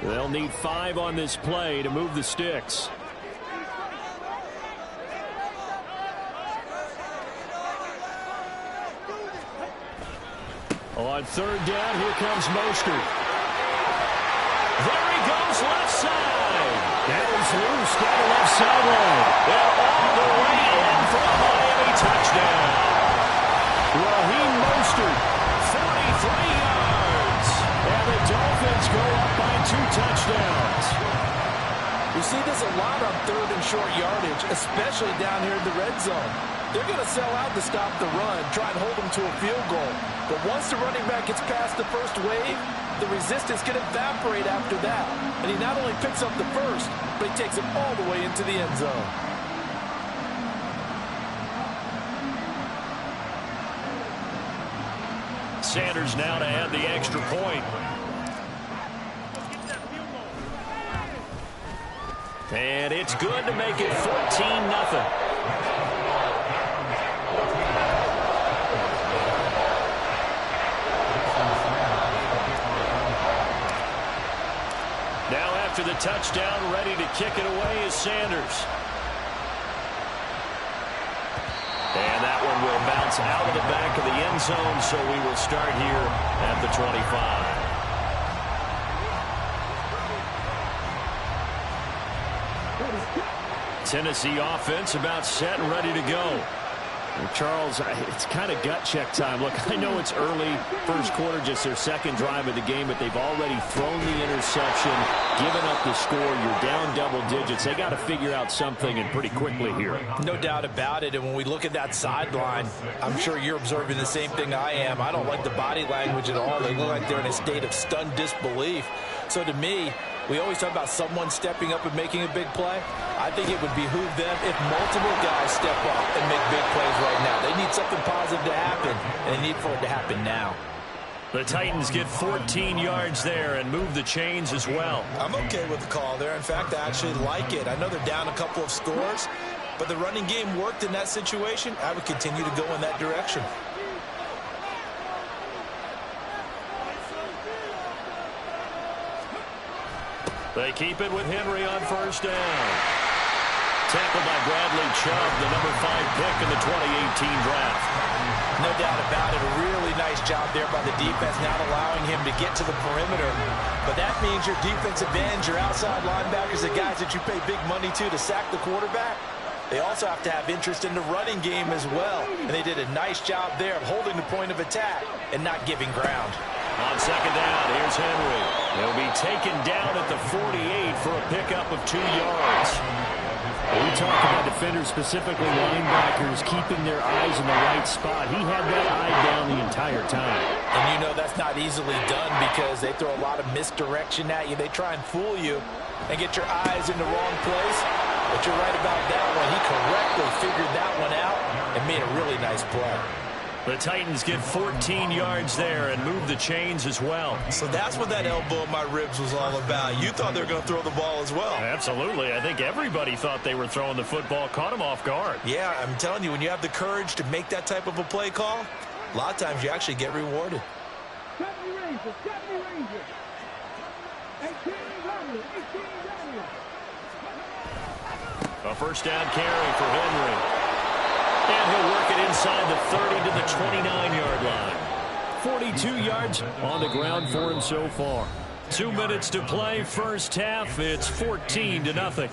They'll need 5 on this play to move the sticks. On 3rd down, here comes Mostert. There he goes, left side. That is loose down the left sideline. And all the way in for a Miami touchdown. Raheem Mostert, 43 yards. And the Dolphins go up by 2 touchdowns. You see this a lot on 3rd and short yardage, especially down here in the red zone. They're going to sell out to stop the run, try and hold them to a field goal. But once the running back gets past the first wave, the resistance can evaporate after that. And he not only picks up the first, but he takes it all the way into the end zone. Sanders now to add the extra point. And it's good to make it 14-0. After the touchdown, ready to kick it away is Sanders. And that one will bounce out of the back of the end zone, so we will start here at the 25. Tennessee offense about set and ready to go. Well, Charles, it's kind of gut check time. Look, I know it's early, 1st quarter, just their 2nd drive of the game, but they've already thrown the interception, given up the score. You're down double digits. They got to figure out something, and pretty quickly here. No doubt about it. And when we look at that sideline, I'm sure you're observing the same thing I am. I don't like the body language at all. They look like they're in a state of stunned disbelief. So to me, we always talk about someone stepping up and making a big play. I think it would behoove them if multiple guys step up and make big plays right now. They need something positive to happen, and they need for it to happen now. The Titans get 14 yards there and move the chains as well. I'm okay with the call there. In fact, I actually like it. I know they're down a couple of scores, but the running game worked in that situation. I would continue to go in that direction. They keep it with Henry on first down. Tackled by Bradley Chubb, the number 5 pick in the 2018 draft. No doubt about it. A really nice job there by the defense, not allowing him to get to the perimeter. But that means your defensive ends, your outside linebackers, the guys that you pay big money to sack the quarterback, they also have to have interest in the running game as well. And they did a nice job there of holding the point of attack and not giving ground. On second down, here's Henry. He'll be taken down at the 48 for a pickup of 2 yards. We talk about defenders, specifically linebackers, keeping their eyes in the right spot. He had that eye down the entire time. And you know that's not easily done because they throw a lot of misdirection at you. They try and fool you and get your eyes in the wrong place. But you're right about that one. He correctly figured that one out and made a really nice play. The Titans get 14 yards there and move the chains as well. So that's what that elbow in my ribs was all about. You thought they were going to throw the ball as well. Absolutely. I think everybody thought they were throwing the football, caught him off guard. Yeah, I'm telling you, when you have the courage to make that type of a play call, a lot of times you actually get rewarded. A first down carry for Henry. And he'll work it inside the 30 to the 29-yard line. 42 yards on the ground for him so far. 2 minutes to play, first half. It's 14-0.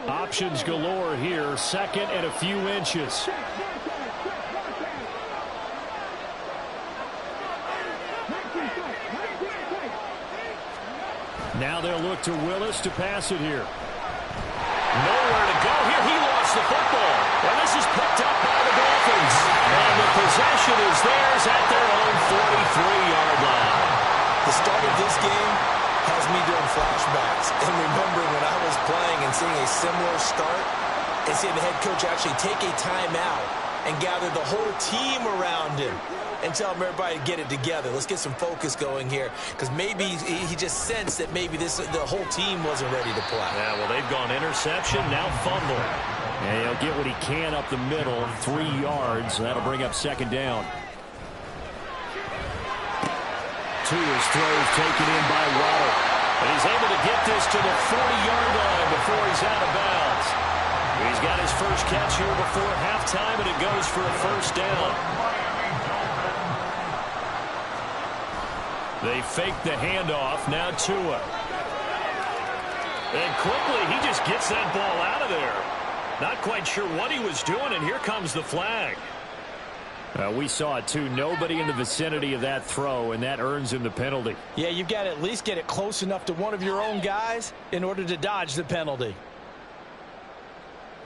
Options galore here. Second and a few inches. Now they'll look to Willis to pass it here. Nowhere to go here. He lost the football. And this is picked up by the Dolphins. And the possession is theirs at their own 43-yard line. The start of this game has me doing flashbacks and remembering when I was playing and seeing a similar start and seeing the head coach actually take a timeout and gather the whole team around him and tell him everybody to get it together. Let's get some focus going here because maybe he just sensed that maybe the whole team wasn't ready to play. Yeah, well, they've gone interception, now fumble. And he'll get what he can up the middle, 3 yards. That'll bring up second down. Tua's throws taken in by Waddle. And he's able to get this to the 40-yard line before he's out of bounds. He's got his first catch here before halftime, and it goes for a first down. They fake the handoff. Now Tua. And quickly, he just gets that ball out of there. Not quite sure what he was doing, and here comes the flag. We saw it, too. Nobody in the vicinity of that throw, and that earns him the penalty. Yeah, you've got to at least get it close enough to one of your own guys in order to dodge the penalty.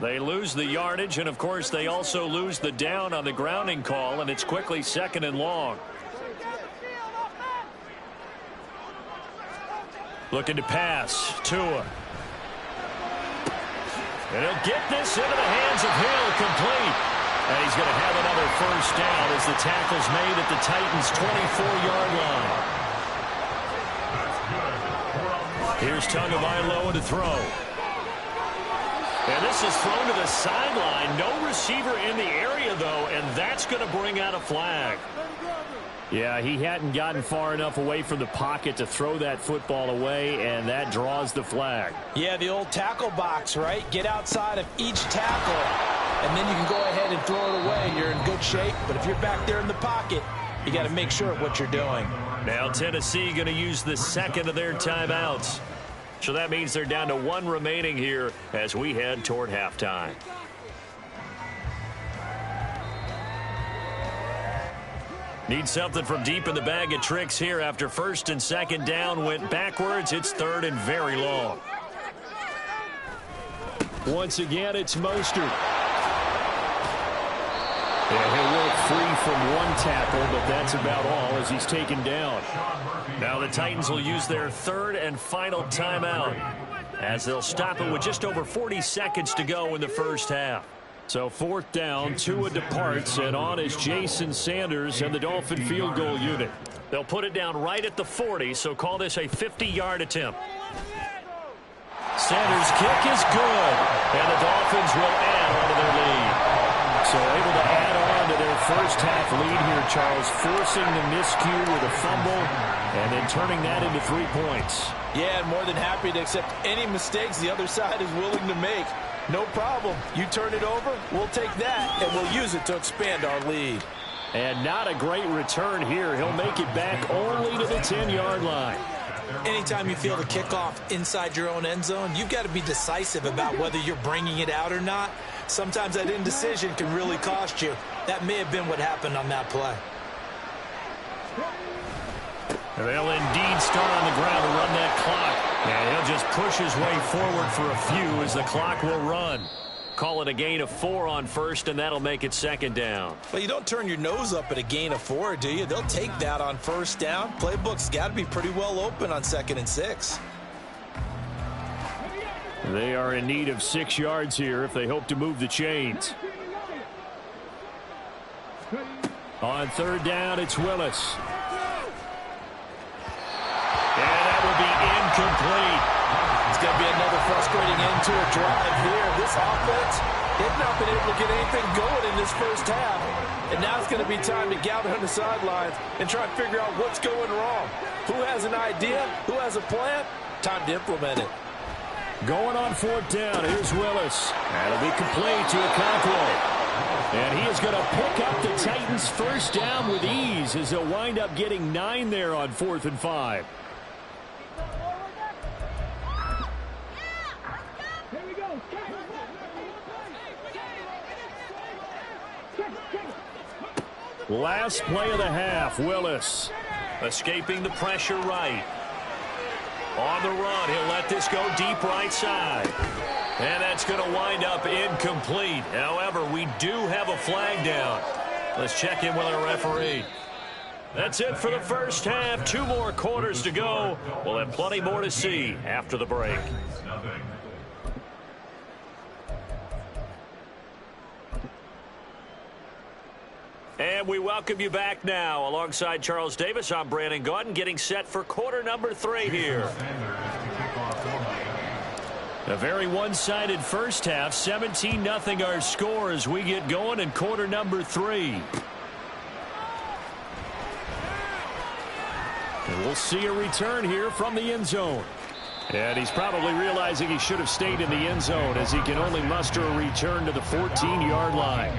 They lose the yardage, and, of course, they also lose the down on the grounding call, and it's quickly second and long. Looking to pass. Tua. And he'll get this into the hands of Hill, complete. And he's going to have another first down as the tackle's made at the Titans' 24-yard line. Here's Tagovailoa to throw. And this is thrown to the sideline. No receiver in the area, though, and that's going to bring out a flag. Yeah, he hadn't gotten far enough away from the pocket to throw that football away, and that draws the flag. Yeah, the old tackle box, right? Get outside of each tackle, and then you can go ahead and throw it away, and you're in good shape. But if you're back there in the pocket, you got to make sure of what you're doing. Now Tennessee going to use the second of their timeouts. So that means they're down to 1 remaining here as we head toward halftime. Need something from deep in the bag of tricks here after first and second down went backwards. It's third and very long. Once again, it's Mostert. Yeah, he'll work free from one tackle, but that's about all as he's taken down. Now the Titans will use their third and final timeout. as they'll stop it with just over 40 seconds to go in the first half. So 4th down, Tua departs, and on is Jason Sanders and the Dolphin field goal unit. They'll put it down right at the 40, so call this a 50-yard attempt. Sanders' kick is good, and the Dolphins will add on to their lead. So able to add on to their first half lead here, Charles, forcing the miscue with a fumble and then turning that into 3 points. Yeah, and more than happy to accept any mistakes the other side is willing to make. No problem. You turn it over, we'll take that, and we'll use it to expand our lead. And not a great return here. He'll make it back only to the 10-yard line. Anytime you feel the kickoff inside your own end zone, you've got to be decisive about whether you're bringing it out or not. Sometimes that indecision can really cost you. That may have been what happened on that play. They'll indeed start on the ground to run that clock. And he'll just push his way forward for a few as the clock will run. Call it a gain of 4 on first, and that'll make it 2nd down. Well, you don't turn your nose up at a gain of 4, do you? They'll take that on first down. Playbook's got to be pretty well open on 2nd and 6. They are in need of 6 yards here if they hope to move the chains. On 3rd down, it's Willis. And that will be incomplete. It's going to be another frustrating end to a drive here. This offense, they've not been able to get anything going in this first half. And now it's going to be time to gather on the sidelines and try and figure out what's going wrong. Who has an idea? Who has a plan? Time to implement it. Going on 4th down, here's Willis. That'll be complete to Okonkwo. And he is going to pick up the Titans' first down with ease as they'll wind up getting 9 there on 4th and 5. Last play of the half, Willis. Escaping the pressure right. On the run, he'll let this go deep right side. And that's going to wind up incomplete. However, we do have a flag down. Let's check in with our referee. That's it for the first half. 2 more quarters to go. We'll have plenty more to see after the break. And we welcome you back now. Alongside Charles Davis, I'm Brandon Gaudin, getting set for quarter number 3 here. A very one-sided first half. 17-0 our score as we get going in quarter number 3. And we'll see a return here from the end zone. And he's probably realizing he should have stayed in the end zone as he can only muster a return to the 14-yard line.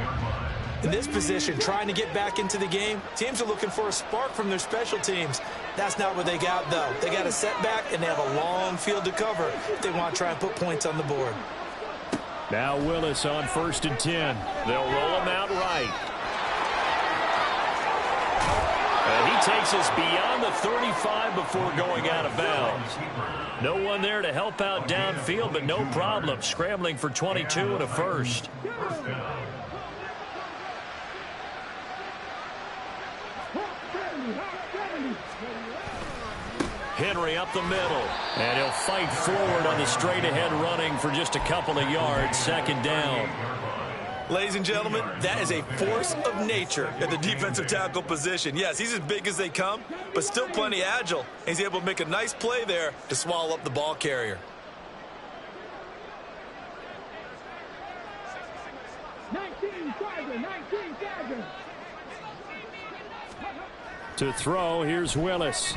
In this position, trying to get back into the game, teams are looking for a spark from their special teams. That's not what they got, though. They got a setback, and they have a long field to cover if they want to try and put points on the board. Now Willis on 1st and 10. They'll roll him out right. And he takes us beyond the 35 before going out of bounds. No one there to help out downfield, but no problem. Scrambling for 22 and a first. Henry up the middle, and he'll fight forward on the straight-ahead running for just a couple of yards. 2nd down. Ladies and gentlemen, that is a force of nature at the defensive tackle position. Yes, he's as big as they come, but still plenty agile. He's able to make a nice play there to swallow up the ball carrier. To throw, here's Willis.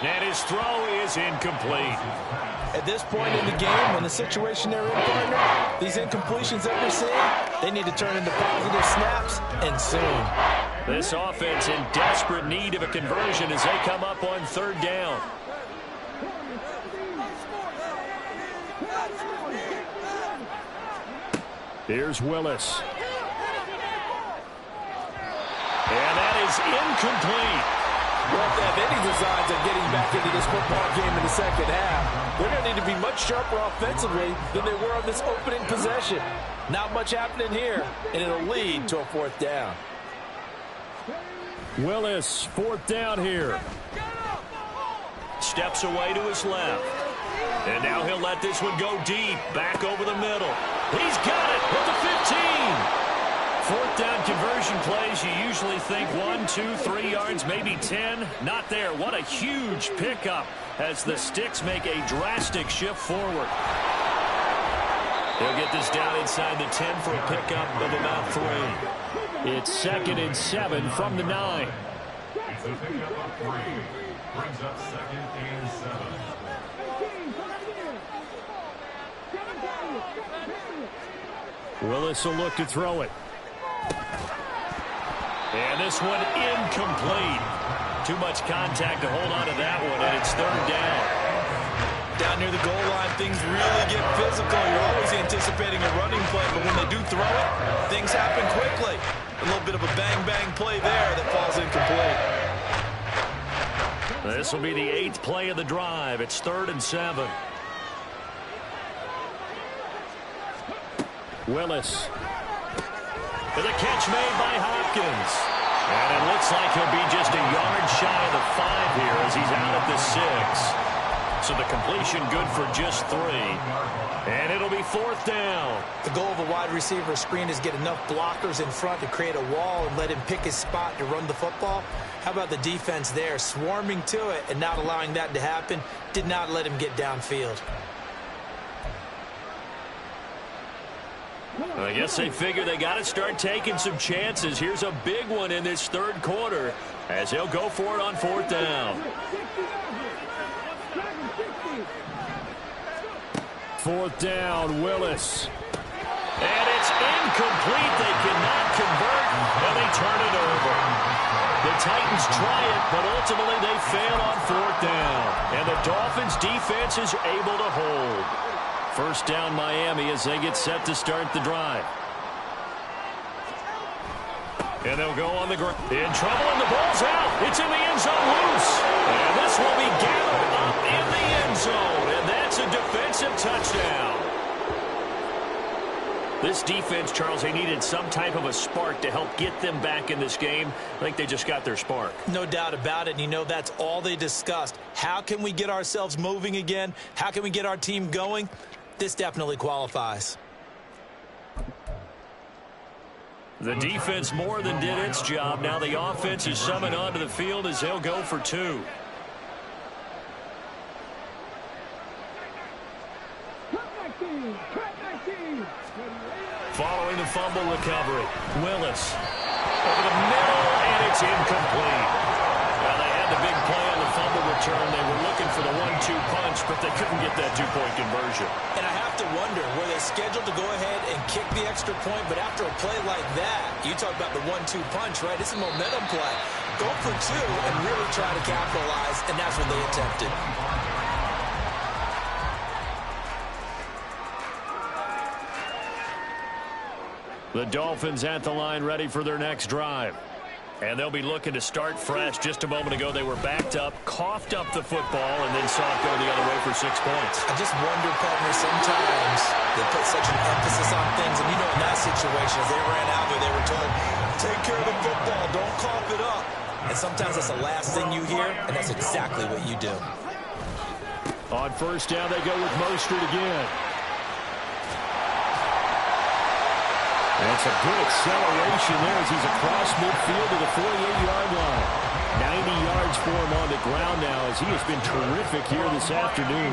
And his throw is incomplete. At this point in the game, when the situation they're in, partner, these incompletions that we're seeing, they need to turn into positive snaps, and soon. This offense in desperate need of a conversion as they come up on 3rd down. Here's Willis. And that is incomplete. Well, if they have any designs of getting back into this football game in the second half, they're going to need to be much sharper offensively than they were on this opening possession. Not much happening here, and it'll lead to a 4th down. Willis, 4th down here. steps away to his left. And now he'll let this one go deep, back over the middle. He's got it at the 15. Fourth down conversion plays, you usually think 1, 2, 3 yards, maybe 10. Not there. What a huge pickup as the Sticks make a drastic shift forward. They'll get this down inside the 10 for a pickup of about 3. It's 2nd and 7 from the 9. It's a pickup of 3. Brings up 2nd and 7. Willis will look to throw it. And this one incomplete. Too much contact to hold on to that one, and it's 3rd down. Down near the goal line, things really get physical. You're always anticipating a running play, but when they do throw it, things happen quickly. A little bit of a bang-bang play there that falls incomplete. This will be the 8th play of the drive. It's 3rd and 7. Willis. And the catch made by Hopkins. And it looks like he'll be just a yard shy of the 5 here as he's out at the 6. So the completion good for just 3. And it'll be 4th down. The goal of a wide receiver screen is get enough blockers in front to create a wall and let him pick his spot to run the football. How about the defense there, swarming to it and not allowing that to happen? Did not let him get downfield. I guess they figure they got to start taking some chances. Here's a big one in this 3rd quarter as he'll go for it on 4th down. 4th down, Willis. And it's incomplete. They cannot convert, and they turn it over. The Titans try it, but ultimately they fail on 4th down. And the Dolphins' defense is able to hold. 1st down Miami as they get set to start the drive. And they'll go on the ground. In trouble, and the ball's out. It's in the end zone loose. And this will be gathered up in the end zone. And that's a defensive touchdown. This defense, Charles, they needed some type of a spark to help get them back in this game. I think they just got their spark. No doubt about it. And you know that's all they discussed. How can we get ourselves moving again? How can we get our team going? This definitely qualifies. The defense more than did its job. Now the offense is summoned onto the field as they'll go for 2. Following the fumble recovery, Willis over the middle, and it's incomplete. Well, they had the big play on the fumble return. They were looking for the 1-2 punch, but they couldn't get that 2-point conversion. And I have to wonder, were they scheduled to go ahead and kick the extra point, but after a play like that, you talk about the 1-2 punch, right? It's a momentum play. Go for 2 and really try to capitalize, and that's what they attempted. The Dolphins at the line ready for their next drive. And they'll be looking to start fresh. Just a moment ago, they were backed up, coughed up the football, and then saw it go the other way for 6 points. I just wonder, partner, sometimes they put such an emphasis on things. And, you know, in that situation, as they ran out there, they were told, take care of the football, don't cough it up. And sometimes that's the last thing you hear, and that's exactly what you do. On 1st down, they go with Mostert again. That's a good acceleration there as he's across midfield to the 48-yard line. 90 yards for him on the ground now as he has been terrific here this afternoon.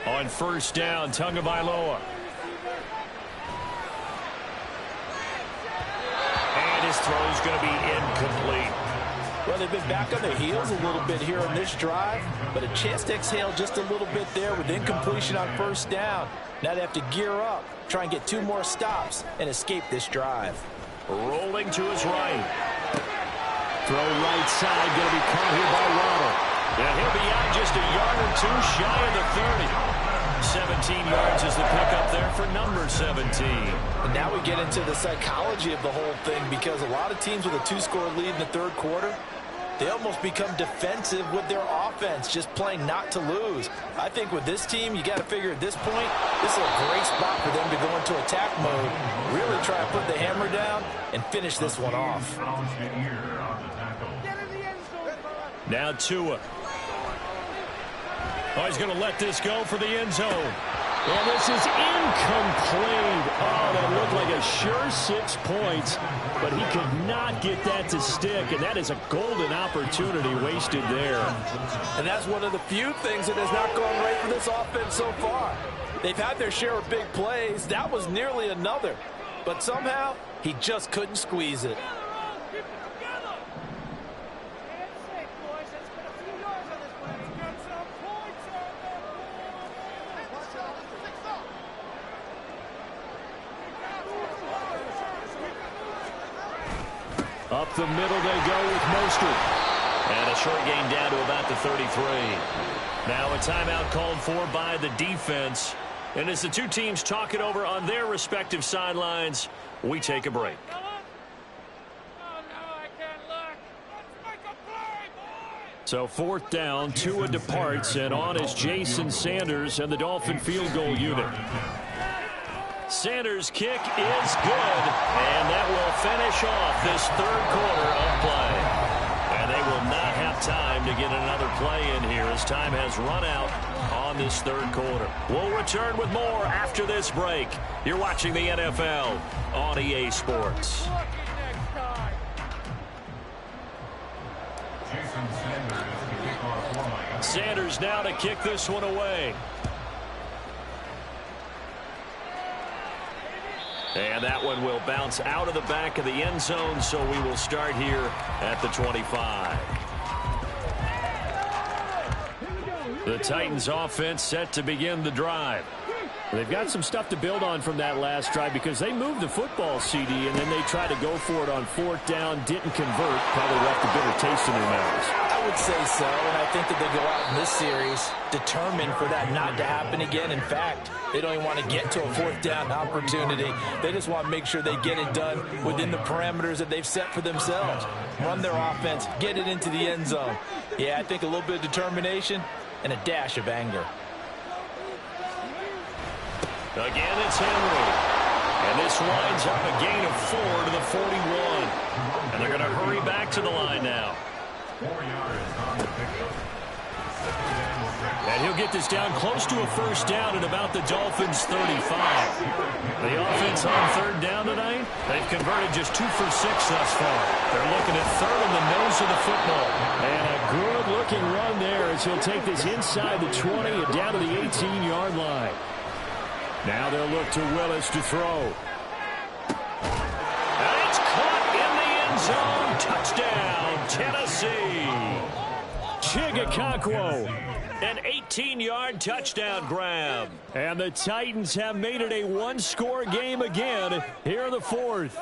On 1st down, Tagovailoa. And his throw's going to be incomplete. Well, they've been back on their heels a little bit here on this drive, but a chance to exhale just a little bit there with incompletion on 1st down. Now they have to gear up, try and get 2 more stops, and escape this drive. Rolling to his right. Throw right side, going to be caught here by Waddle. And he'll be out just a yard or 2 shy of the 30. 17 yards is the pickup there for number 17. And now we get into the psychology of the whole thing because a lot of teams with a 2-score lead in the 3rd quarter, they almost become defensive with their offense, just playing not to lose. I think with this team, you got to figure at this point, this is a great spot for them to go into attack mode, really try to put the hammer down and finish this one off. Now Tua. Oh, he's going to let this go for the end zone. And this is incomplete. Oh, that looked like a sure 6 points, but he could not get that to stick, and that is a golden opportunity wasted there. And that's one of the few things that has not gone right for this offense so far. They've had their share of big plays. That was nearly another. But somehow, he just couldn't squeeze it. Up the middle they go with Mostert. And a short gain down to about the 33. Now a timeout called for by the defense. And as the two teams talk it over on their respective sidelines, we take a break. So 4th down, Tua departs, and on is Jason Sanders and the Dolphin field goal unit. Sanders' kick is good, and that will finish off this 3rd quarter of play. And they will not have time to get another play in here as time has run out on this 3rd quarter. We'll return with more after this break. You're watching the NFL on EA Sports. Sanders now to kick this one away. And that one will bounce out of the back of the end zone, so we will start here at the 25. The Titans offense set to begin the drive. They've got some stuff to build on from that last drive because they moved the football, CD, and then they tried to go for it on 4th down, didn't convert, probably left a bitter taste in their mouths. I would say so, and I think that they go out in this series determined for that not to happen again. In fact, they don't even want to get to a 4th down opportunity. They just want to make sure they get it done within the parameters that they've set for themselves. Run their offense, get it into the end zone. Yeah, I think a little bit of determination and a dash of anger. Again, it's Henry. And this winds up a gain of 4 to the 41. And they're going to hurry back to the line now. And he'll get this down close to a 1st down at about the Dolphins' 35. The offense on 3rd down tonight, they've converted just 2 for 6 thus far. They're looking at 3rd on the nose of the football. And a good-looking run there as he'll take this inside the 20 and down to the 18-yard line. Now they'll look to Willis to throw. And it's caught in the end zone. Touchdown, Tennessee. Chigakakwo. An 18-yard touchdown grab. And the Titans have made it a 1-score game again here in the 4th.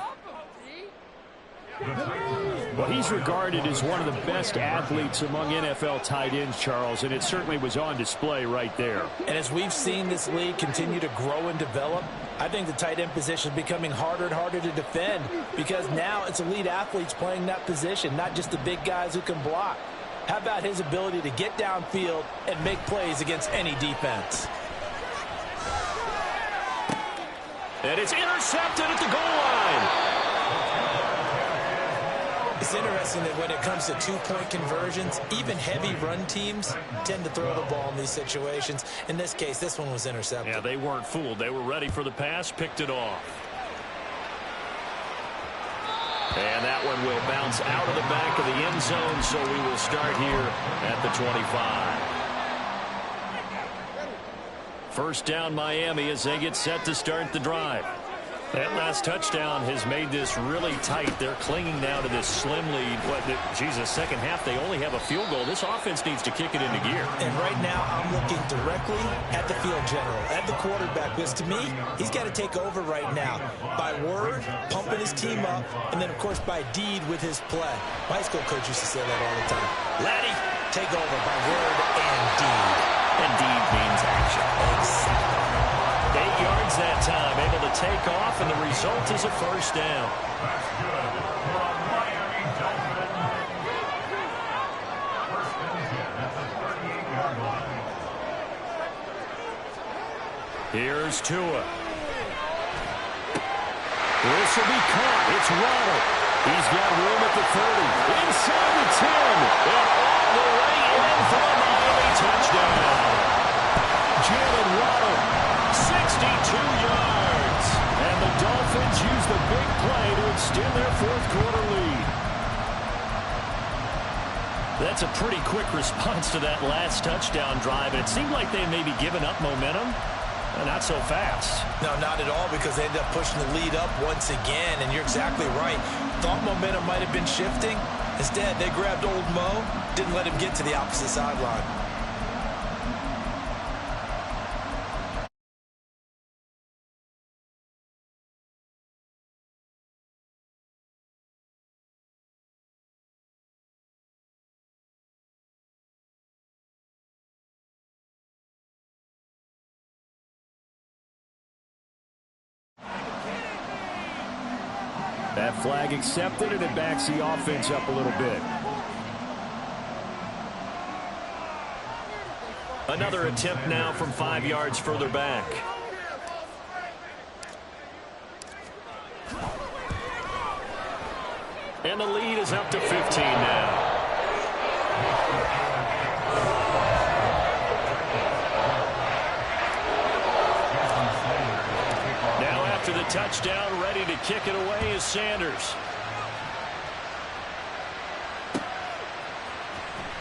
Well, he's regarded as one of the best athletes among NFL tight ends, Charles, and it certainly was on display right there. And as we've seen this league continue to grow and develop, I think the tight end position is becoming harder and harder to defend because now it's elite athletes playing that position, not just the big guys who can block. How about his ability to get downfield and make plays against any defense? And it's intercepted at the goal line. It's interesting that when it comes to 2-point conversions, even heavy run teams tend to throw the ball in these situations. In this case, this one was intercepted. Yeah, they weren't fooled. They were ready for the pass, picked it off. And that one will bounce out of the back of the end zone, so we will start here at the 25. 1st down Miami as they get set to start the drive. That last touchdown has made this really tight. They're clinging now to this slim lead. Jesus, second half, they only have a field goal. This offense needs to kick it into gear. And right now, I'm looking directly at the field general, at the quarterback, because to me, he's got to take over right now. By word, pumping his team up, and then, of course, by deed with his play. My high school coach used to say that all the time. Laddie, take over by word and deed. And deed means action. Exactly. 8 yards that time, able to take off, and the result is a 1st down. That's good for a Miami Dolphin. Here's Tua. This will be caught. It's Ronald. He's got room at the 30. Inside the 10. And all the way in for a Miami touchdown. Jalen Ronald, 62 yards. And the Dolphins use the big play to extend their fourth-quarter lead. That's a pretty quick response to that last touchdown drive. And it seemed like they may be giving up momentum. Not so fast. No, not at all, because they ended up pushing the lead up once again, and you're exactly right. Thought momentum might have been shifting. Instead, they grabbed old Mo, didn't let him get to the opposite sideline. That flag accepted, and it backs the offense up a little bit. Another attempt now from 5 yards further back. And the lead is up to 15 now. After the touchdown, ready to kick it away is Sanders.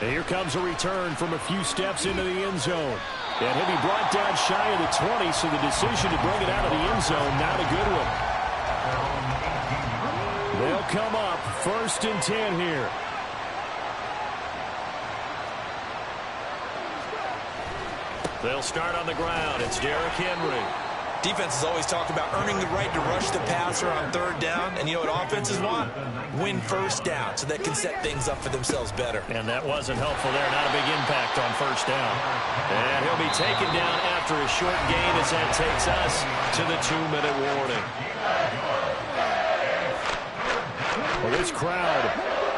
And here comes a return from a few steps into the end zone. And he'll be brought down shy of the 20, so the decision to bring it out of the end zone, not a good one. They'll come up 1st and 10 here. They'll start on the ground. It's Derrick Henry. Defense has always talked about earning the right to rush the passer on 3rd down. And you know what offenses want? Win 1st down so they can set things up for themselves better. And that wasn't helpful there. Not a big impact on 1st down. And he'll be taken down after a short gain as that takes us to the 2-minute warning. Well, this crowd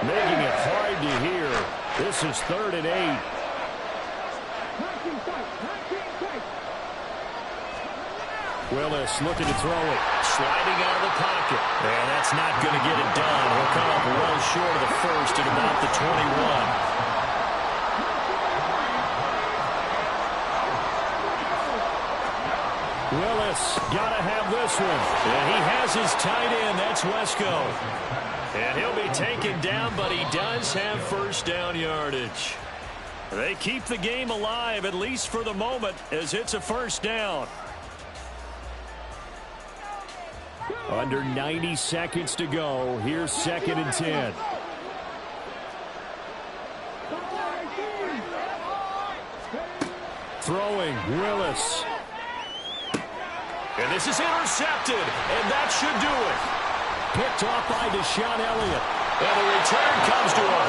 making it hard to hear. This is 3rd and 8. Willis looking to throw it. Sliding out of the pocket. And that's not going to get it done. He'll come up well short of the 1st at about the 21. Willis got to have this one. And he has his tight end. That's Wesco. And he'll be taken down, but he does have 1st down yardage. They keep the game alive, at least for the moment, as it's a 1st down. Under 90 seconds to go. Here's 2nd and 10. Throwing, Willis. And this is intercepted, and that should do it. Picked off by Deshaun Elliott. And the return comes to a